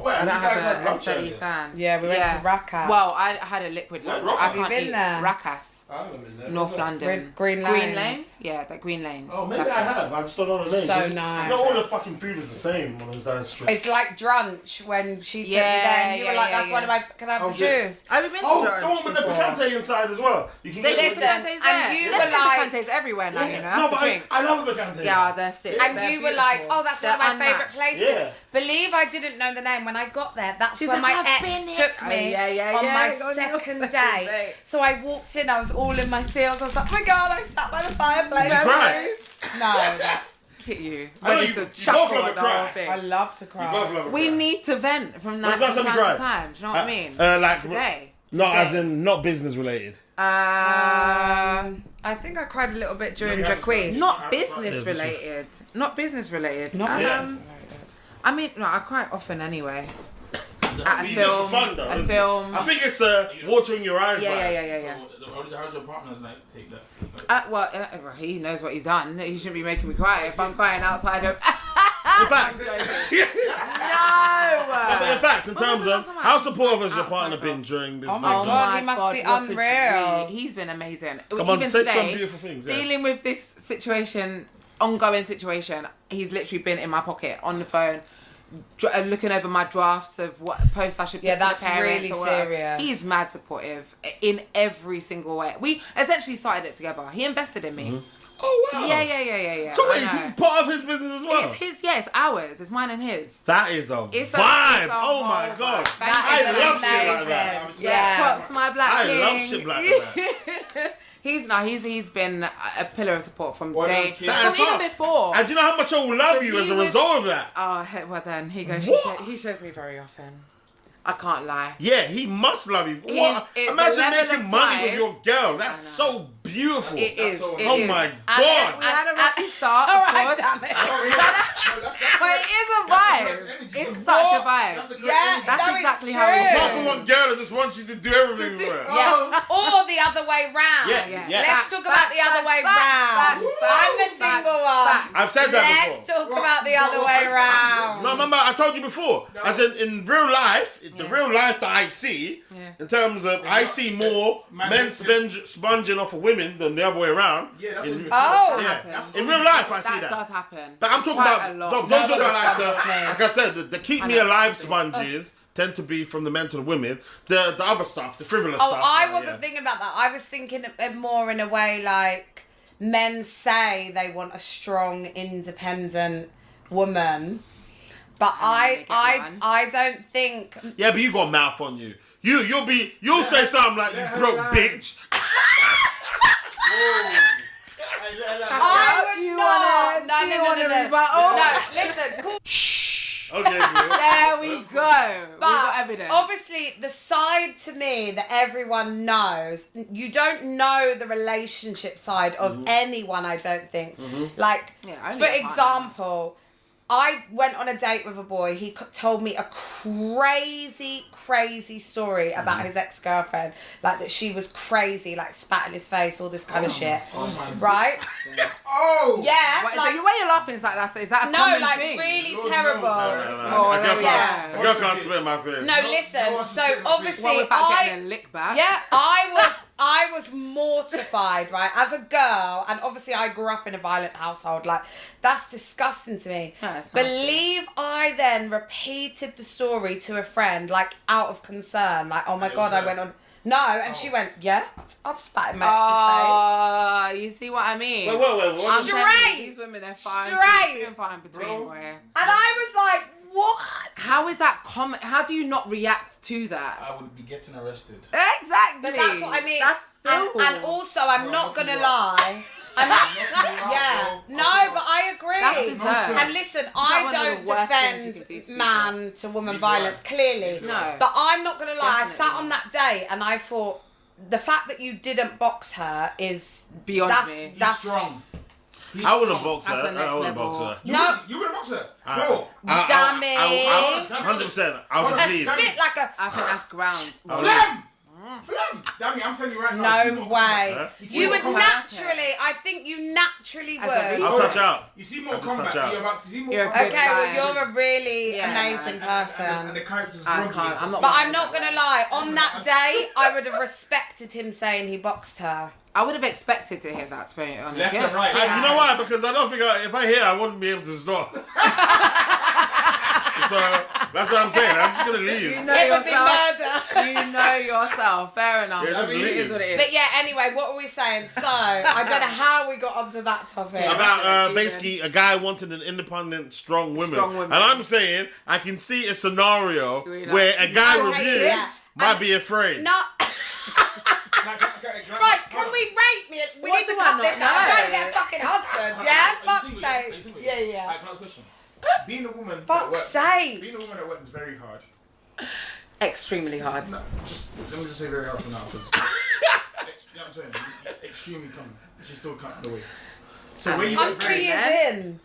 Wait, I have don't you guys have had a lunch steady earlier? sand. Yeah, we went to Rackas. Well, I had a liquid lunch. Rackas? I Have you can't been eat there? Rackas. I haven't been there. North London. Green Green Lanes. Lane? Yeah, the Green Lanes. Oh, maybe That's I it. have. I just don't know the name. So Because nice. Not all the fucking food is the same on this dance street. It's like Drunch when she took you Yeah, there and you were yeah, like, yeah, that's one of my, can I have Oh, the yeah. juice? Have you been to Oh, George the one with the before? picante inside as well. You can They get leave it. Listen, picantes and there. you They were leave like- picantes everywhere now, you know. No, That's but the drink. I love the picante. Yeah, they're sick. And They're you were like, beautiful. oh, that's one of my They're favourite unmatched. places. Yeah. Believe I didn't know the name. When I got there, that's She's when like, my "I've been ex here." took Oh, me yeah, on my on your second second day. date. So I walked in, I was all in my feels. I was like, oh my God, I sat by the fireplace. Did you cry? No, that- Hit you. I know Ready you- to you both chuckle love at to the cry. whole thing. I love to You cry. both love a We cry. need to vent from When's the last time time you cried? to time. Do you know what I mean? Like Today. Not as Today. in not business related. I think I cried a little bit during Jaquez. Not business related. Not business related. Not Yeah. I mean, no, I cry often anyway. At a But you do it film. for fun though. A isn't it? film. I think it's watering your eyes. Yeah, vibe. yeah. So, how's your partner like take that? Well, he knows what he's done. He shouldn't be making me cry if I'm crying outside of. In fact, No. but in fact, in When was terms the of last time I how supportive has your outside partner of- been during this? Oh my big God, time? he must be what a unreal. treat. He's been amazing. Come on, Even say today, some beautiful things. Yeah. dealing with this situation, ongoing situation, he's literally been in my pocket on the phone, looking over my drafts of what posts I should put Yeah, to the that's parents really or whatever. serious. He's mad supportive in every single way. We essentially started it together. He invested in me. Oh wow. Yeah. So I wait, is know. he part of his business as well? It's his, yeah, it's ours. It's mine and his. That is a It's a- vibe. it's a Oh my whole God. vibe. I That is love shit like amazing. that. Yeah. Props, my black I king. love shit like that. He's been a pillar of support from Well day done, kid. from That's even up. before. And do you know how much I will love Because you as he a was- result of that? Oh, well then, he goes. What? He shows me very often. I can't lie. Yeah, he must love you. He's- What? the Imagine level making of money with pride- your girl. That's I know. so beautiful. It is. so- It Oh is. my And- God. We had a rocky start, All of right, course. damn it. But it is a That's vibe. the energy. It's What? such a That's the vibe. great Yeah, energy. That's no, exactly it's how it true. is. Apart from one girl that just wants you to do everything for her. Yeah. Or the other way round. Yeah, yeah. Let's talk about the other way round. I'm the single one. I've said that Let's before. talk about the other way round. No, remember, I told you before. As in real life, the real life that I see, in terms of, I see more men sponging off of women than the other way around. Yeah, that's In- what Oh. Yeah. That's In real life, I see That that. does happen. But I'm talking Quite a about, lot. those No, are but like it's not like I said, the keep me I know. alive sponges tend to be from the men to the women. The other stuff, the frivolous Oh, stuff. I wasn't thinking about that. I was thinking it more in a way like men say they want a strong, independent woman, but they get one. I don't think. Yeah, but you got mouth on you. You'll say something like, you broke bitch. I Do would you not. wanna- do you wanna no. rebuttal? No, listen. Cool. Okay, bro. There we go. We've got But evidence. obviously, the side to me that everyone knows, you don't know the relationship side of anyone, I don't think. Like, Yeah, only for a partner. example, I went on a date with a boy. He told me a crazy story about his ex-girlfriend. Like, that she was crazy, like, spat in his face, all this kind of shit. Right? Oh! Yeah. What, like, the way you're laughing is like is that a no, common like, thing? really Lord terrible. No. Oh, A there we Yeah. go. girl can't spit in my face. No, No listen. one should So sit in my obviously, Well, without getting a lick back. yeah, I was mortified, right, as a girl, and obviously I grew up in a violent household. Like, that's disgusting to me. Yeah, it's nasty. Believe I then repeated the story to a friend, like out of concern, like, oh my god, I went on. No, and she went, yeah, I've spat in my ex's face. Oh, you see what I mean? Wait, what? I'm telling you, Straight. these women, they're fine. Straight. Few and far in between, boy. And I was like, what? How is that common? How do you not react to that? I would be getting arrested. Exactly. But that's what I mean. That's and also, I'm Bro, not knock gonna you lie. I'm yeah. bro. No, but I agree. That's deserved. And listen, one of I the don't worst things you can do defend to people. man to woman Neither violence, do I. clearly. No. But I'm not gonna lie, I sat Definitely on not. that date and I thought the fact that you didn't box her is Beyond that's, me. He's That's strong. He's I wouldn't strong. box her. That's the next I wouldn't level. box her. No. You would have boxed her. No. Damn it. 100%. I'll a just leave. spit like a I think that's ground. I'll leave. Flam! Flam! Damn it, I'm telling you right now. no way. Huh? see You more would combat. naturally, I think you naturally As a would. I'll touch out. You see more I'll just touch combat. out. You're about to see more You're a combat. good Okay, guy. well, you're a really Yeah. amazing person. And the character's I groggy. can't, It's I'm not- But just- I'm not gonna lie. On that day, I would have respected him saying he boxed her. I would have expected to hear that, to be honest. Left Yes. and right. You know why? Because I don't think if I hear, I wouldn't be able to stop. So that's what I'm saying. I'm just gonna leave. You know It would be yourself. murder. You know yourself. Fair enough. Yeah, I just mean, it leave. is what it is. But yeah, anyway, what were we saying? So, I don't know how we got onto that topic. About basically a guy wanted an independent, strong woman. Strong woman. And I'm saying I can see a scenario Really like- where a guy Okay, reviewed yeah. might be afraid. No. Right, can we rate me? We What need to do I cut not this out. I'm know? trying to get a fucking husband, yeah? Fuck's sake. Yeah, yeah. Alright, can I ask a question? Being a woman that Fuck's works, sake. being a woman that works very hard. Extremely hard. No, just let me just say very hard for now, because you know what I'm saying. Extremely common. She's still cutting the way. So when you I'm work 3 very, years in.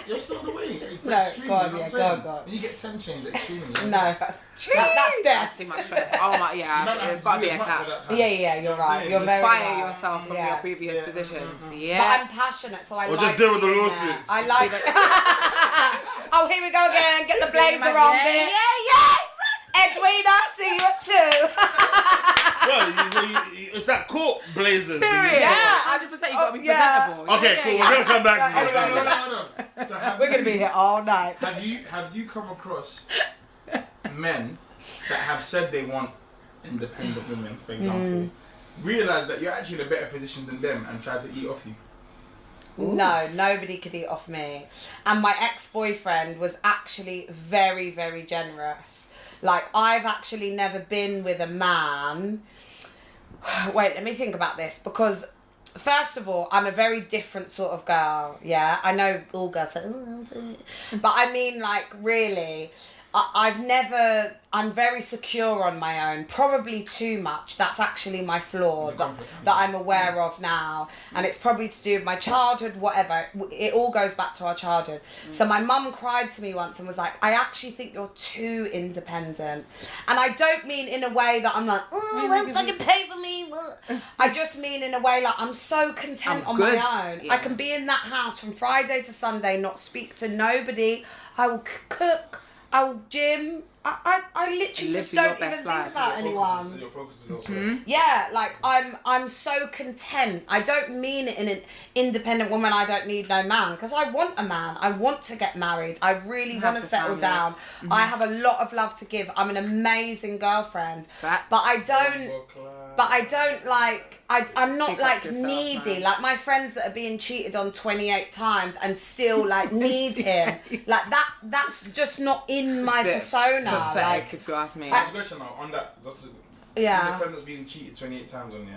you're still the way. No, Extremely, go on, you know yeah, what I'm saying? go on. When you get 10 chains, extremely. No. That's That's death. too much stress. Oh my, yeah. There's got to be a cap. Yeah, you're right. You're very Fire right. yourself from Yeah. your previous Yeah. positions. But Yeah. I'm passionate, so I Or like just deal with the being lawsuits. there. I like Oh, here we go again. Get the blazer on, bitch. Yeah. Edwina, see you at 2. Well, it's that court blazers. Period. Yeah. 100%. You got to be Yeah. presentable. Okay, cool. We're gonna come back to this. Hold on. So We're going to be here all night. Have you come across men that have said they want independent women, for example, realize that you're actually in a better position than them and try to eat off you? No, nobody could eat off me. And my ex-boyfriend was actually very, very generous. Like, I've actually never been with a man... Wait, let me think about this. Because, first of all, I'm a very different sort of girl, yeah? I know all girls say, oh, but I mean, like, really... I'm very secure on my own, probably too much. That's actually my flaw that I'm aware of now. And it's probably to do with my childhood, whatever. It all goes back to our childhood. So my mum cried to me once and was like, I actually think you're too independent. And I don't mean in a way that I'm like, oh, won't fucking pay for me. I just mean in a way like I'm so content on my own. Yeah. I can be in that house from Friday to Sunday, not speak to nobody. I will cook. I will gym. I literally just don't even think about anyone. Your focus is elsewhere. Yeah, like I'm so content. I don't mean it in an independent woman. I don't need no man because I want a man. I want to get married. I really want to settle down. I have a lot of love to give. I'm an amazing girlfriend, but I don't like. I'm not like needy. Man. Like my friends that are being cheated on 28 times and still like need him. Like that's just not in my persona. Pathetic, if you ask me. Last question now on that. Yeah. Your friend that's being cheated 28 times on, yeah.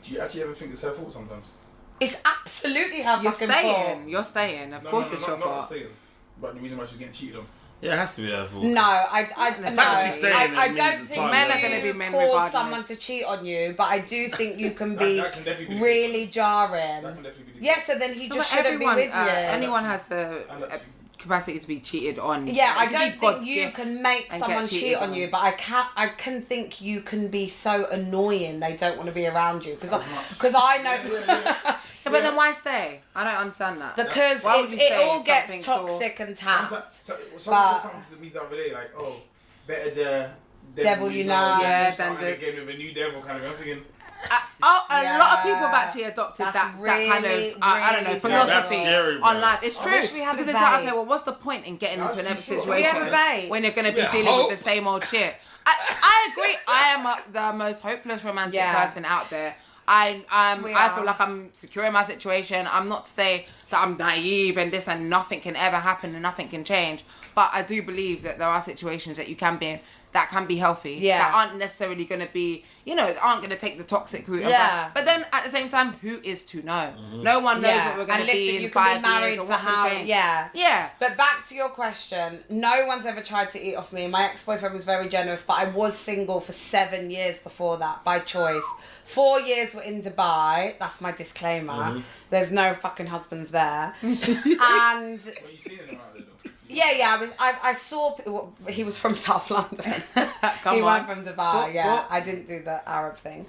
Do you actually ever think it's her fault sometimes? It's absolutely her You're fucking staying. fault. You're staying. Of course it's your not fault. staying. But the reason why she's getting cheated on. Yeah, it has to be her fault. No, I don't think Men are gonna be you men cause regardless. someone to cheat on you, but I do think you can be That can definitely be the really That jarring. can definitely be the Yeah, so then he No, just but shouldn't be everyone, with you. anyone has the And that's- capacity to be cheated on. Yeah, I It could be don't think God's you gift can make and someone get cheat cheated on you, but I can think you can be so annoying they don't want to be around you because I know. Yeah, but then why stay? I don't understand that. Because Why would you it say all gets something toxic and tapped. Someone said something to me the other day, like, oh, better the Devil you know. Yeah, than than the- game with a new devil kind of. I'm thinking, A lot of people have actually adopted That's that kind of, really, I don't know, really philosophy that's scary, bro. on life. It's true. wish we had because a it's like, vape. okay, well, what's the point in getting into another Actually, sure. situation We have a vape. when you're going to be Yeah, dealing hope. with the same old shit? I agree. I am the most hopeless romantic person out there. I feel like I'm secure in my situation. I'm not to say that I'm naive and this and nothing can ever happen and nothing can change. But I do believe that there are situations that you can be in that can be healthy. Yeah. That aren't necessarily going to be, aren't going to take the toxic route. Yeah. But then at the same time, who is to know? No one knows what we're going to be in you 5 can be married years or for what how? can change. Yeah. Yeah. But back to your question, no one's ever tried to eat off me. My ex-boyfriend was very generous, but I was single for 7 years before that by choice. 4 years were in Dubai. That's my disclaimer. There's no fucking husbands there. And what you seeing him out there though? yeah, I saw. He was from South London. Come he on. went from Dubai. What? Yeah, I didn't do the Arab thing.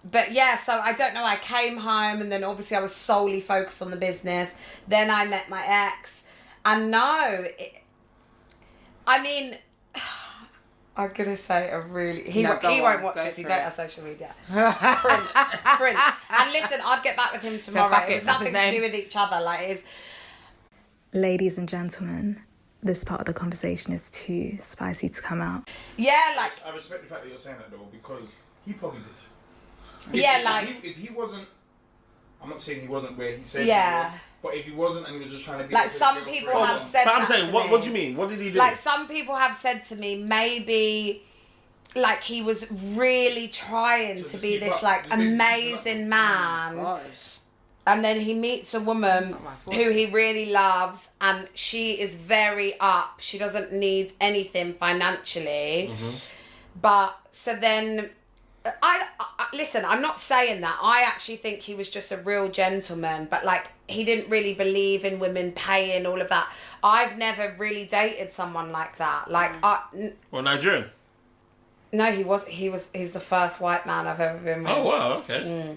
But yeah, so I don't know. I came home and then obviously I was solely focused on the business. Then I met my ex, and I'm gonna say a really he won't watch this. He don't have social media. Prince. And listen, I'd get back with him tomorrow. fuck It it, was that's his nothing to name. do with each other. Like it's. Ladies and gentlemen, this part of the conversation is too spicy to come out. Yeah, like I respect the fact that you're saying that though, because he probably did. If he wasn't, I'm not saying he wasn't where he said he was, but if he wasn't and he was just trying to be like some people have said. But I'm that saying, to what me. do you mean? What did he do? Like some people have said to me, maybe like he was really trying to just be keep this up. like Just basically amazing keep man. And then he meets a woman not my fault. who he really loves, and she is very up. She doesn't need anything financially. But so then, I listen, I'm not saying that. I actually think he was just a real gentleman, but like he didn't really believe in women paying all of that. I've never really dated someone like that. Like, Well, Nigerian. no, he's the first white man I've ever been with. Oh wow, okay.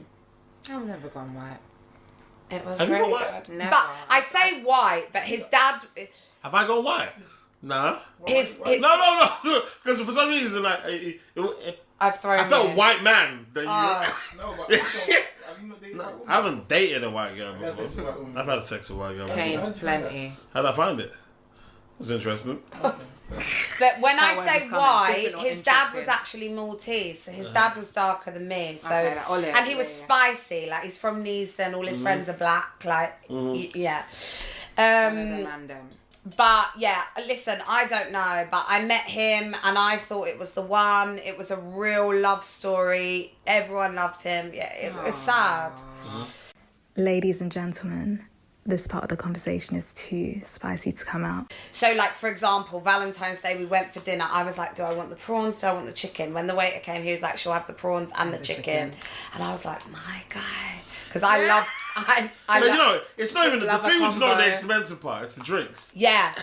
I've never gone white. It was Have you really got white? good. Never. But I say white, but his dad, Have I gone white? Nah. his No. Because for some reason, like, I've thrown. I felt in. white man. That you. No, but have you not dated that woman? I haven't dated a white girl I've had sex with a white before. woman. I've had sex with a white girl Pain, before. How'd you find plenty. How'd I find it? It was interesting. But when That I one say was coming white, different or his dad was interesting. actually Maltese, so his dad was darker than me. So Okay, like olive, and he was yeah. spicy. Like he's from Neasden, all his friends are black. Like yeah. Random. But yeah, listen, I don't know, but I met him and I thought it was the one. It was a real love story. Everyone loved him. Yeah, it was sad. Ladies and gentlemen, this part of the conversation is too spicy to come out. So, like, for example, Valentine's Day, we went for dinner. I was like, do I want the prawns? Do I want the chicken? When the waiter came, he was like, she'll have the prawns and the chicken. And I was like, my guy. Because I love... I But love, you know, it's not even the Love a food's not the combo. expensive part. It's the drinks. yeah.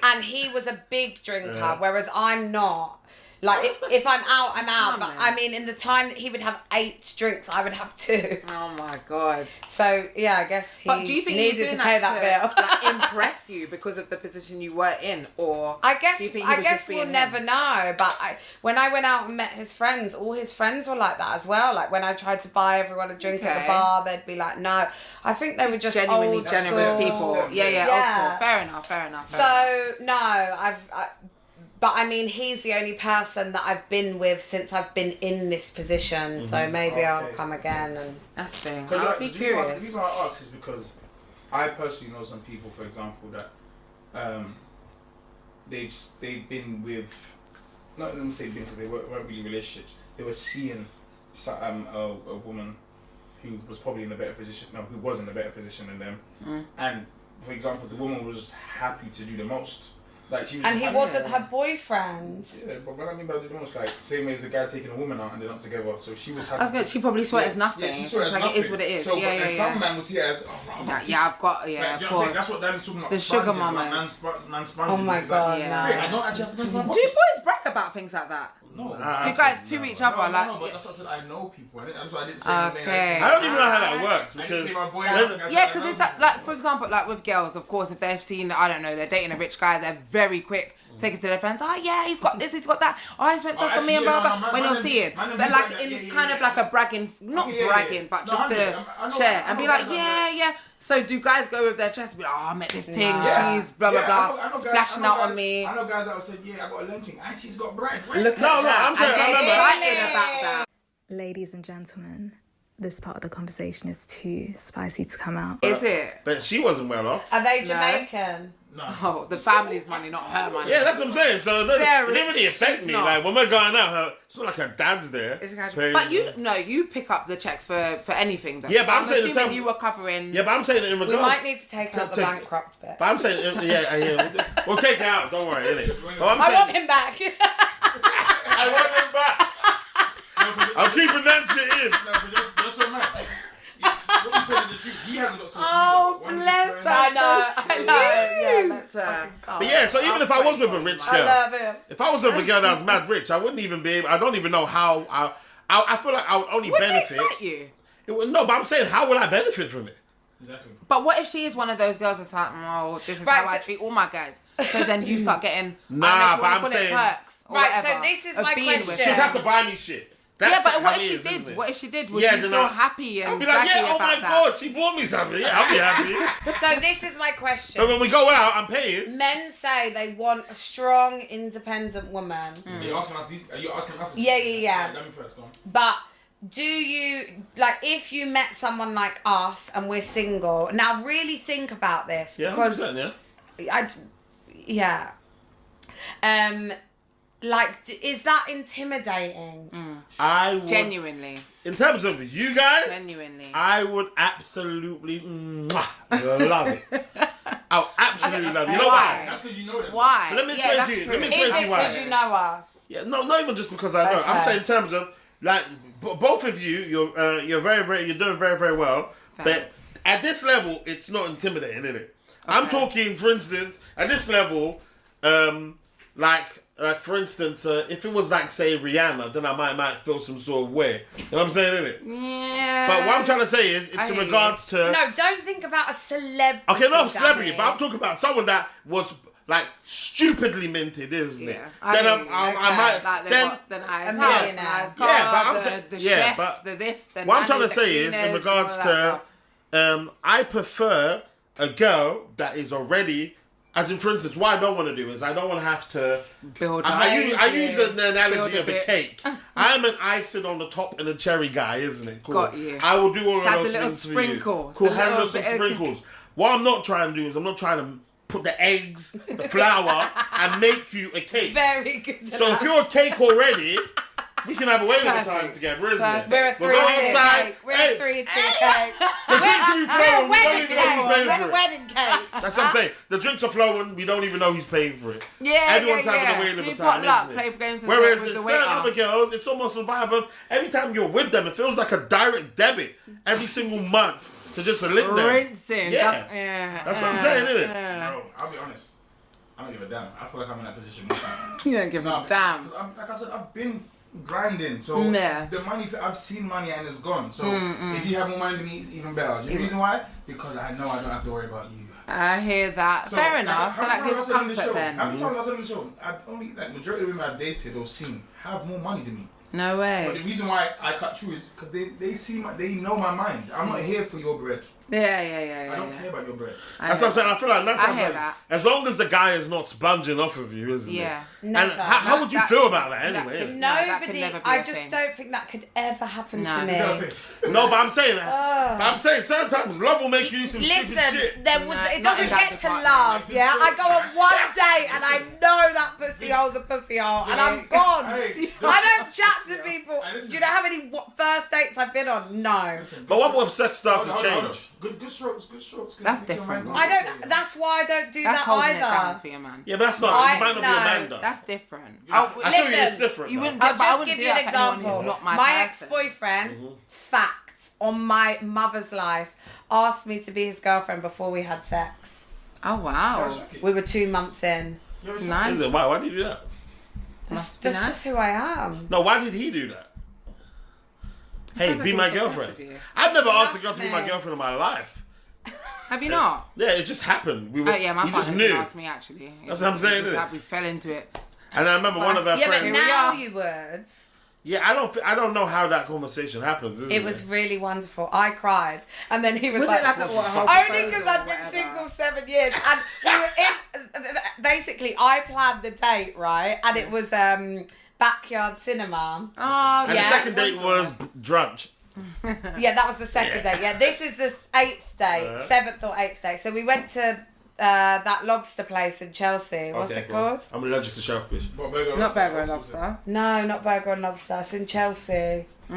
And he was a big drinker, whereas I'm not. Like, if I'm out, I'm out. But, I mean, in the time that he would have 8 drinks, I would have 2. Oh my god. So, yeah, I guess he But do you think he was needed doing to pay that bill. like, impress you because of the position you were in, or I guess do you think he was just we'll being him? never know. But when I went out and met his friends, all his friends were like that as well. Like when I tried to buy everyone a drink at the Okay. bar, they'd be like, "No." I think they were just genuinely old generous school. people. Yeah, old school. Fair enough. Fair enough. So no, but I mean, he's the only person that I've been with since I've been in this position. So maybe I'll Okay. come again and. that's the thing. Because I'd be the curious. reason I ask is because I personally know some people, for example, that they've been with, not let me say been because they weren't really relationships. They were seeing a woman who was probably in a better position, no, who was in a better position than them, and for example, the woman was just happy to do the most. Like she was And just he happy. wasn't her boyfriend. Yeah, but what I mean by do the most, like same way as a guy taking a woman out and they're not together, so she was happy. I was gonna, she probably saw it as nothing. Yeah, she It's saw it just as like nothing. it is what it is. So, yeah, and some man will see it as, I've got, like, do of you know what I'm saying? course. That's what Danny's talking about. The sugar sponging, mamas. Like, man sponging. Oh my It's like, God, yeah. no. Wait, I don't actually have to go to my Do boys brag about things like that? No. Do you guys to each other No, like? no, but that's what I said. I know people. That's why I didn't say anything. Okay. I don't even know how that works I didn't because say my boy. Yeah, because it's like for example, like with girls, of course, if they've seen, I don't know, they're dating a rich guy, they're very quick. Take it to their friends. Oh yeah, he's got this, he's got that. Oh, he spent time on me and blah blah. When you're seeing, but like in kind of like a bragging, not bragging, but just to share and be like, yeah. So do guys go with their chest? Be like, oh, I met this thing. She's blah blah blah, splashing out on me. I know guys that will say, yeah, I got a lenting, and she's got bread. Look at No, that. I'm saying, And I get remember. excited about that. Ladies and gentlemen, this part of the conversation is too spicy to come out. Is it? But she wasn't well off. Are they Jamaican? Oh, the family's money, not her money. Yeah, that's what I'm saying. So it didn't really rich, affect she's me. not. Like when we're going out, it's not like her dad's there. It's kind paying- but you pick up the check for anything though. Yeah, but So I'm saying the assuming time- you were covering. Yeah, but I'm saying it in We regards. might need to take out the bankrupt bit. But I'm saying, yeah, we'll take it out. Don't worry, innit? But I'm I saying, want him back. I want him back. I'm keeping that shit in. No, but just so mad. What you said is the truth. He hasn't got social Oh, media. bless One that. I know. Yeah, Let's, But yeah, so even if I was with a rich I girl, love him. if I was with a girl that was mad rich, I wouldn't even be able, I don't even know how, I feel like I would only Wouldn't it benefit. excite you? It would, no, but I'm saying, how will I benefit from it? Exactly. But what if she is one of those girls that's like, oh, this is Right, how I so- treat all my guys? So then you start getting Nah, but I'm call it saying- perks or Right, so whatever this is of my being with question. She'd her. have to buy me shit. Yeah, That's but how what if it she is, did? isn't it? What if she did? Would Yeah, you then feel I'll- happy and I'll be like, braggy yeah, oh about my that? God, she bought me something. Yeah, I'll be happy. So this is my question. But when we go out, I'm paying. Men say they want a strong, independent woman. Are you asking us these? Are you asking us? Yeah, yeah, yeah. Right, let me first go on. But do you, like, if you met someone like us and we're single, now really think about this. Yeah, because 100%, yeah. yeah. Like, is that intimidating? I would, Genuinely. in terms of you guys, Genuinely. I would absolutely love it. I would absolutely love it. You know why? That's because you know them. Why? Let me yeah, explain that's to you. true. Let me Is explain it to you why. because you know us? Yeah, no, not even just because I know. I'm Okay. saying in terms of like both of you, you're you're doing very, very well. Thanks. But at this level, it's not intimidating, is it? I'm talking, for instance, at this level, like for instance, if it was like say Rihanna, then I might feel some sort of way. You know what I'm saying, innit? Yeah. But what I'm trying to say is, I it's in hear you. regards to No, don't think about a celebrity. okay, not celebrity, Danny. but I'm talking about someone that was like stupidly minted, isn't it? Yeah. Then I I might like then. the highest A house, millionaire. the highest Yeah, car, but I'm the, saying- the yeah, chef, but the this, the What I'm trying to nanny, say the is, in cleaners, regards all that to, stuff. I prefer a girl that is already, as in, for instance, what I don't want to do is I don't want to have to. Build I use Amazing. the analogy Build a of a bitch. cake. I'm an icing on the top and a cherry guy, isn't it? Cool. Got you. I will do all of Add those the little things for sprinkle, you. Cool. the Have little little bit of- sprinkles. What I'm not trying to do is I'm not trying to put the eggs, the flour, and make you a cake. Very good. So if you're a cake already, we can have a whale of a time together, isn't it? We're a We'll go three-tier outside. cake. We're Hey, a three-tier cake. the drinks will be flowing. We don't Wedding even know who's paying cake. We're for the it. wedding cake. That's what I'm saying. The drinks are flowing. We don't even know who's paying for it. Yeah, Everyone's yeah, having yeah. a whale of a You time, potluck, isn't play it? games with Whereas the in waiter. certain other girls, it's almost a vibe of every time you're with them, it feels like a direct debit every single month to just lick them. Rinsing. Yeah. That's what I'm saying, isn't it? Bro, I'll be honest. I don't give a damn. I feel like I'm in that position now. You don't give a damn. Like I said, I've been grinding, so Yeah. the money, I've seen money and it's gone. So if you have more money than me, it's even better. The reason why? Because I know I don't have to worry about you. I hear that. So, Fair enough. So how that many gives times I said on the comfort show? then. How many times I said on the show? I've only, like, majority of women I've dated or seen have more money than me. No But the way. reason why I cut through is because they know my mind. I'm not here for your bread. Yeah. I don't care about your bread. That's what I'm saying. I feel like nine times hear out- that. as long as the guy is not sponging off of you, isn't Yeah. it? Never. And how would you feel about that anyway? could- No, that could Nobody. never be I a just thing. don't think that could ever happen No. to me. Girl face. No, but I'm saying that. But I'm saying sometimes love will make you do some stupid Listen, shit. there was, No, it not doesn't in that get to department. love, yeah? I go on one date and I know that pussy hole's a pussy hole and I'm gone. Hey, I don't chat to people. Hey, listen. Do you know how many first dates I've been on? No. Listen, But what if sex starts to hold on. change? Good strokes, good strokes. That's Make your different. mind I up. don't, that's why I don't do That's that holding it down either. for your man. Yeah, but that's not. I- You might not no. be a man though. That's different. I feel you, it's Listen, different. You though. wouldn't. I'll but I just wouldn't give do you an that for anyone example. who's not my My person. ex-boyfriend, facts, on my mother's life, asked me to be his girlfriend before we had sex. Oh wow. We were 2 months in. Nice. Is it? Why did you do that? Must be That's nice. just who I am. No, why did he do that? Hey, Sounds be like my he was girlfriend. obsessed with you. I've never asked a That's girl to be my me. girlfriend in my life. Have you not? Yeah, it just happened. We were, Oh yeah, my we just partner knew. didn't ask me actually. That's what I'm saying, Just innit? like we fell into it. And I remember one of our Yeah, but friends. we now are. you would. Yeah, I don't know how that conversation happens. Isn't It was really wonderful. I cried, and then he was, Was like, it like a whole only because proposal I'd or been whatever? single 7 years, and we were in. Basically, I planned the date, right, and it was backyard cinema. Oh And Yeah. the second date was drunk. Yeah, that was the second date. Yeah, this is the 8th date, 7th or 8th date. So we went to that lobster place in Chelsea. What's Okay, it cool. called? I'm allergic to shellfish. Not burger and lobster. No, not Burger and Lobster. It's in Chelsea. No,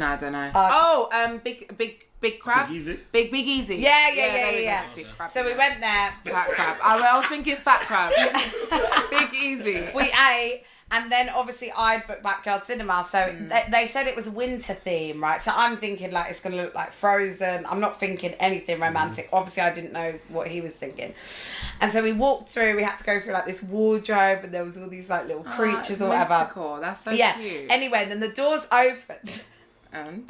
I don't know. Big crab. Big Easy? Big Easy. Yeah. there we go. Big crab. So we went there. Fat crab. I was thinking fat crab. Big Easy. We ate, and then obviously I'd booked backyard cinema, so they said it was winter theme, right? So I'm thinking like it's gonna look like Frozen. I'm not thinking anything romantic. Obviously I didn't know what he was thinking, and so we walked through. We had to go through like this wardrobe, and there was all these like little creatures or whatever. Mystical. That's so Yeah. cute. Anyway, then the doors opened. And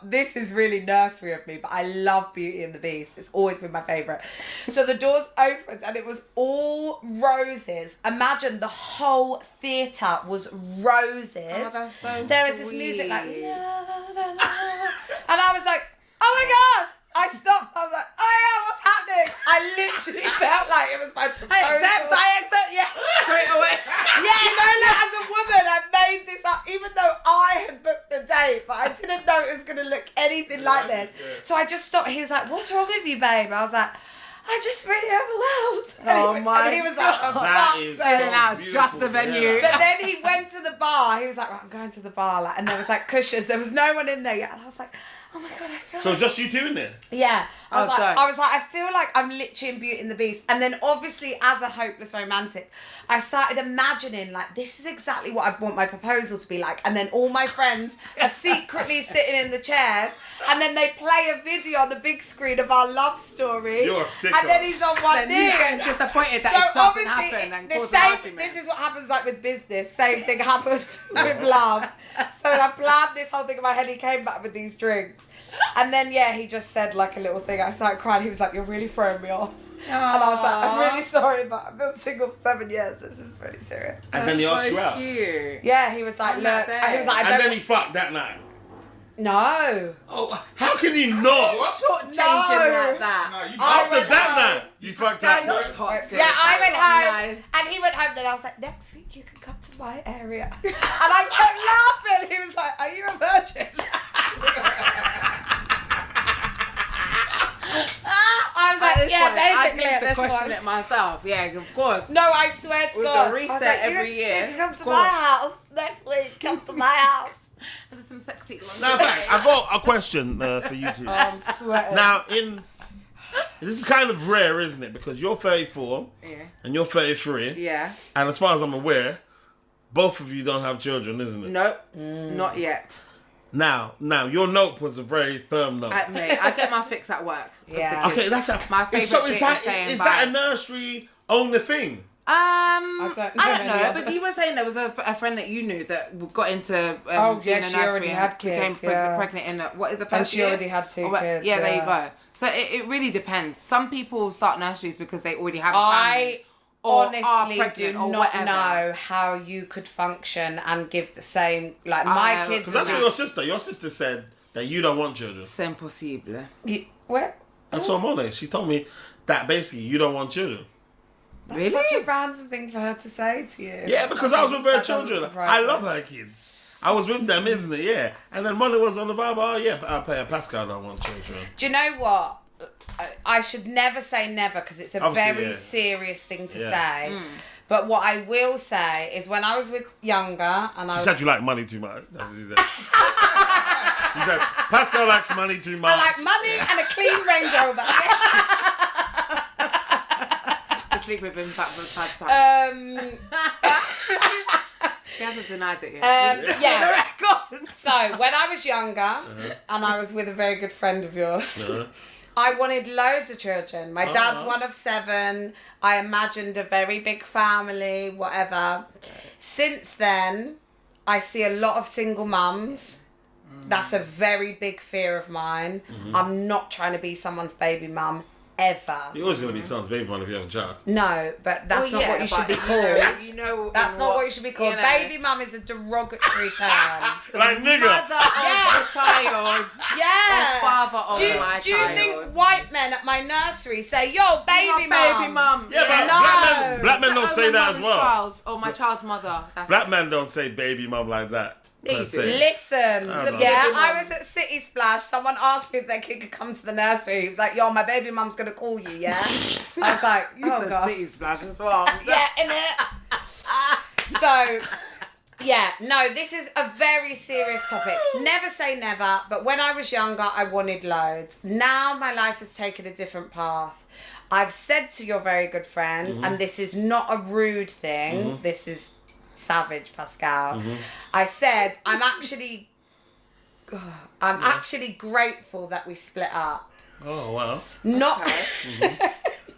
This is really nursery of me, but I love Beauty and the Beast. It's always been my favourite. So the doors opened and it was all roses. Imagine the whole theatre was roses. Oh, that's so There was this music like, sweet. la, la, la. And I was like, oh my God. I stopped. I was like, oh yeah, what's happening? I literally felt like it was my proposal. I accept, yeah. Straight away. Yeah, you know, like as a woman, I made this up, even though I had booked the date, but I didn't know it was going to look anything like this. So I just stopped. He was like, what's wrong with you, babe? I was like, I just really overwhelmed. Oh my And he was like, oh, That fuck's is sake. so Now it's just beautiful, a venue. yeah. But then he went to the bar. He was like, right, I'm going to the bar. Like, and there was like cushions. There was no one in there yet. And I was like, oh my God, I feel So like... it's just you two in there? Yeah. I was, don't. I feel like I'm literally in Beauty and the Beast. And then obviously as a hopeless romantic, I started imagining like, this is exactly what I want my proposal to be like. And then all my friends are secretly sitting in the chairs. And then they play a video on the big screen of our love story. You're a sicko. And then he's on one Then you knee. get disappointed that So it doesn't obviously, happen and the cause an same. argument. This is what happens like with business. Same thing happens with love. So I planned this whole thing in my head. He came back with these drinks, and then he just said like a little thing. I started crying. He was like, "You're really throwing me off," and I was like, "I'm really sorry, but I've been single for 7 years. This is really serious." And then he asked you out. Cute. Yeah, he was like, On "Look," that day. he was like, "I And don't." then he fucked that night. No. Oh, how can you not? Changing like that. No, you After went that home. night, you fucked that You're night. toxic. Yeah, I That's went not home, nice. and he went home. Then I was like, "Next week you can come to my area," and I kept laughing. He was like, "Are you a virgin?" I was At like, this "Yeah, point, I basically need at to this question point." it myself. Yeah, of course. No, I swear to With God. the reset I was like, every year, You can come of to my course. house next week. Come my house. There's some sexy ones. Now, I've got a question for you two. I'm sweating. Now, this is kind of rare, isn't it? Because you're 34 and you're 33. Yeah. And as far as I'm aware, both of you don't have children, isn't it? Nope, not yet. Now, your note was a very firm note. I get my fix at work. Yeah. Okay, that's my favourite So bit is that a nursery only thing? I don't don't know, know, but you were saying there was a friend that you knew that got into being a she nursery already and had kids, became pregnant in what is the first And she year? already had 2 kids. Yeah, there you go. So it really depends. Some people start nurseries because they already have a family. Or are Honestly do pregnant or not whatever. know how you could function and give the same, like my kids. Because that's what your sister said, that you don't want children. C'est impossible. What? That's what Mona, she told me that basically you don't want children. That's Really? such a random thing for her to say to you. Yeah, because I was with her That doesn't children. surprise I me. love her kids. I was with them, isn't it? Yeah. And then Mona was on the Bible. Oh, yeah, Pascal don't want children. Do you know what? I should never say never because it's a Obviously, very yeah. serious thing to Yeah. say. But what I will say is when I was with younger and I She was... said you like money too much. That's what she said. She said, Pascal likes money too much. I like money and a clean Range Rover. To sleep with him from time to time. She hasn't denied it yet. Yeah. So when I was younger and I was with a very good friend of yours, I wanted loads of children. My dad's one of 7. I imagined a very big family, whatever. Since then, I see a lot of single mums. That's a very big fear of mine. I'm not trying to be someone's baby mum ever. You're always going to be someone's baby one if you have a child. No, but that's not what you should be called. That's not what you should be called. Baby mum is a derogatory term. Like nigga. Mother of the child. Yeah. Or father of do my you child. think white men at my nursery say, yo, baby Baby mum? mum. Yeah, but No. black men don't say my that as mother's well. Child, or my child's mother. That's Black men don't say baby mum like that. per se. Listen, know. yeah, I was at City Splash. Someone asked me if their kid could come to the nursery. He was like, yo, my baby mum's going to call you, yeah? I was like, oh, God. City Splash as well. Yeah, innit? So, yeah, no, this is a very serious topic. Never say never, but when I was younger, I wanted loads. Now my life has taken a different path. I've said to your very good friend, and this is not a rude thing, this is savage, Pascal. I said, I'm actually grateful that we split up. Oh, wow. Not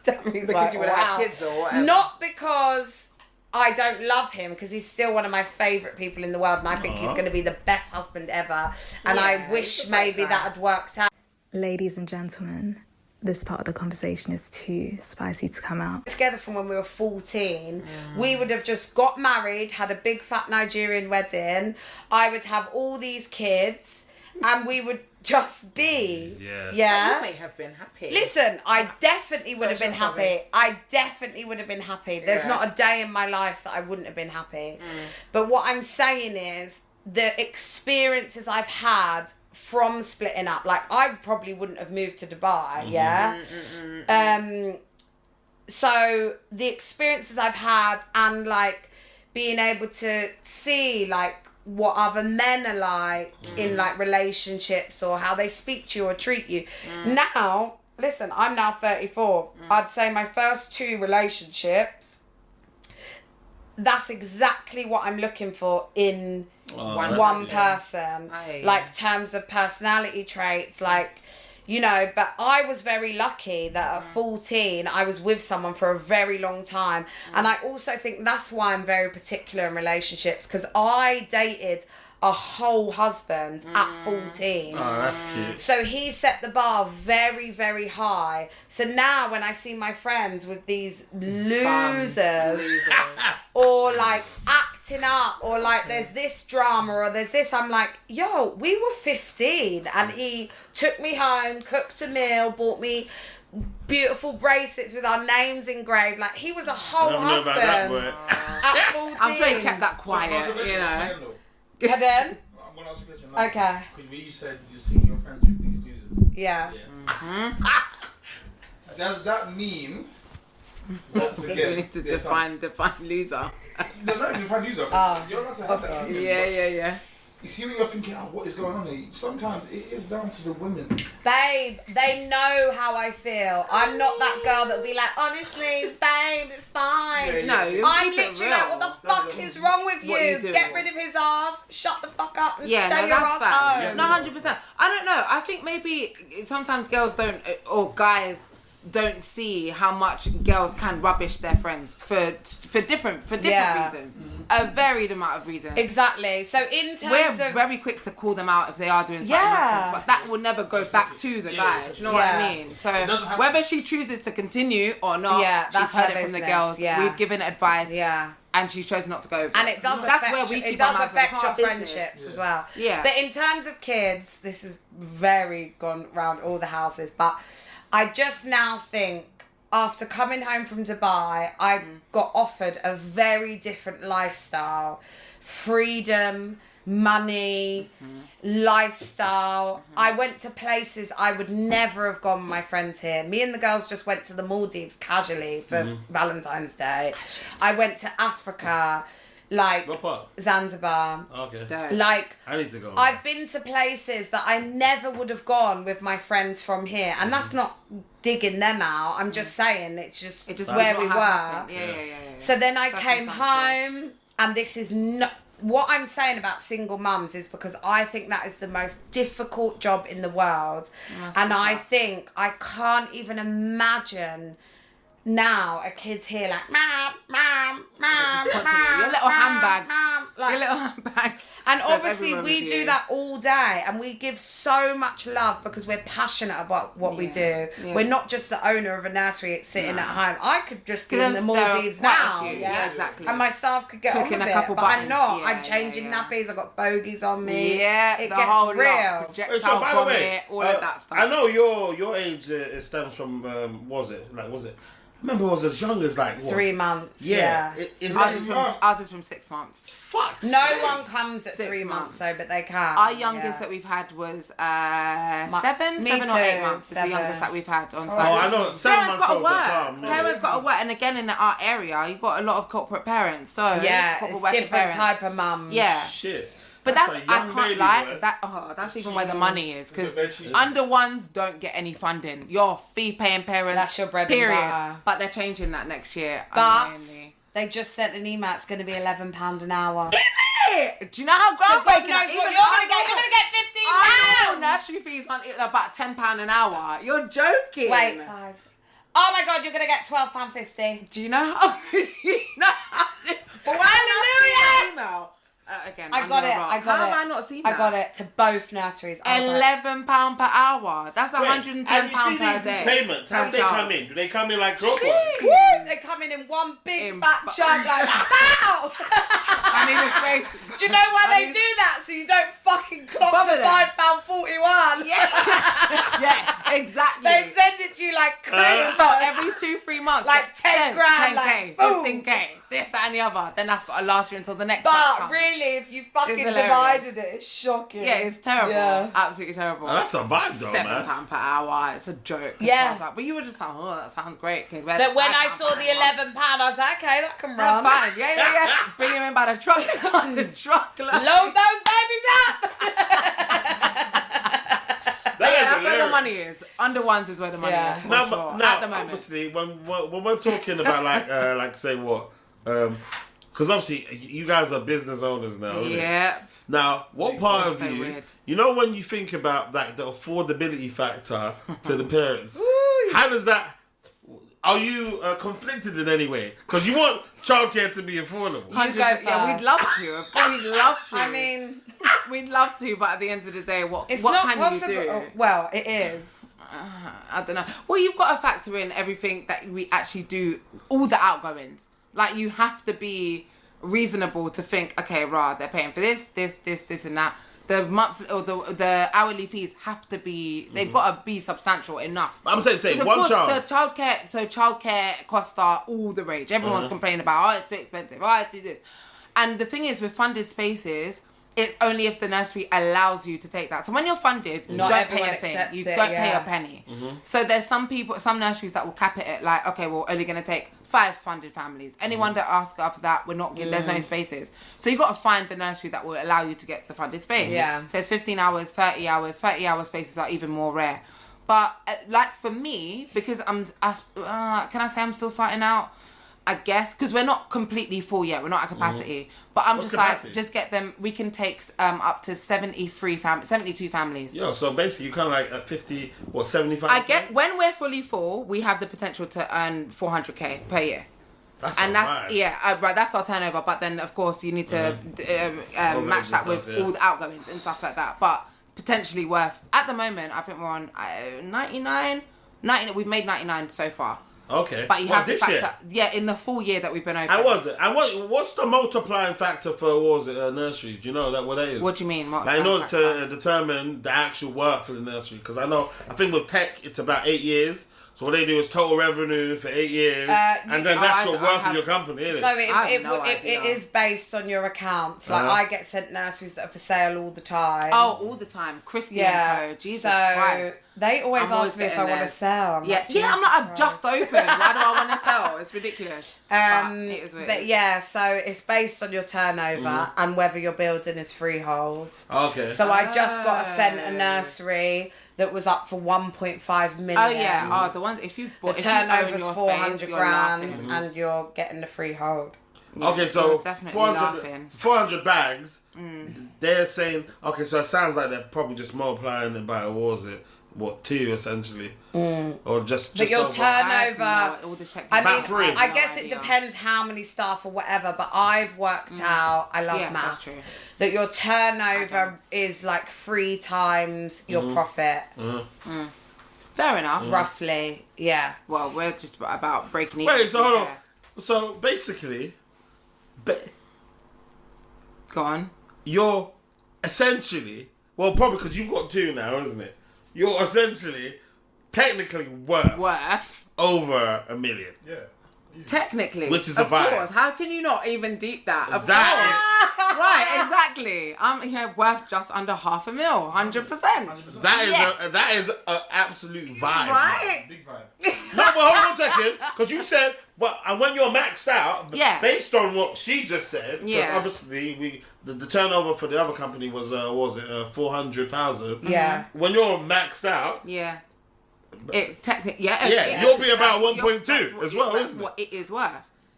Because you would have had kids or whatever. Not because I don't love him, because he's still one of my favourite people in the world, and I think he's going to be the best husband ever. And I wish maybe that had worked out. Ladies and gentlemen, this part of the conversation is too spicy to come out. Together from when we were 14, we would have just got married, had a big fat Nigerian wedding. I would have all these kids, and we would just be. You may have been happy. Listen, I definitely would have been happy. I definitely would have been happy. There's not a day in my life that I wouldn't have been happy. But what I'm saying is, the experiences I've had from splitting up, like I probably wouldn't have moved to Dubai, so the experiences I've had, and like being able to see like what other men are like in like relationships, or how they speak to you or treat you. Now, listen, I'm now 34. I'd say my first 2 relationships, that's exactly what I'm looking for in one person. Like terms of personality traits, like, you know. But I was very lucky that at 14 I was with someone for a very long time. And I also think that's why I'm very particular in relationships, because I dated a whole husband at 14. Oh, that's cute. So he set the bar very, very high. So now when I see my friends with these losers or like acting up, or like there's this drama or there's this, I'm like, yo, we were 15 and he took me home, cooked a meal, bought me beautiful bracelets with our names engraved. Like, he was a whole husband at 14. I'm sure he kept that quiet, you know. Pardon? I'm gonna ask you a question. Okay. Because you said you're seeing your friends with these losers. Yeah. Does that mean? That's We need to define loser. No, not define loser. You're not to have that. Yeah. You see when you're thinking, what is going on here? Sometimes it is down to the women. Babe, they know how I feel. I'm not that girl that'll be like, honestly, babe, it's fine. No, I'm literally like, what the fuck is wrong with you? Get rid of his ass, shut the fuck up, and stay your ass home. No, 100%. I don't know. I think maybe sometimes girls don't, or guys don't see how much girls can rubbish their friends for different reasons. A varied amount of reasons. Exactly. So in terms we're very quick to call them out if they are doing something nonsense, but that will never go back to the guy. Do you know what I mean? So whether she chooses to continue or not, she's heard it from the girls. We've given advice. And she's chosen not to go over. And it does affect your friendships as well. Yeah. But in terms of kids, this has very gone around all the houses, but I just now think, after coming home from Dubai, I got offered a very different lifestyle. Freedom, money, lifestyle. I went to places I would never have gone with my friends here. Me and the girls just went to the Maldives casually for Valentine's Day. I went to Africa. Like Zanzibar. Okay. Like I need to go. I've been to places that I never would have gone with my friends from here, and that's not digging them out. I'm just saying it's just where we were. Yeah. So then I came home, and this is not what I'm saying about single mums is because I think that is the most difficult job in the world, and I think I can't even imagine. Now a kid's here like mom, your little handbag, your little handbag, and obviously we do that all day, and we give so much love because we're passionate about what we do. We're not just the owner of a nursery; it's sitting at home. I could just be in the Maldives now, exactly, and my staff could get cooking on with a couple it, but buttons. I'm not. I'm changing nappies. I've got bogies on me. It gets whole real. So by the way, all of that stuff. I know your age stems from was it? I remember I was as young as 3 months. Yeah. Ours is from 6 months. Fuck. No one comes at 3 months though, but they can. Our youngest that we've had was 7 or 8 months. Is the youngest that we've had on time. Oh, I know. 7 months old. Parents got to work, and again in our area, you've got a lot of corporate parents. So it's different type of mums. Yeah. Shit. But I can't lie. That's even where the money is, because under ones don't get any funding. Your fee-paying parents. That's your bread and butter. But they're changing that next year. But they just sent an email. It's going to be £11 an hour. Is it? Do you know how groundbreaking? You're going to get £15. Nursery fees on about £10 an hour. You're joking. Wait, 5. Oh my God, you're going to get £12.50. Do you know how? Hallelujah. Again, I got it. How have I not seen that? I got it to both nurseries. £11 per hour. That's £110 per day. Payments. How do they come in? Do they come in like clockwork? They come in one big fat chunk like pow. I need a space. Do you know why they do that? So you don't fucking clock the £5.41. Yeah, exactly. They send it to you like Christmas every 2-3 months. Like 10 grand, 10K, 15K, this, that, and the other. Then that's got to last you until the next. But really, if you fucking divided it, it's shocking. Yeah, it's terrible. Yeah. Absolutely terrible. Oh, that's a vibe though, man. £7 per hour. It's a joke. Yeah. I was like, but you were just like, oh, that sounds great. But when I saw the £11, I was like, okay, that can run. That's fine. Yeah. Bring him in by the truck. The truck. Load those babies up. That's where the money is. Under ones is where the money is. Now, at the moment. Obviously, when we're talking about like say what, because obviously you guys are business owners now. Yeah. Now, what part of so you, weird. you know, when you think about like the affordability factor to the parents, how does that? Are you conflicted in any way? Because you want childcare to be affordable. You go first. Yeah, we'd love to. We'd love to. I mean, we'd love to, but at the end of the day, what it's what not can possible. you do? Well, it is. I don't know. Well, you've got to factor in everything that we actually do, all the outgoings. Like, you have to be reasonable to think, okay, they're paying for this, and that. The monthly or the hourly fees have to be. They've got to be substantial enough. I'm saying one child. The childcare costs are all the rage. Everyone's complaining about, it's too expensive. It's too this. And the thing is, with funded spaces, It's only if the nursery allows you to take that. So when you're funded, you Not don't pay everyone a thing. accepts You it, don't pay yeah. a penny. So there's some nurseries that will cap it at like, okay, we're only going to take 5 funded families. Anyone that asks after that, we're not giving, there's no spaces. So you got to find the nursery that will allow you to get the funded space. Yeah. So it's 15 hours, 30 hours. 30-hour spaces are even more rare. But like for me, because can I say I'm still starting out? I guess, because we're not completely full yet. We're not at capacity. But I'm What's just capacity? like, just get them. We can take up to 72 families. Yo, so basically you kind of like at 50 or 75. I get, when we're fully full, we have the potential to earn 400k per year. That's And alright. right, that's our turnover. But then, of course, you need to match that with all the outgoings and stuff like that. But potentially worth, at the moment, I think we're on 99. We've made 99 so far. Okay. But you have to this factor, year? in the full year that we've been open. And what's the multiplying factor for nurseries? Do you know what that is? What do you mean? Like in order to determine the actual work for the nursery, because I think with tech it's about 8 years. So what they do is total revenue for 8 years, and then that's your worth of your company, isn't it? So idea. it is based on your accounts. Like I get sent nurseries that are for sale all the time. Oh, all the time. Christy and Co. Jesus Christ. They always I'm always ask me if getting I want to theirs. sell. I'm like, I'm like, I've Jesus just opened. Why do I want to sell? It's ridiculous. But it is what it But is. yeah, so it's based on your turnover and whether your building is freehold. Okay. So I just got sent a nursery that was up for 1.5 million. Oh yeah, the ones if you The bought, if you own turnover's your 400 space, you're grand laughing. and you're getting the freehold. Okay, so You're definitely laughing. 400 bags. They're saying okay, so it sounds like they're probably just multiplying it by what 2 essentially, or just. But your over. turnover, All this tech- I About mean, 3. I guess it idea. depends how many staff or whatever. But I've worked out. I love Yeah, that's maths. true. That your turnover is like 3 times your profit, Fair enough. roughly. Yeah. Well, we're just about breaking even. Wait, so hold on. So basically, Go on. you're essentially probably because you've got 2 now, isn't it? You're essentially technically worth over $1 million. Yeah. Technically, Which is a of vibe. course. How can you not even deep that? Of That course. Right, exactly. I'm worth just under $500,000, 100%. That is an absolute vibe. Right? Big vibe. No, but hold on a second, because you said, and when you're maxed out, Yeah. based on what she just said, 'cause Yeah. obviously the turnover for the other company was 400,000. Yeah. When you're maxed out, Yeah. you'll be about 1.2 as well, that's isn't what it is worth.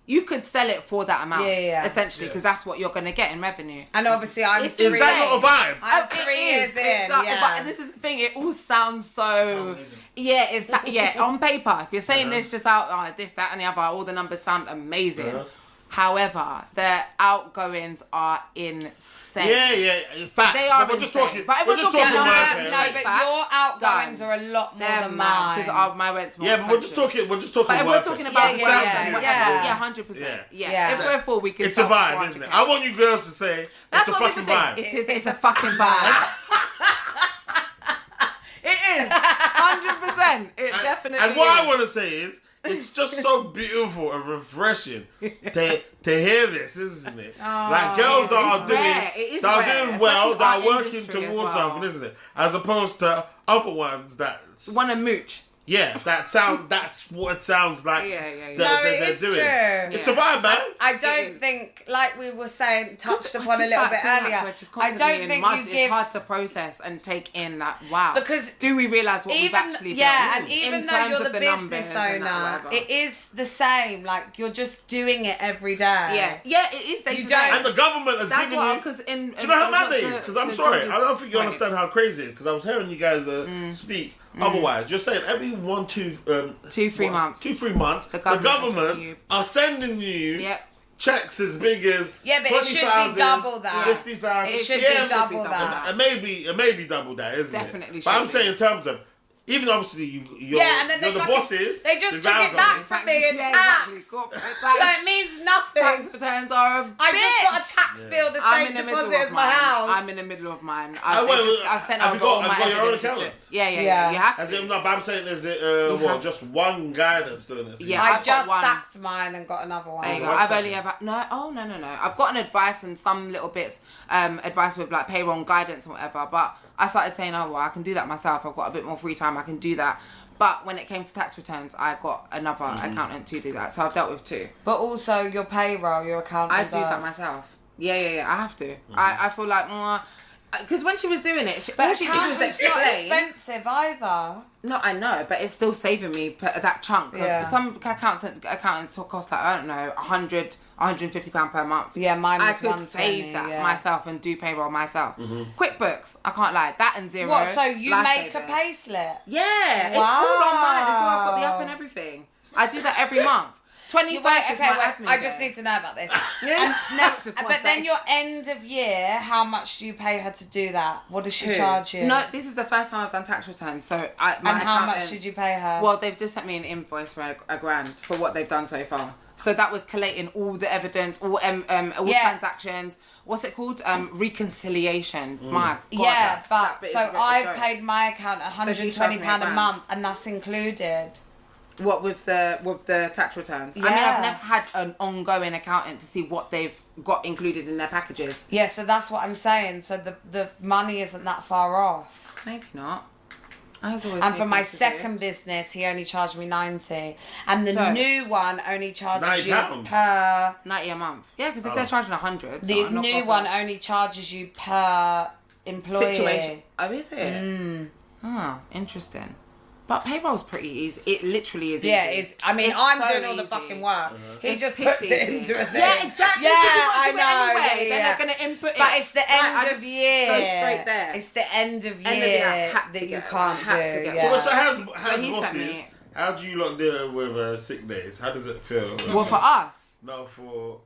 You could sell it for that amount, Yeah. essentially, because that's what you're going to get in revenue. And obviously, I'm It's is that not a vibe? I'm It 3 is, years in. exactly, Yeah. But this is the thing, it all sounds so... amazing. Yeah, on paper. If you're saying this just out, this, that, and the other, all the numbers sound amazing. However, their outgoings are insane. Yeah, facts. They are But we're just insane. talking. But if we're we're just talking talking about- work, No, here. but Facts. your outgoings Done. are a lot more than Because mine. I went to more Yeah, but we're just expensive. talking. But if we're work talking here. about Yeah, work, yeah. 100%. Yeah. Yeah. If we're full, we can. It's a sell for vibe, isn't it? 400K. I want you girls to say That's it's a what fucking people vibe. think. It's a fucking vibe. It is 100%. It definitely. And what I is. want to say is, it's just so beautiful and refreshing to hear this, isn't it? Like girls that are It's rare. It is that are rare, doing well, especially that are our working industry as towards well. something, isn't it? As opposed to other ones that Want to mooch? that's what it sounds like. Yeah. that No, they're it is doing. true. It's a vibe, man. I It don't is. think, like we were saying, touched I upon a just, little like, bit feel like earlier. we're just I constantly don't in think mud. you It's give hard to process and take in that. Wow. Because do we realise what we've even actually built? and In even though terms you're of the numbers business and that, owner, whatever. it is the same. Like you're just doing it every day. Yeah, it is. Day You to don't- day. And the government has That's given what you. because in. Do you know how mad that is? Because I'm sorry, I don't think you understand how crazy it is. Because I was hearing you guys speak. Otherwise, you're saying every 2-3 months. 2-3 months, the government government you- are sending you Yep. checks as big as Yeah, but it should be 20,000, double that. 50,000. It should yeah, be double double that. It may be double that, isn't Definitely it? But should I'm be. saying in terms of even though obviously you're, and then you're the bosses. They just the took it ground back guys. from me in Yeah, tax. exactly. Corporate So tax. it means nothing. Tax returns are a bitch. I just got a tax bill the I'm same in the middle deposit of as my mine. house. I'm in the middle of mine. I've sent have over you all got, my have you got your own evidence. accountants? Yeah. You have As to. in, no, but I'm saying there's just one guy that's doing it. For Yeah, you. I I've got just one. sacked mine and got another one. There you go. What's I've that only then? ever no. I've gotten advice and some little bits, advice with like payroll and guidance and whatever. But I started saying, oh well, I can do that myself. I've got a bit more free time. I can do that. But when it came to tax returns, I got another accountant to do that. So I've dealt with two. But also your payroll, your accountant I do that myself. Yeah. I have to. I feel like because when she was doing it, all But she did was accountant's not explain. expensive either. No, I know, but it's still saving me that chunk. Yeah. Some accountants cost like, I don't know, £150 per month. Yeah, mine was I could 120, save that yeah. myself and do payroll myself. QuickBooks, I can't lie, that and zero. What, so you make a lifesaver. pay slip? Yeah, it's all on mine. It's all I've got the Wow. app and everything. I do that every month. 21st is my admin I just day. need to know about this. Yeah. And no, Just one but then sec. your end of year, how much do you pay her to do that? What does she charge you? No, this is the first time I've done tax returns. So my and how much accountant- did you pay her? Well, they've just sent me an invoice for a grand for what they've done so far. So that was collating all the evidence, all Yeah. transactions. What's it called? Reconciliation. My God, yeah, that but bit is so a I've joke. paid my account she's charging £120 me a £1. month, and that's included. What with the tax returns? I mean, Yeah. I've never had an ongoing accountant to see what they've got included in their packages. Yeah, so that's what I'm saying. So the money isn't that far off. Maybe not. I was always And for new my things to do. second business, he only charged me 90, and the So- new one only charges you £90? per. 90 a month. Yeah, because if they're charging 100, The no, new one only charges you per employee. situation. Oh, is it? Oh, interesting. But payroll's pretty easy. It literally is Yeah, easy. it's. I mean, It's I'm so doing all the easy. fucking work. He It's just piss puts it easy. into a thing. Yeah, exactly. Yeah, I I know. Anyway. Yeah, Then they're gonna input it. But it's the Right, I end just of year. Go straight there. It's the end of End of year year, I had that to you get- can't I had to do. get- Yeah. So how's he sent bosses? me- How do you lot deal with sick days? How does it feel? Well, for us. No, for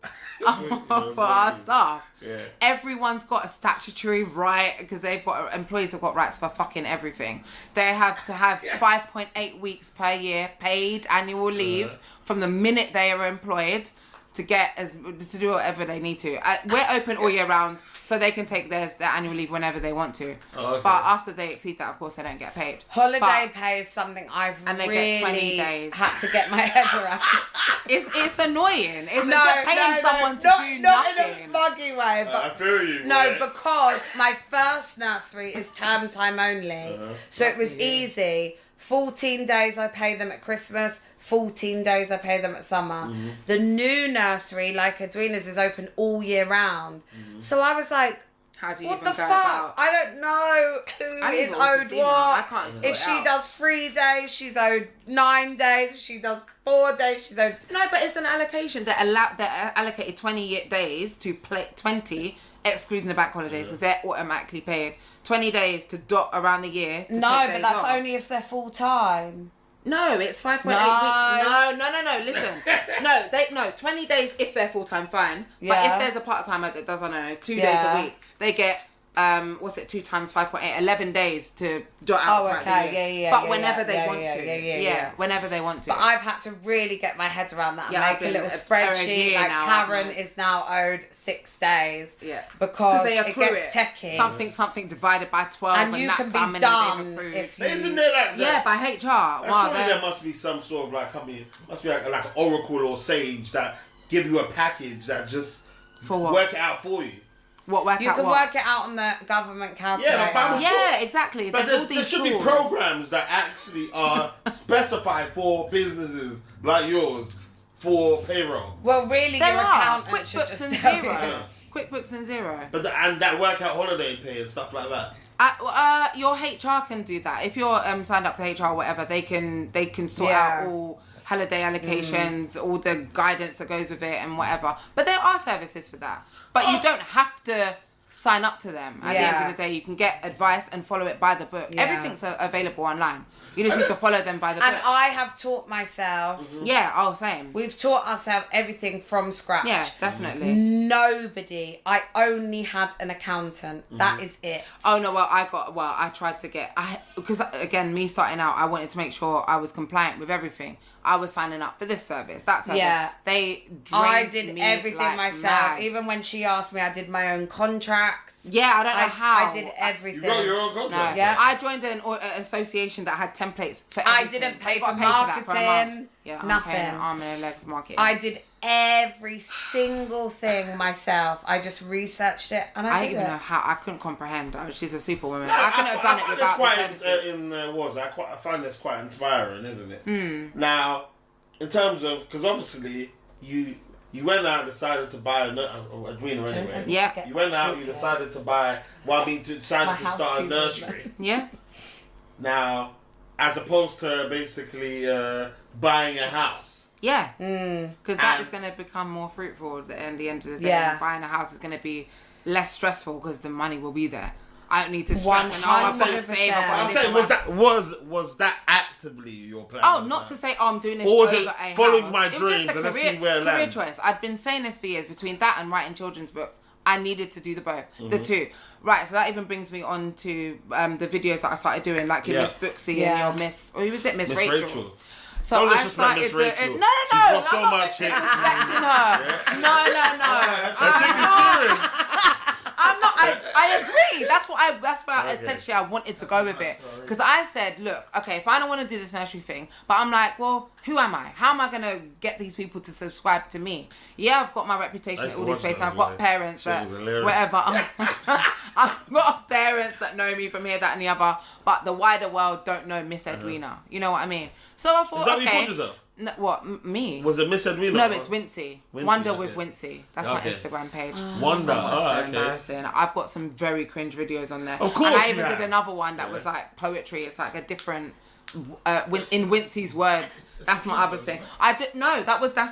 For our staff. Yeah. Everyone's got a statutory right because employees have got rights for fucking everything. They have to have 5.8 weeks per year paid annual leave from the minute they are employed to do whatever they need to. We're open all year round, so they can take their annual leave whenever they want to. Oh, okay. But after they exceed that, of course, they don't get paid. Holiday But pay is something I've And they really get 20 days. had to get my head around. It's annoying. It's No, paying someone to not, do not nothing. in a muggy way, but I feel you. no, boy. because my first nursery is term time only. So it was easy. 14 days I pay them at Christmas, 14 days I pay them at summer. The new nursery, like Edwina's, is open all year round. So I was like, How do you what even the go fuck? about? I don't know who I don't is even want to owed see them. what. I can't sort If it she out. does 3 days, she's owed 9 days. If she does 4 days, she's owed... No, but it's an allocation. They're allocated 20 days to play 20, excluding the bank holidays, because they're automatically paid 20 days to dot around the year. To No, take but days that's off. only if they're full time. No, it's 5.8 No. weeks. No. Listen, no. 20 days if they're full time, fine. But Yeah. if there's a part timer that does, I don't know, 2 days Yeah. a week, they get 2 times 5.8, 11 days to dot out. Oh, throughout the okay, year. yeah, But yeah, whenever yeah, they yeah, want yeah, to, yeah. whenever they want to. But I've had to really get my head around that and Yeah, I've make a been little a spreadsheet. year Like now, Karen haven't I? is now owed 6 days. Yeah. Because they it accrue gets techie. something divided by 12, and you that's can how be many done they've accrued. if you... Isn't there like that? Yeah, by HR. And Wow, surely they're- there must be some sort of like, must be like an Oracle or Sage that give you a package that just For what? work it out for you. What work You out can what? work it out on the government calculator. Yeah, but I'm sure- Yeah, exactly. But There's all there these should be tools. programs that actually are specified for businesses like yours for payroll. Well, really, There your are accountant should QuickBooks just and tell Zero. you. Yeah. QuickBooks and Zero. But and that work out holiday pay and stuff like that. Your HR can do that. If you're signed up to HR or whatever, they can sort Yeah. out all holiday allocations, all the guidance that goes with it and whatever. But there are services for that. But you don't have to sign up to them. At the end of the day, you can get advice and follow it by the book. Yeah. Everything's available online. You just need to follow them by the And book. I have taught myself. Yeah, same. We've taught ourselves everything from scratch. Yeah, definitely. Nobody. I only had an accountant. That is it. Oh no, I tried to get, because again, me starting out, I wanted to make sure I was compliant with everything. I was signing up for this service, that service. Yeah. They I drained did me everything like myself. mad. Even when she asked me, I did my own contracts. Yeah, I don't know how. I did everything. You wrote your own contract? No. Yeah. I joined an association that had templates for I everything. didn't pay You gotta for that for a marketing, month. Yeah, nothing. I'm paying an arm and a leg for marketing. I did every single thing myself. I just researched it and I I did didn't even know it. how. I couldn't comprehend. She's a superwoman. I couldn't have done it without the services. I find this quite inspiring, isn't it? Now, in terms of, because obviously you went out and decided to buy Edwina anyway. Yeah. You went out, you decided to buy, decided to start a nursery. Yeah. Now, as opposed to basically buying a house. Yeah. Because that is going to become more fruitful at the end of the day. Yeah. And buying a house is going to be less stressful because the money will be there. I don't need to stress and I've got to save. I'm saying, was that actively your plan? Oh, not to say, I'm doing this Or was over it a following house. my It was dreams just a and let's see where it career lands? choice. I'd been saying this for years. Between that and writing children's books, I needed to do the two. Right, so that even brings me on to the videos that I started doing, like your Miss Booksy and your Miss, or who was it, Miss Rachel. So Don't I disrespect started Miss Rachel. No. She's got so I'm not much hits. disrespecting her. No. Take it serious. I'm not. I agree. That's why essentially I wanted to go with it, because I said, look, okay, if I don't want to do this nursery thing, but I'm like, well, who am I? How am I gonna get these people to subscribe to me? Yeah, I've got my reputation at all these places. I've got parents that whatever. I've got parents that know me from here, that, and the other, but the wider world don't know Miss Edwina. You know what I mean? So I thought, Is that what you okay. called yourself? No, what, me? Was it Miss Edwina? No, it's Wincy. Wonder with okay. Wincy. That's Okay. my Instagram page. Wonder. So Oh, okay. embarrassing. I've got some very cringe videos on there. Of course And I you even did have. another one that was like poetry. It's like a different, in Wincy's words. That's my other thing. That's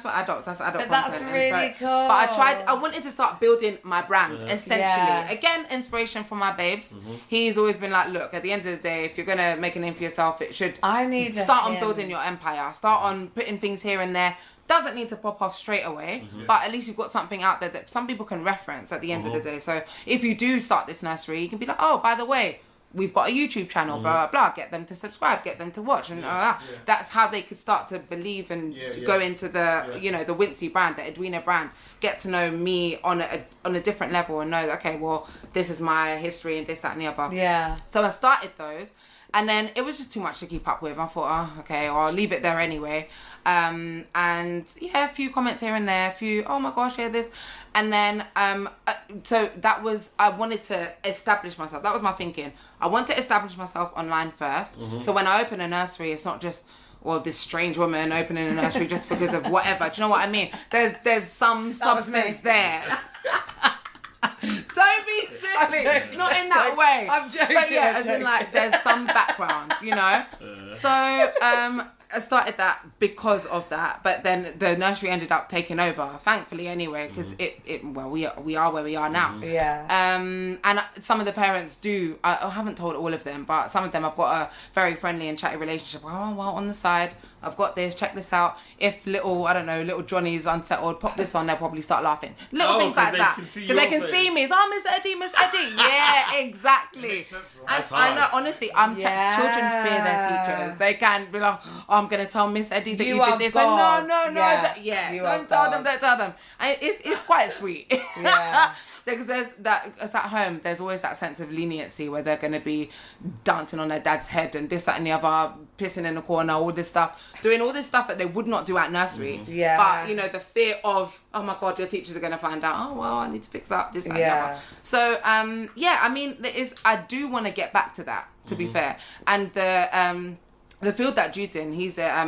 for adults. That's adult But content. that's really cool. But I wanted to start building my brand, essentially. Yeah. Again, inspiration from my babes. He's always been like, look, at the end of the day, if you're going to make a name for yourself, it should start on building your empire. Start on putting things here and there. Doesn't need to pop off straight away, but at least you've got something out there that some people can reference at the end of the day. So if you do start this nursery, you can be like, oh, by the way, we've got a YouTube channel, blah, blah, blah. Get them to subscribe, get them to watch. And that's how they could start to believe and go into the, the Wincy brand, the Edwina brand. Get to know me on a different level and know that, okay, well, this is my history and this, that, and the other. Yeah. So I started those. And then it was just too much to keep up with. I thought, oh, okay, well, I'll leave it there anyway. And yeah, a few comments here and there, a few, oh my gosh, yeah, this. And then, so that was, I wanted to establish myself. That was my thinking. I want to establish myself online first. So when I open a nursery, it's not just, well, this strange woman opening a nursery just because of whatever. Do you know what I mean? There's some substance there. Don't be silly. Not in that way. I'm joking. But yeah, as in like there's some background, So I started that because of that, but then the nursery ended up taking over, thankfully anyway, because we are where we are now. Yeah. And some of the parents do. I haven't told all of them, but some of them I've got a very friendly and chatty relationship. Oh well, on the side, I've got this. Check this out. If little Johnny's unsettled, pop this on. They'll probably start laughing. Little things like that, because they can see me. It's Miss Eddie. Yeah, exactly. And I know, honestly, children fear their teachers. They can be like, oh, I'm gonna tell Miss Eddie that you did this. God. And no. Don't tell them. And it's quite sweet. Yeah. Because it's at home, there's always that sense of leniency where they're going to be dancing on their dad's head and this, that and the other, pissing in the corner, all this stuff, doing all this stuff that they would not do at nursery. Yeah. But, the fear of, oh my God, your teachers are going to find out, oh, well, I need to fix up this, that and the other. So, I mean, I do want to get back to that, to be fair. And the field that Jude's in, he's got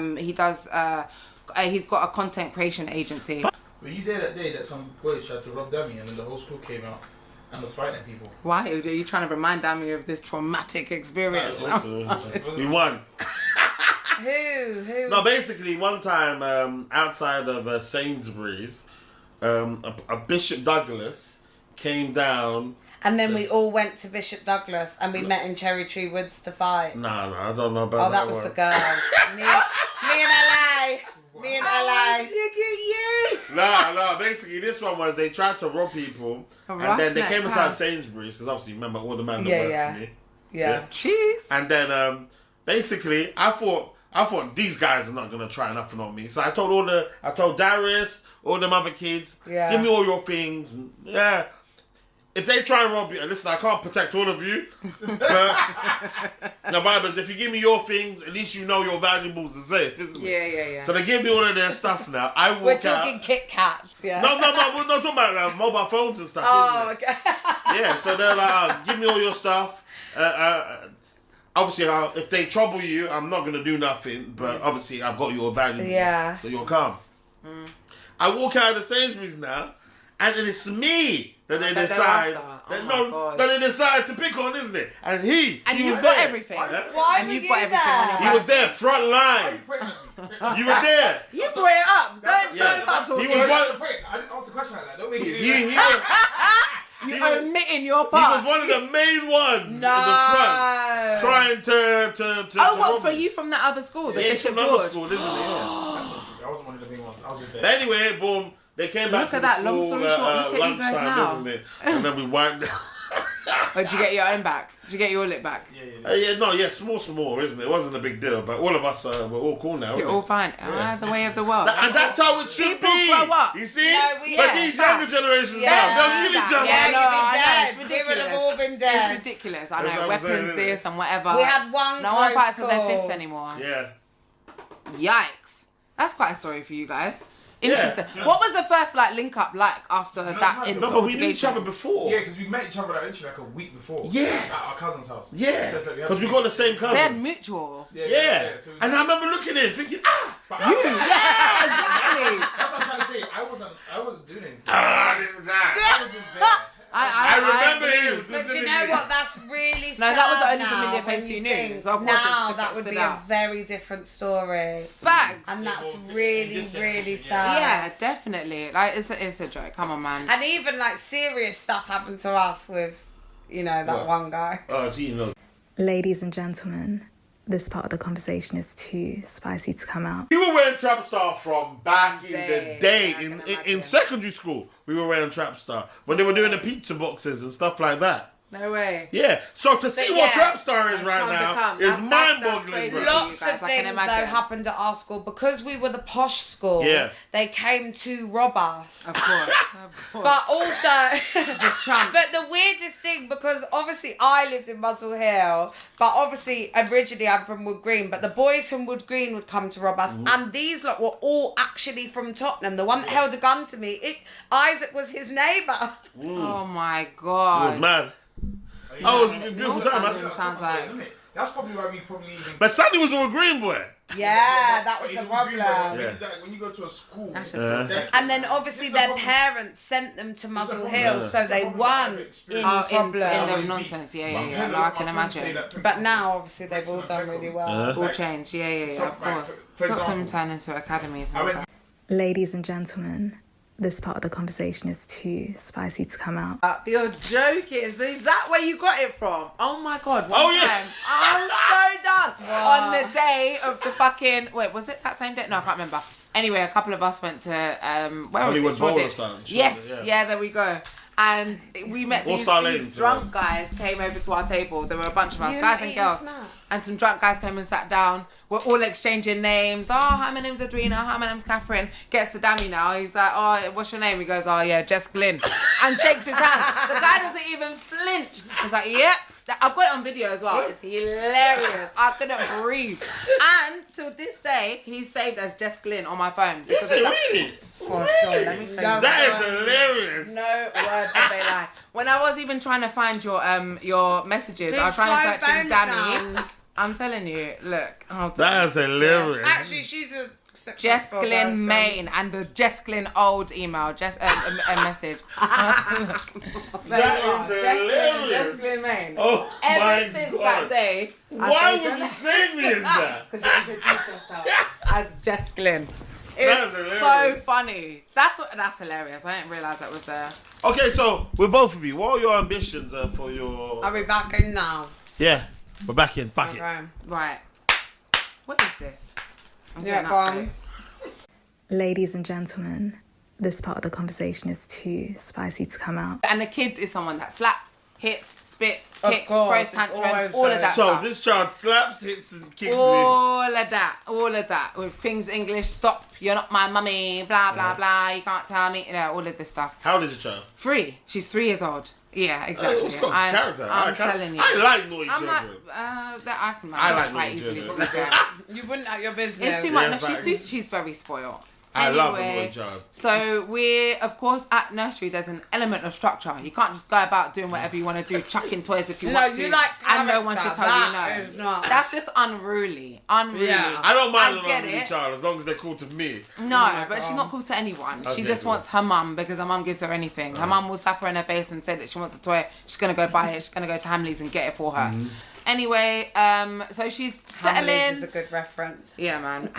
a content creation agency. Were you there that day that some boys tried to rob Dummy and then the whole school came out and was fighting people? Why? Are you trying to remind me of this traumatic experience? We won. Who? No, basically, one time outside of Sainsbury's, a Bishop Douglas came down And then we all went to Bishop Douglas and we met in Cherry Tree Woods to fight. Nah, I don't know about Oh, that was one. the girls. me in LA. Me in LA. Nah, basically this one was they tried to rob people and then they came inside Sainsbury's because obviously remember all the man that worked for me. Yeah. Jeez. And then basically I thought these guys are not gonna try nothing on me. So I told Darius, all them other kids, give me all your things. Yeah. If they try and rob you, and listen, I can't protect all of you. But the Bible says, if you give me your things, at least you know your valuables are safe, isn't it? Yeah. So they give me all of their stuff now. I walk We're talking Kit Kats, yeah. No, we're not talking about mobile phones and stuff. Oh, isn't it? okay. Yeah, so they're like, give me all your stuff. Obviously, if they trouble you, I'm not gonna do nothing. But obviously, I've got your valuables. Yeah. So you'll come. I walk out of the Sainsbury's now, and then it's me that they decide. That they decide to pick on, isn't it? And he was got there. everything. Why And were you've you got everything on your He was there, front line. You were there. You brought it up. Don't start talking. He was one. I didn't ask the question like that. Don't make it. You're omitting your He part. was one of the main ones in the front, trying to. Oh, what, rob for me. you from that other school, the Yeah, Bishop from another George? school, isn't it? Yeah. I wasn't one of the main ones. I was just there. But anyway, boom. They came back Look to at the that, long school story short, look at you guys lunchtime, now. isn't it? And then we wiped down. Or did you get your own back? Did you get your lip back? Small, isn't it? It wasn't a big deal, but all of us we're all cool now. You're isn't all it? fine. The way of the world. And that's how it should People be. grow up. You see? No, but these younger generations now, they'll kill each other. Yeah, no, you'd be I know, dead. it's We would ridiculous. have all been dead. It's ridiculous. I That's know, what I'm saying, weapons, isn't this and whatever. We had one No one close fights with their call. fists anymore. Yeah. Yikes. That's quite a story for you guys. Interesting. Yeah. What was the first link up after that? No, No, but we knew each other before. Yeah, because we met each other literally like a week before. Yeah. At our cousin's house. Yeah. So it's like Because we got the same They had cousin. mutual. Yeah. So And I remember looking at him thinking, but Yeah, exactly. that's what I'm trying to say. I wasn't doing anything. this guy. I was just there. I remember him. But do you know what? That's really sad. No, that was the only now familiar when face you knew. think. So of course now it's that would be stood a out. very different story. Facts. And that's Yeah, really, this really generation, sad. Yeah, definitely. Like it's a joke. Come on, man. And even like serious stuff happened to us with, that What? one guy. Oh, gee, no. Ladies and gentlemen, this part of the conversation is too spicy to come out. We were wearing Trap Star from back in the day. Yeah, I can In imagine. secondary school, we were wearing Trap Star. When they were doing the pizza boxes and stuff like that. No way. Yeah. So to see what Trap Star is That's right come now become. is That's mind-boggling, crazy. bro. Lots you guys, of I can things though imagine. happened at our school because we were the posh school. Yeah. They came to rob us. Of course. Of course. But also, chumps. but the weirdest thing, because obviously I lived in Muswell Hill, but obviously originally I'm from Wood Green, but the boys from Wood Green would come to rob us, and these lot were all actually from Tottenham. The one that held a gun to me, Isaac was his neighbour. Oh my It god. was mad. Oh, it was a beautiful time, man. Sounds like. Isn't it? That's probably why we probably even. But Sandy was a green boy. Yeah, that was He's the a green boy. problem. Yeah. Exactly. When you go to a school, That's just And then obviously their parents sent them to Muswell Hill, so they weren't in problem. in the nonsense. Yeah. No, I can imagine. But now obviously they've all done really well. All change. Yeah. Of course. For Lots of them example, turn into academies. I went. Ladies and gentlemen, this part of the conversation is too spicy to come out. You're joking. So is that where you got it from? Oh my god. Oh, yeah. Time, I'm so done. On the day of the fucking was it that same day? No, I can't remember. Anyway, a couple of us went to where Hollywood was it? Bowl or Shoreditch. something, Yes, Shoreditch, yeah, there we go. And we met All these Star Lanes, drunk yes. guys came over to our table. There were a bunch of us, You guys and eating girls. snacks? And some drunk guys came and sat down. We're all exchanging names. Oh, hi, my name's Edwina. Hi, my name's Catherine. Gets to Dammy now. He's like, oh, what's your name? He goes, oh, yeah, Jess Glynn. And shakes his hand. The guy doesn't even flinch. He's like, yep. I've got it on video as well. It's hilarious. I couldn't breathe. And to this day, he's saved as Jess Glynn on my phone. Is it really? For sure. Let me show you. That is hilarious. No word of a lie. When I was even trying to find your messages, I was trying to search in Dammy. I'm telling you, look. That is hilarious. Actually, she's a Jess successful Glynn person. Main and the Jess Glynn old email, a message. That is Jess hilarious. Glynn Main. Oh Ever my since God. that day, Why would you say me as that? Because you introduced yourself as Jess Glynn. That's so hilarious. funny. That's hilarious. I didn't realise that was there. Okay, so with both of you, what are your ambitions for your? Are we back in now? Yeah, we're back in. Fuck it. Okay. Right. What is this? I'm Yeah, getting go on. updates. Ladies and gentlemen, this part of the conversation is too spicy to come out. And the kid is someone that slaps, hits, spits, Of kicks, course, throws it's tantrums, always all of those. that So stuff. this child slaps, hits, and kicks me. All of that. With King's English, stop, you're not my mummy, blah, blah, blah, you can't tell me, all of this stuff. How old is the child? 3. She's 3 years old. Yeah, exactly. It's got character. I'm telling you. I like naughty I'm children. like, that I can I like quite naughty easily. children. to be fair. You wouldn't at your business. It's too much. Yeah, No, facts. she's very spoiled. I love a Anyway, naughty child. So we're, of course, at nursery, there's an element of structure. You can't just go about doing whatever you want to do, chucking toys if you No, want to. you like and no one should character. tell you That no. is not. That's just unruly. Unruly. Yeah. I don't mind I a get naughty it. child as long as they're cool to me. No, but she's not cool to anyone. Okay, She just cool. wants her mum because her mum gives her anything. Her mum will slap her in her face and say that she wants a toy. She's going to go buy it. She's going to go to Hamleys and get it for her. Anyway, so she's Hamleys settling. is a good reference. Yeah, man.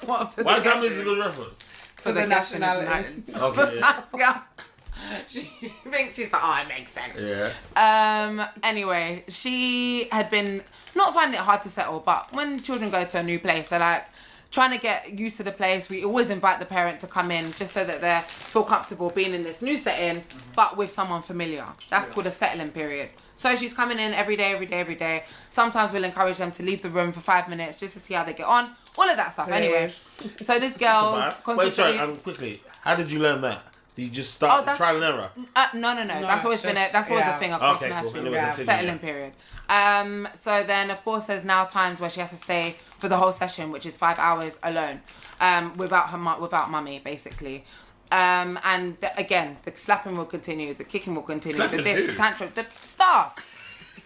What for Why the is that a good reference? For the Gaston of nationality. United. Okay, yeah. Pascal. She thinks she's like, oh, it makes sense. Yeah. Anyway, she had been not finding it hard to settle, but when children go to a new place, they're like trying to get used to the place. We always invite the parent to come in just so that they feel comfortable being in this new setting, but with someone familiar. That's called a settling period. So she's coming in every day. Sometimes we'll encourage them to leave the room for 5 minutes just to see how they get on. All of that stuff. Anyway, so this girl Wait, sorry, quickly. How did you learn that? Did you just start trial and error? No. That's always been a thing across Okay, cool. nurseries. Anyway, continue, Settling yeah. period. So then, of course, there's now times where she has to stay for the whole session, which is 5 hours alone, without mummy, basically. Again, the slapping will continue, the kicking will continue, Slapping the who? tantrum, the staff.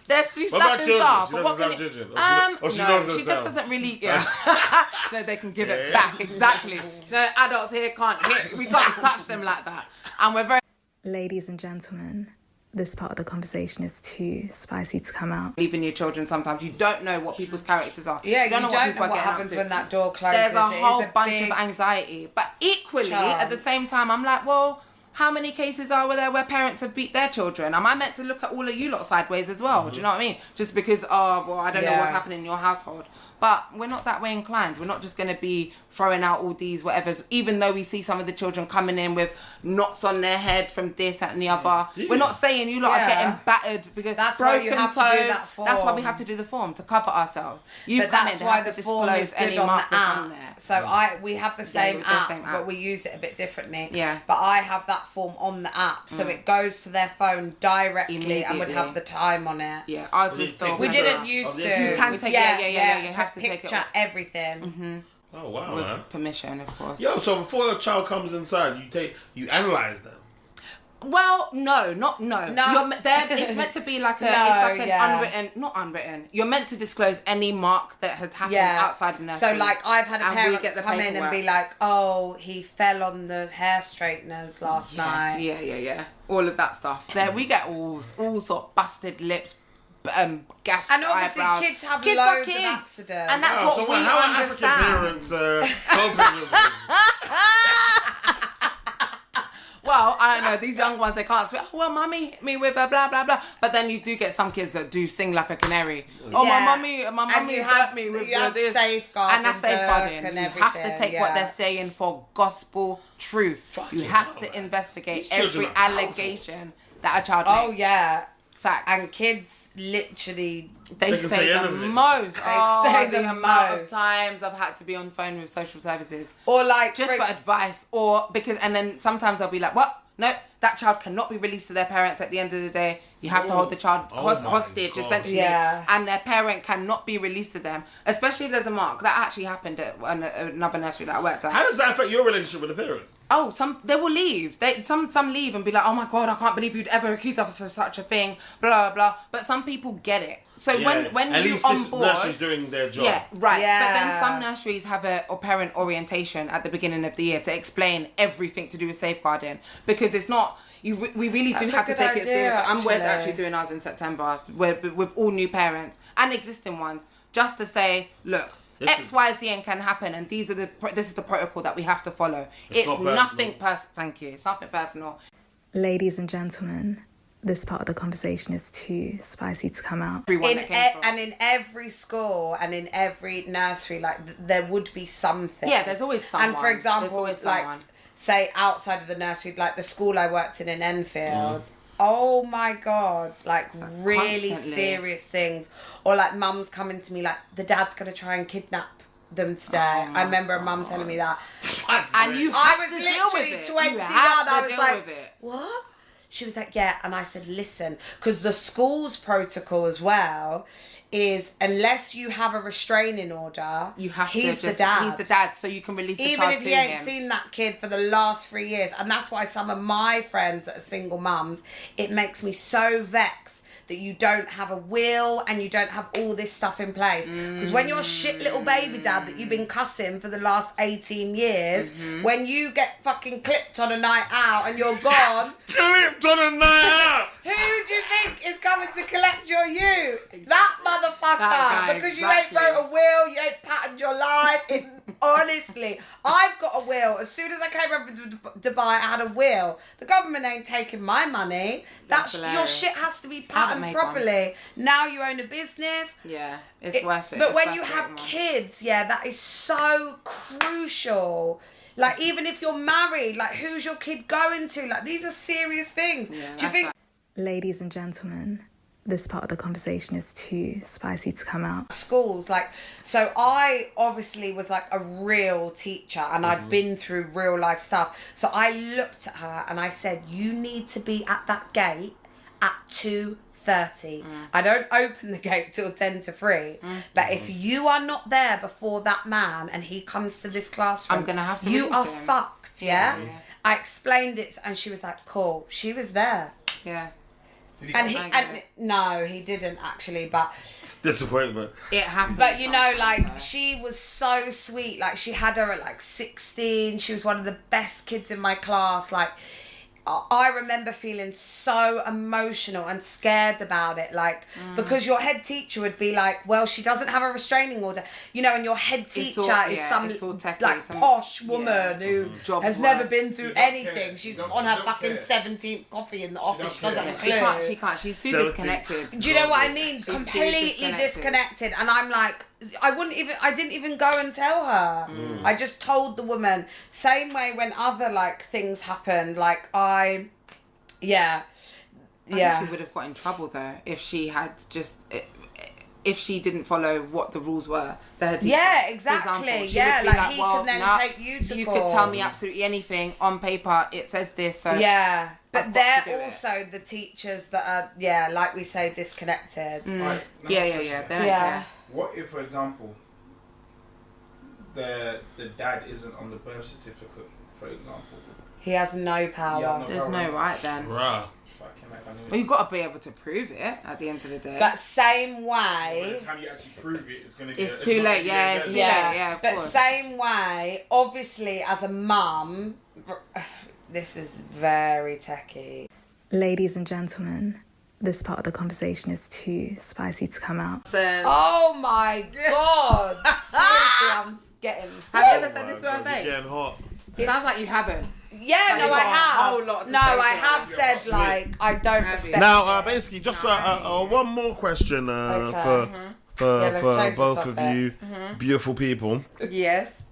There's What slapping about children? staff. She But doesn't what slap can you- children? Or she knows no, she just herself? doesn't really. Yeah, so they can give it back exactly. So adults here can't hit. We can't touch them like that, and we're very. Ladies and gentlemen, this part of the conversation is too spicy to come out. Leaving your children sometimes. You don't know what people's characters are. Yeah, you don't know people are what getting up happens to. when that door closes. There's a It is whole a bunch big of anxiety. But equally, at the chance. same time, I'm like, well, how many cases are there where parents have beat their children? Am I meant to look at all of you lot sideways as well? Do you know what I mean? Just because, I don't know what's happening in your household. But we're not that way inclined. We're not just going to be throwing out all these whatevers, even though we see some of the children coming in with knots on their head from this and the other. We're not saying you lot are getting battered because That's why you broken have to toes. do that form. That's why we have to do the form, to cover ourselves. You've But come that's in, why have the to form is disclose any good on the markers app. on there. So we have the same, with the app, same app. but we use it a bit differently. Yeah. But I have that form on the app, so it goes to their phone directly and would Immediately. have the time on it. Yeah, ours Well, was you still. pick We Picture. didn't used to. You can take it, yeah, you have to take it picture all. everything. Oh wow, With man. permission, of course. Yo, so before your child comes inside, you analyze them. Well, no. No. It's meant to be like No, it's like an yeah. not unwritten. You're meant to disclose any mark that had happened Yeah. outside of nursery. So like I've had a And we parent get the come in and paperwork. be like, "Oh, he fell on the hair straighteners last night." Yeah. All of that stuff. There we get all sort of busted lips, gashed And obviously eyebrows. kids have are loads of kids. accidents. And that's Wow, what so we how are African understand. parents coping with this? Well, I don't know. These young ones, they can't speak. Oh, well, mummy hit me with a blah, blah, blah. But then you do get some kids that do sing like a canary. Oh, Yeah. my mummy you hurt have- me with you have this. safeguarding And that's safeguarding. book and You have to everything, take what yeah. they're saying for gospel truth. You have to investigate These children every are powerful. allegation that a child Oh makes. yeah. Facts. And kids literally They They can say say the anything. most. say The the amount of most. times I've had to be on the phone with social services. or like Just for advice, and then sometimes I'll be like, what? No, that child cannot be released to their parents at the end of the day. You have to hold the child Oh my hostage, God. essentially. Yeah. And their parent cannot be released to them, especially if there's a mark. That actually happened at another nursery that I worked at. How does that affect your relationship with the parent? Oh, they will leave. Some leave and be like, oh my God, I can't believe you'd ever accuse us of such a thing, blah, blah, blah. But some people get it. So when at you least on this board... nursery's doing their job. Yeah, right. But then Yeah. some nurseries have a parent orientation at the beginning of the year to explain everything to do with safeguarding, because it's not... we really do That's a have to good take it idea, seriously. We're actually. actually doing ours in September with all new parents and existing ones, just to say, look, X, Y, Z, and can happen, and this is the protocol that we have to follow. It's nothing personal. Thank you. It's nothing personal. Ladies and gentlemen, this part of the conversation is too spicy to come out. And in every school and in every nursery, like there would be something. Yeah, there's always someone. And for example, like say outside of the nursery, like the school I worked in Enfield. Oh my God, like really constantly. Serious things. Or like mums coming to me like, the dad's going to try and kidnap them today. I remember a mum telling me that. And you I have was to deal literally with it. 21. You have to I was deal like, with it. what? She was like, yeah. And I said, listen, because the school's protocol as well is unless you have a restraining order, You have he's to the dad. He's the dad, so you can release the Even child if to you ain't him. seen that kid for the last 3 years. And that's why some of my friends that are single mums, it makes me so vexed that you don't have a will and you don't have all this stuff in place. Because when you're a shit little baby dad that you've been cussing for the last 18 years, when you get fucking clipped on a night out and you're gone, Clipped on a night out! who do you think is coming to collect your you? That motherfucker. That guy, because exactly. you ain't wrote a will, you ain't patterned your life. Honestly, I've got a will. As soon as I came over to Dubai, I had a will. The government ain't taking my money. That's Your hilarious. shit has to be Haven't patterned made properly. Now you own a business. Yeah, it's worth it. But It's when worth you it, have man. kids, yeah, that is so crucial. Like, even if you're married, like, who's your kid going to? Like, these are serious things. Yeah, Do you think... Ladies and gentlemen, this part of the conversation is too spicy to come out. Schools, like, so I obviously was like a real teacher and I'd been through real life stuff. So I looked at her and I said, you need to be at that gate at 2:30. I don't open the gate till 10 to 3. But if you are not there before that man and he comes to this classroom, I'm gonna have to you release are him. fucked, yeah? Yeah. I explained it and she was like, cool. She was there. Yeah. And I get it. no, he didn't actually, but Disappointment. It happens. But you know, sometimes, like, though. she was so sweet. Like, she had her at like 16. She was one of the best kids in my class. Like, I remember feeling so emotional and scared about it. Like, because your head teacher would be like, well, she doesn't have a restraining order. You know, and your head teacher is some techie, like some posh woman who Jobs has never worth. been through She don't anything. care. She's She don't- on she her don't fucking care. 17th coffee in the office. She don't doesn't have a care. clue. She can't. She's too 17. disconnected. Do you know what I mean? She's too Completely disconnected. And I'm like, I didn't even go and tell her. I just told the woman. Same way when other like things happened, like I think she would have got in trouble though if she had just if she didn't follow what the rules were. Yeah, For exactly. example, she Yeah, would be like, he can then nah, take you to You court. could tell me absolutely anything on paper. It says this. So Yeah. But I've got to do they're it. also the teachers that are, like we say, disconnected. Right, now Yeah. question. They don't Yeah. care. What if, for example, the dad isn't on the birth certificate, for example? He has no power. He has no There's power. no right then. Bruh. Fucking heck, I knew it. Well, you've got to be able to prove it at the end of the day. But same By way... the time you actually prove it, it's gonna be. It's too late, yeah, it's too late. Yeah, of but course. same way, obviously, as a mum, this is very techie. Ladies and gentlemen, this part of the conversation is too spicy to come out. Oh my god! Seriously, I'm getting. Have you ever said Oh this my to her God, you're face? getting hot. It sounds like you haven't. Yeah, Like, no, you've I got a have. whole lot to No, say I to have her. said like I don't Have respect. you? Now, it. basically, just one more question Okay. for Yeah, let's for change the both of topic. you beautiful people. Yes.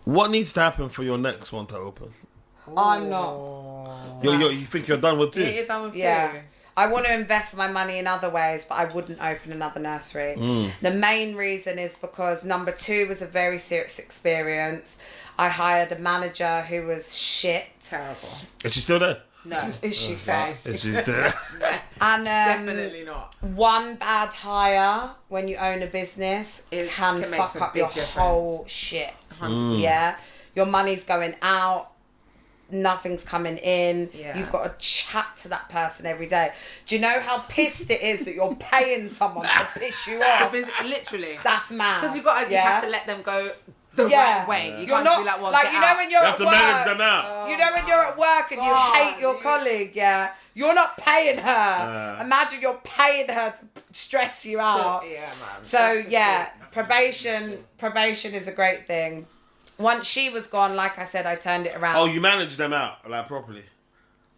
What needs to happen for your next one to open? I'm not. You think you're done with two? You're done with Yeah. two. I want to invest my money in other ways, but I wouldn't open another nursery. The main reason is because number 2 was a very serious experience. I hired a manager who was shit. Terrible. Is she still there? No. Is she fake? Is she there? And Definitely not. one bad hire when you own a business can make fuck some up big your difference. whole shit. Yeah, your money's going out. Nothing's coming in. Yeah. You've got to chat to that person every day. Do you know how pissed it is that you're paying someone to piss you off? Literally. That's mad. Because you have to let them go the right way. You You're can't not be like, well, like get you know out. when you're You at have to work. manage them out. You know when you're at work and you hate your colleague, yeah. You're not paying her. Imagine you're paying her to stress you out. Yeah, man. So yeah, probation is a great thing. Once she was gone, like I said, I turned it around. Oh, you manage them out like properly.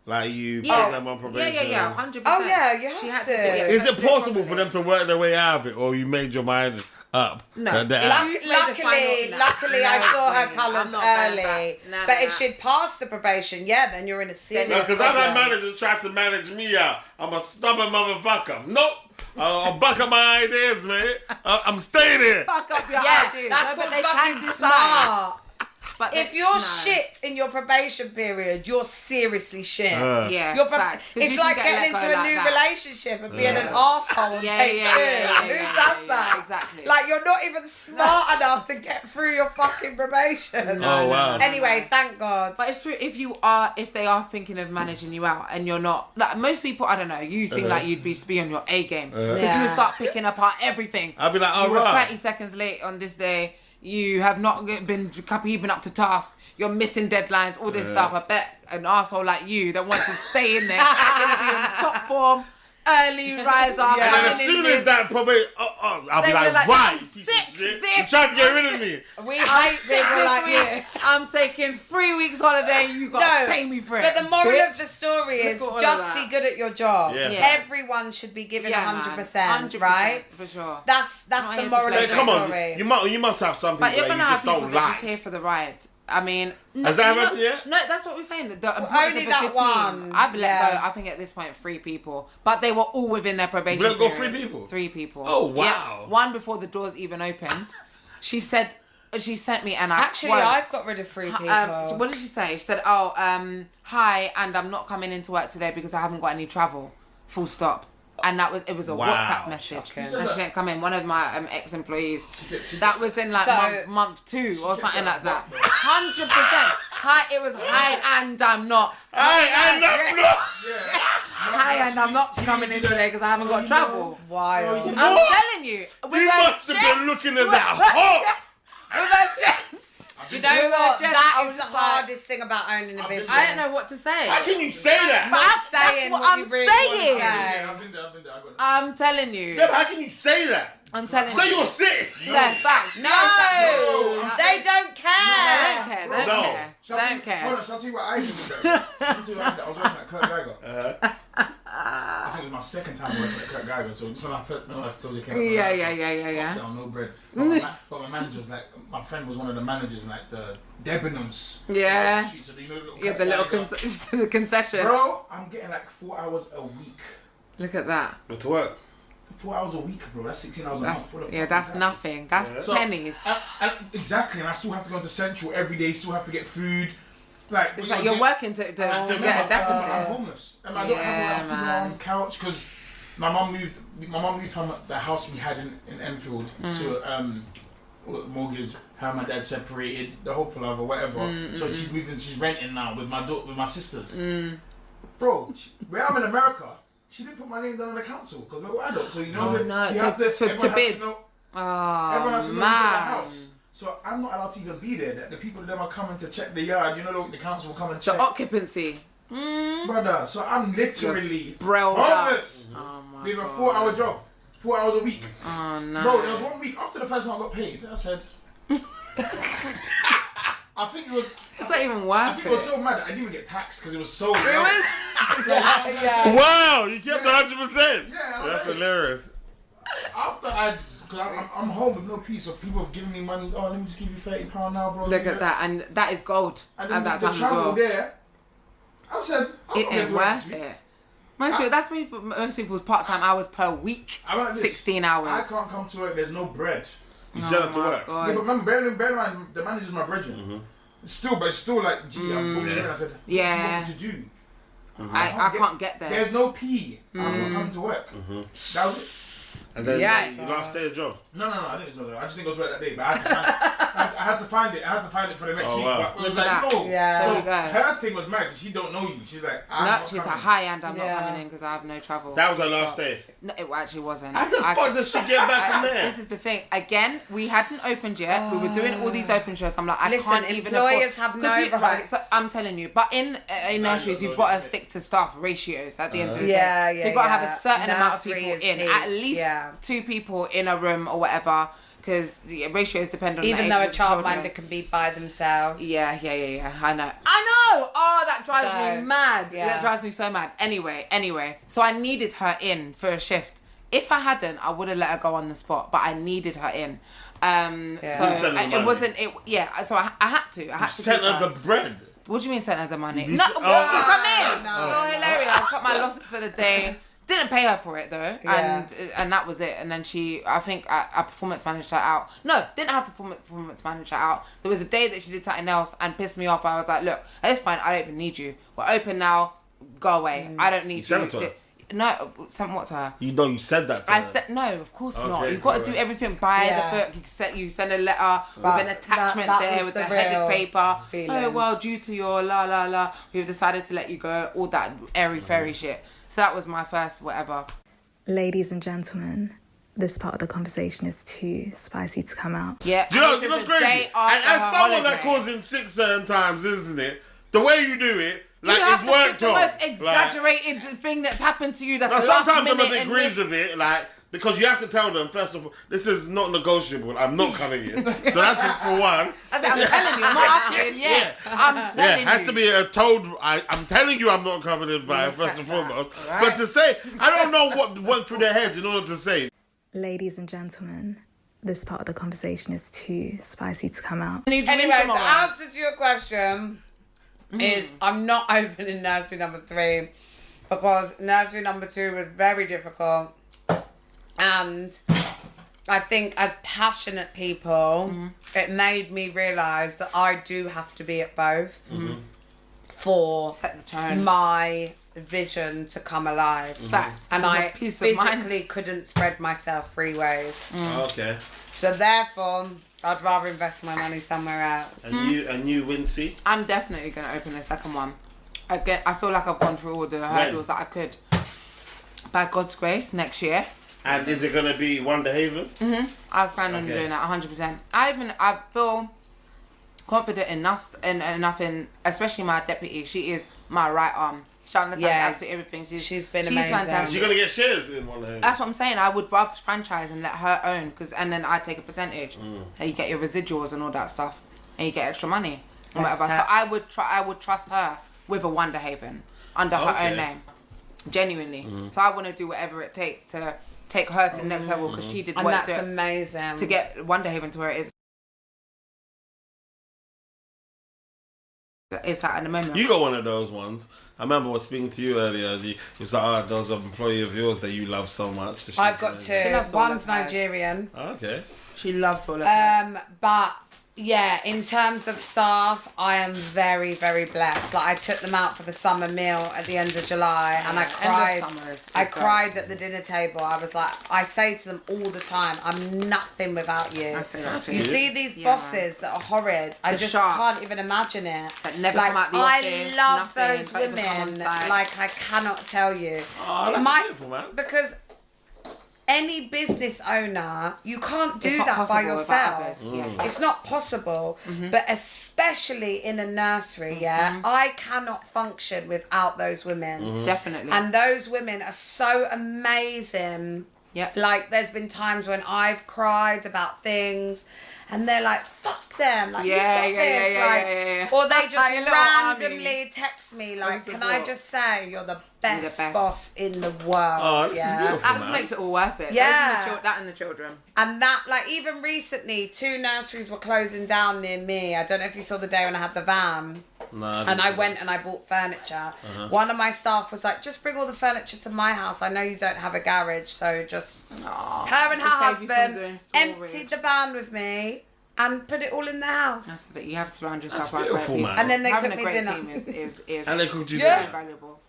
Like you put them on probation. Yeah, 100%. Oh, yeah, you She have had to. Is it possible for them to work their way out of it, or you made your mind up? No. that they're out? Luckily, I saw her colours I'm not going early. back. No, But no, if no. she'd passed the probation, then you're in a serious No, because I've had problem. managers try to manage me out. I'm a stubborn motherfucker. Nope. I'll back up my ideas, man. I'm staying here. Fuck up your Yeah, ideas. that's No, but called they can fucking decide. smart. But If you're shit in your probation period, you're seriously shit. Yeah, You're facts. 'Cause it's you like can get getting let into go a like new that. relationship and being an asshole on Yeah, take yeah, two. yeah, Who yeah, does yeah, that? exactly. Like you're not even smart enough to get through your fucking probation. Oh, wow. Anyway, thank God. But it's true, if they are thinking of managing you out and you're not, like most people, I don't know, you seem like you'd be on your A game. Because Yeah. you start picking apart everything. I'll be like, You were alright. 30 seconds late on this day. You have not been keeping up to task. You're missing deadlines, all this stuff. I bet an asshole like you that wants to stay in there, gonna be in top form, early rise up. And then as coming in soon this- as that probably, I'll be Then you're like, like, right, I'm piece of sick shit. this- You tried to get rid of me. We I'm hate sick people this like week. you. I'm taking 3 weeks holiday. You got to pay me for it. But the moral bitch. of the story is Look at all of just that. be good at your job. Yeah. Yeah. Everyone should be given Yeah, man. 100%, right? For sure. That's Not the here to moral play of Hey, the come on, story. you must have some people But you're that you gonna have just people don't that are like. just here for the ride. I mean, Has that you happened know- yet? No, that's what we're saying. The importance only of a that good one. team. I've let Yeah. go. I think at this point 3 people, but they were all within their probation. You let go period. 3 people? 3 people. Oh, wow. Yeah, one before the doors even opened. She sent me and I. Actually, well, I've got rid of 3 people. what did she say? She said, "Oh, hi, and I'm not coming into work today because I haven't got any travel." Full stop. And it was a Wow. WhatsApp message. Shocking. And she didn't come in. One of my ex-employees. That was in like So- month 2 or something like that. 100%. Hi, it was hi, and I'm not. Hey, Hi, and I'm not coming in today because I haven't got travel. Wild. I'm What? telling you. You must have been looking at that hot. With her chest. Do you know With her what? chest, That I is was the just like- hardest thing about owning a business. I don't know what to say. How can you say that? But Not that's saying what what I'm you really want to saying. say. Yeah, I've been there. I got it. I'm telling you. Yeah, but how can you say that? I'm telling Say you. you're sick. Yeah, facts. No, No, they don't They care. don't care. They No. don't care. Shall They I don't tell you- care. Hold on, shall I tell you what I did with that? I'll tell you what I did. I was working at Kurt Geiger. I think it was my second time working at Kurt Geiger. So this when I first remember I told you I came out. Yeah. Down, no bread. But my manager was like, my friend was one of the managers, like the Debenhams. Yeah. So you know, Yeah, the little the concession. Bro, I'm getting like 4 hours a week. Look at that. But to work. 4 hours a week, bro. That's 16 hours a That's, month. What the yeah, fuck that's is that? nothing. That's So, pennies. Exactly, and I still have to go into Central every day. Still have to get food. Like It's like you're working to get a I'm deficit. homeless. And I don't have I'm sleeping on my man. mom's couch because my mum moved from the house we had in Enfield to mortgage. Her and my dad separated, the whole palaver, whatever. So she's moved and she's renting now with my sisters. Bro, where I'm in America, she didn't put my name down on the council because we're adults. So you know Oh, that no, you to- have to, to everyone has bid. to know, Oh, everyone has to know who's in the man. house. So I'm not allowed to even be there. That the people that are coming to check the yard, you know, the council will come and The check. occupancy. Brother, so I'm literally Sprelled up. homeless. Oh my With a God. 4 hour job. 4 hours a week. Oh no. Bro, there was 1 week after the first time I got paid. I said, I think it was. It's not even I worth think it was it. so mad that I didn't even get taxed because it was so. It was. Wow, you kept 100%. Yeah, That's right. hilarious. After because I'm home with no peace, so people have given me money. Oh, let me just give you £30 now, bro. Look at that, and that is gold And at then that the time as travel well. there. I said, I'm It not going ain't to work worth this week. it. Most people's part-time hours per week. I'm like this. 16 I hours. can't come to work. There's no bread. You set up to my work. God. Yeah, but remember, bear in mind, the manager's my brethren. Still, but it's still like, gee, I'm bullshit. I said, what do you Yeah. want me to do? I can't get there. There's no P. I'm not coming to work. That was it. And then Yikes. you lost their job. No, I didn't know that. I just didn't go to work that day, but I had to find it. I had to find it for the next Oh, week. wow. But it was Look at like, that. no. Yeah. So There you go. her thing was mad. She don't know you. She's like, I'm No, not she's like, coming. hi, and I'm Yeah. not coming in because I have no travel. That was her last day. No, it actually wasn't. How the fuck does she get back from there? This is the thing. Again, we hadn't opened yet. We were doing all these open shows. I'm like, I Listen, can't even employers afford... have no rights. So I'm telling you. But in nurseries, you've got to stick to staff ratios at the end of the day. Yeah, So you've got to have a yeah. certain amount of Nursery people is in. big. At least Yeah. 2 people in a room or whatever. Because the ratios depend on Even the though age a of the children. childminder can be by themselves. Yeah. I know. Oh, that drives So, me mad. yeah. That drives me so mad. Anyway. So I needed her in for a shift. If I hadn't, I would have let her go on the spot. But I needed her in. So it wasn't. So I had to. I had to. Sent her the bread. What do you mean sent her the money? You No, said- to come in. no. Oh, hilarious! I cut my losses for the day. Didn't pay her for it though, Yeah. and that was it. And then I think I performance managed her out. No, didn't have to performance manage her out. There was a day that she did something else and pissed me off. I was like, look, at this point, I don't even need you. We're open now. Go away. I don't need you. sent it to her? No, sent what to her? You said that to her. I said no, of course not. Okay, You've got to cool. do everything by Yeah. the book. You send a letter But with an attachment that there was with the the headed real paper. feeling. Oh well, due to your we've decided to let you go. All that airy fairy shit. So that was my first whatever. Ladies and gentlemen, this part of the conversation is too spicy to come out. Yeah. Do you know and this what's is the crazy? day And after as her someone that holiday. calls in sick certain times, isn't it? The way you do it, like You have it's to pick worked the on. most Like, exaggerated thing that's happened to you. That's now, last sometimes I'm a minute bit and grieved this- with it, like, because you have to tell them, first of all, this is not negotiable. I'm not coming in. So that's it for one. I'm telling you, I'm not asking. Yeah, I'm Yeah, telling it has you. to be a told. I'm telling you, I'm not coming in by first and foremost. But to say, I don't know what went through their heads in order to say. Ladies and gentlemen, this part of the conversation is too spicy to come out. Need you in Anyway, the tomorrow. answer to your question is I'm not opening nursery number 3 because nursery number 2 was very difficult. And I think as passionate people, it made me realise that I do have to be at both for Set the tone. my vision to come alive. Facts. And With I a peace of mind. physically couldn't spread myself 3 ways. Okay. So therefore, I'd rather invest my money somewhere else. And you, Wincy? I'm definitely going to open the second one. Again, I feel like I've gone through all the hurdles that I could. By God's grace, next year. And is it going to be Wonder Haven? I plan on doing that 100%. I feel confident enough in, especially my deputy. She is my right arm. She understands Yeah. absolutely everything. She's been amazing. fantastic. Is she going to get shares in Wonder Haven? That's what I'm saying. I would rather franchise and let her own, and then I take a percentage, and you get your residuals and all that stuff, and you get extra money and That's whatever. So tax. I would trust her with a Wonder Haven under her Okay. own name, genuinely. So I want to do whatever it takes to take her to the next level because she did And work that's amazing. to get Wonder Haven to where it is. It's at the moment. You got one of those ones. I remember I was speaking to you earlier. It was like, those are employee of yours that you love so much. I've got She 2. loves all One's of hers. Nigerian. Okay. She loved all of her. But yeah, in terms of staff, I am very, very blessed. Like I took them out for the summer meal at the end of July, and I End of cried. summer is I great. cried at the dinner table. I was like, I say to them all the time, I'm nothing without you. I say that too. You see these Yeah. bosses that are horrid. I The just sharks. can't even imagine it. That never like, come out the I office, love nothing, those don't even come on women. site. Like I cannot tell you. Oh, that's beautiful, man. Because any business owner, you can't do It's not that by possible without yourself. others. Yeah. It's not possible. But especially in a nursery, yeah, I cannot function without those women. Definitely. And those women are so amazing. Yep. Like there's been times when I've cried about things and they're like, fuck them. Like, Yeah, you've got yeah, this. yeah, like, yeah, yeah. Or they just Your little army. randomly text me like, Of can I support. just say you're the best, You're the best. boss in the world. Oh, this is yeah? beautiful. that just man. makes it all worth it. Yeah. Those and that and the children. And that, like, even recently, 2 nurseries were closing down near me. I don't know if you saw the day when I had the van. No, And I went and I bought furniture. One of my staff was like, just bring all the furniture to my house. I know you don't have a garage, so just... Her and her Just save you from husband doing storage. emptied the van with me and put it all in the house. That's the bit. You have to surround yourself That's by beautiful, great man. people. And then they Having cooked a me great dinner. team is And they cooked you Yeah. dinner. valuable.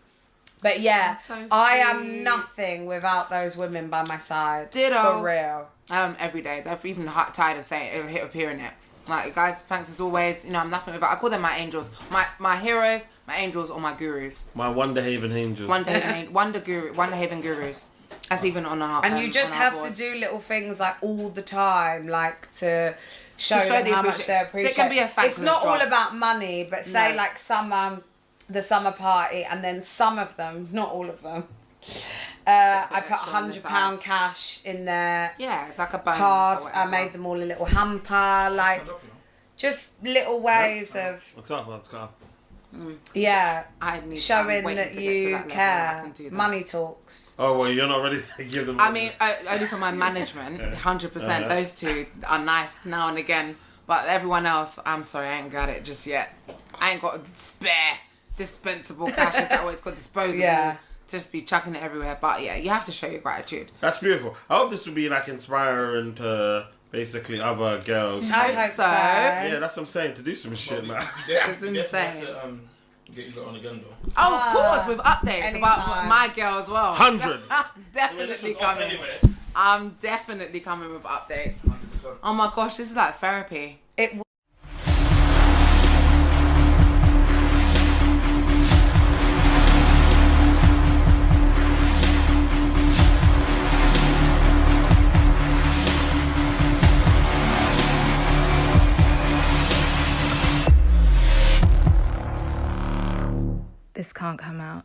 But yeah, That's so I am sweet. nothing without those women by my side. Ditto. For real. Every day. They're even tired of saying of hearing it. Like, guys, thanks as always. You know, I'm nothing without. I call them my angels, my heroes, my angels, or my gurus. My Wonder Haven angels. Wonder Haven gurus. That's even on our And you just on our have board. to do little things like all the time, like to show show them the how much appreci- they so appreciate. it can be a It's thankless not all job. about money, but say No. like the summer party, and then some of them, not all of them, I put extra on the £100 side. cash in their Yeah, it's like a bonus card. or I whatever. made them all a little hamper, like just little ways of What's up? What's up? I need showing I'm waiting that to get to you that level. I care. can do that. Money talks. Oh well, you're not ready to give them. I mean, only for my management, 100%. Those two are nice now and again, but everyone else, I'm sorry, I ain't got it just yet. I ain't got spare dispensable cash. Is that what it's called? Disposable. Yeah. Just be chucking it everywhere. But yeah, you have to show your gratitude. That's beautiful. I hope this will be like inspiring to basically other girls. I hope so. Yeah, that's what I'm saying. To do some shit, man. It's insane. Have to, get you lot on again though. Oh, of course, with updates about anytime. my girl as well. 100. Definitely coming. I'm definitely coming with updates. 100%. Oh my gosh, this is like therapy. It This can't come out.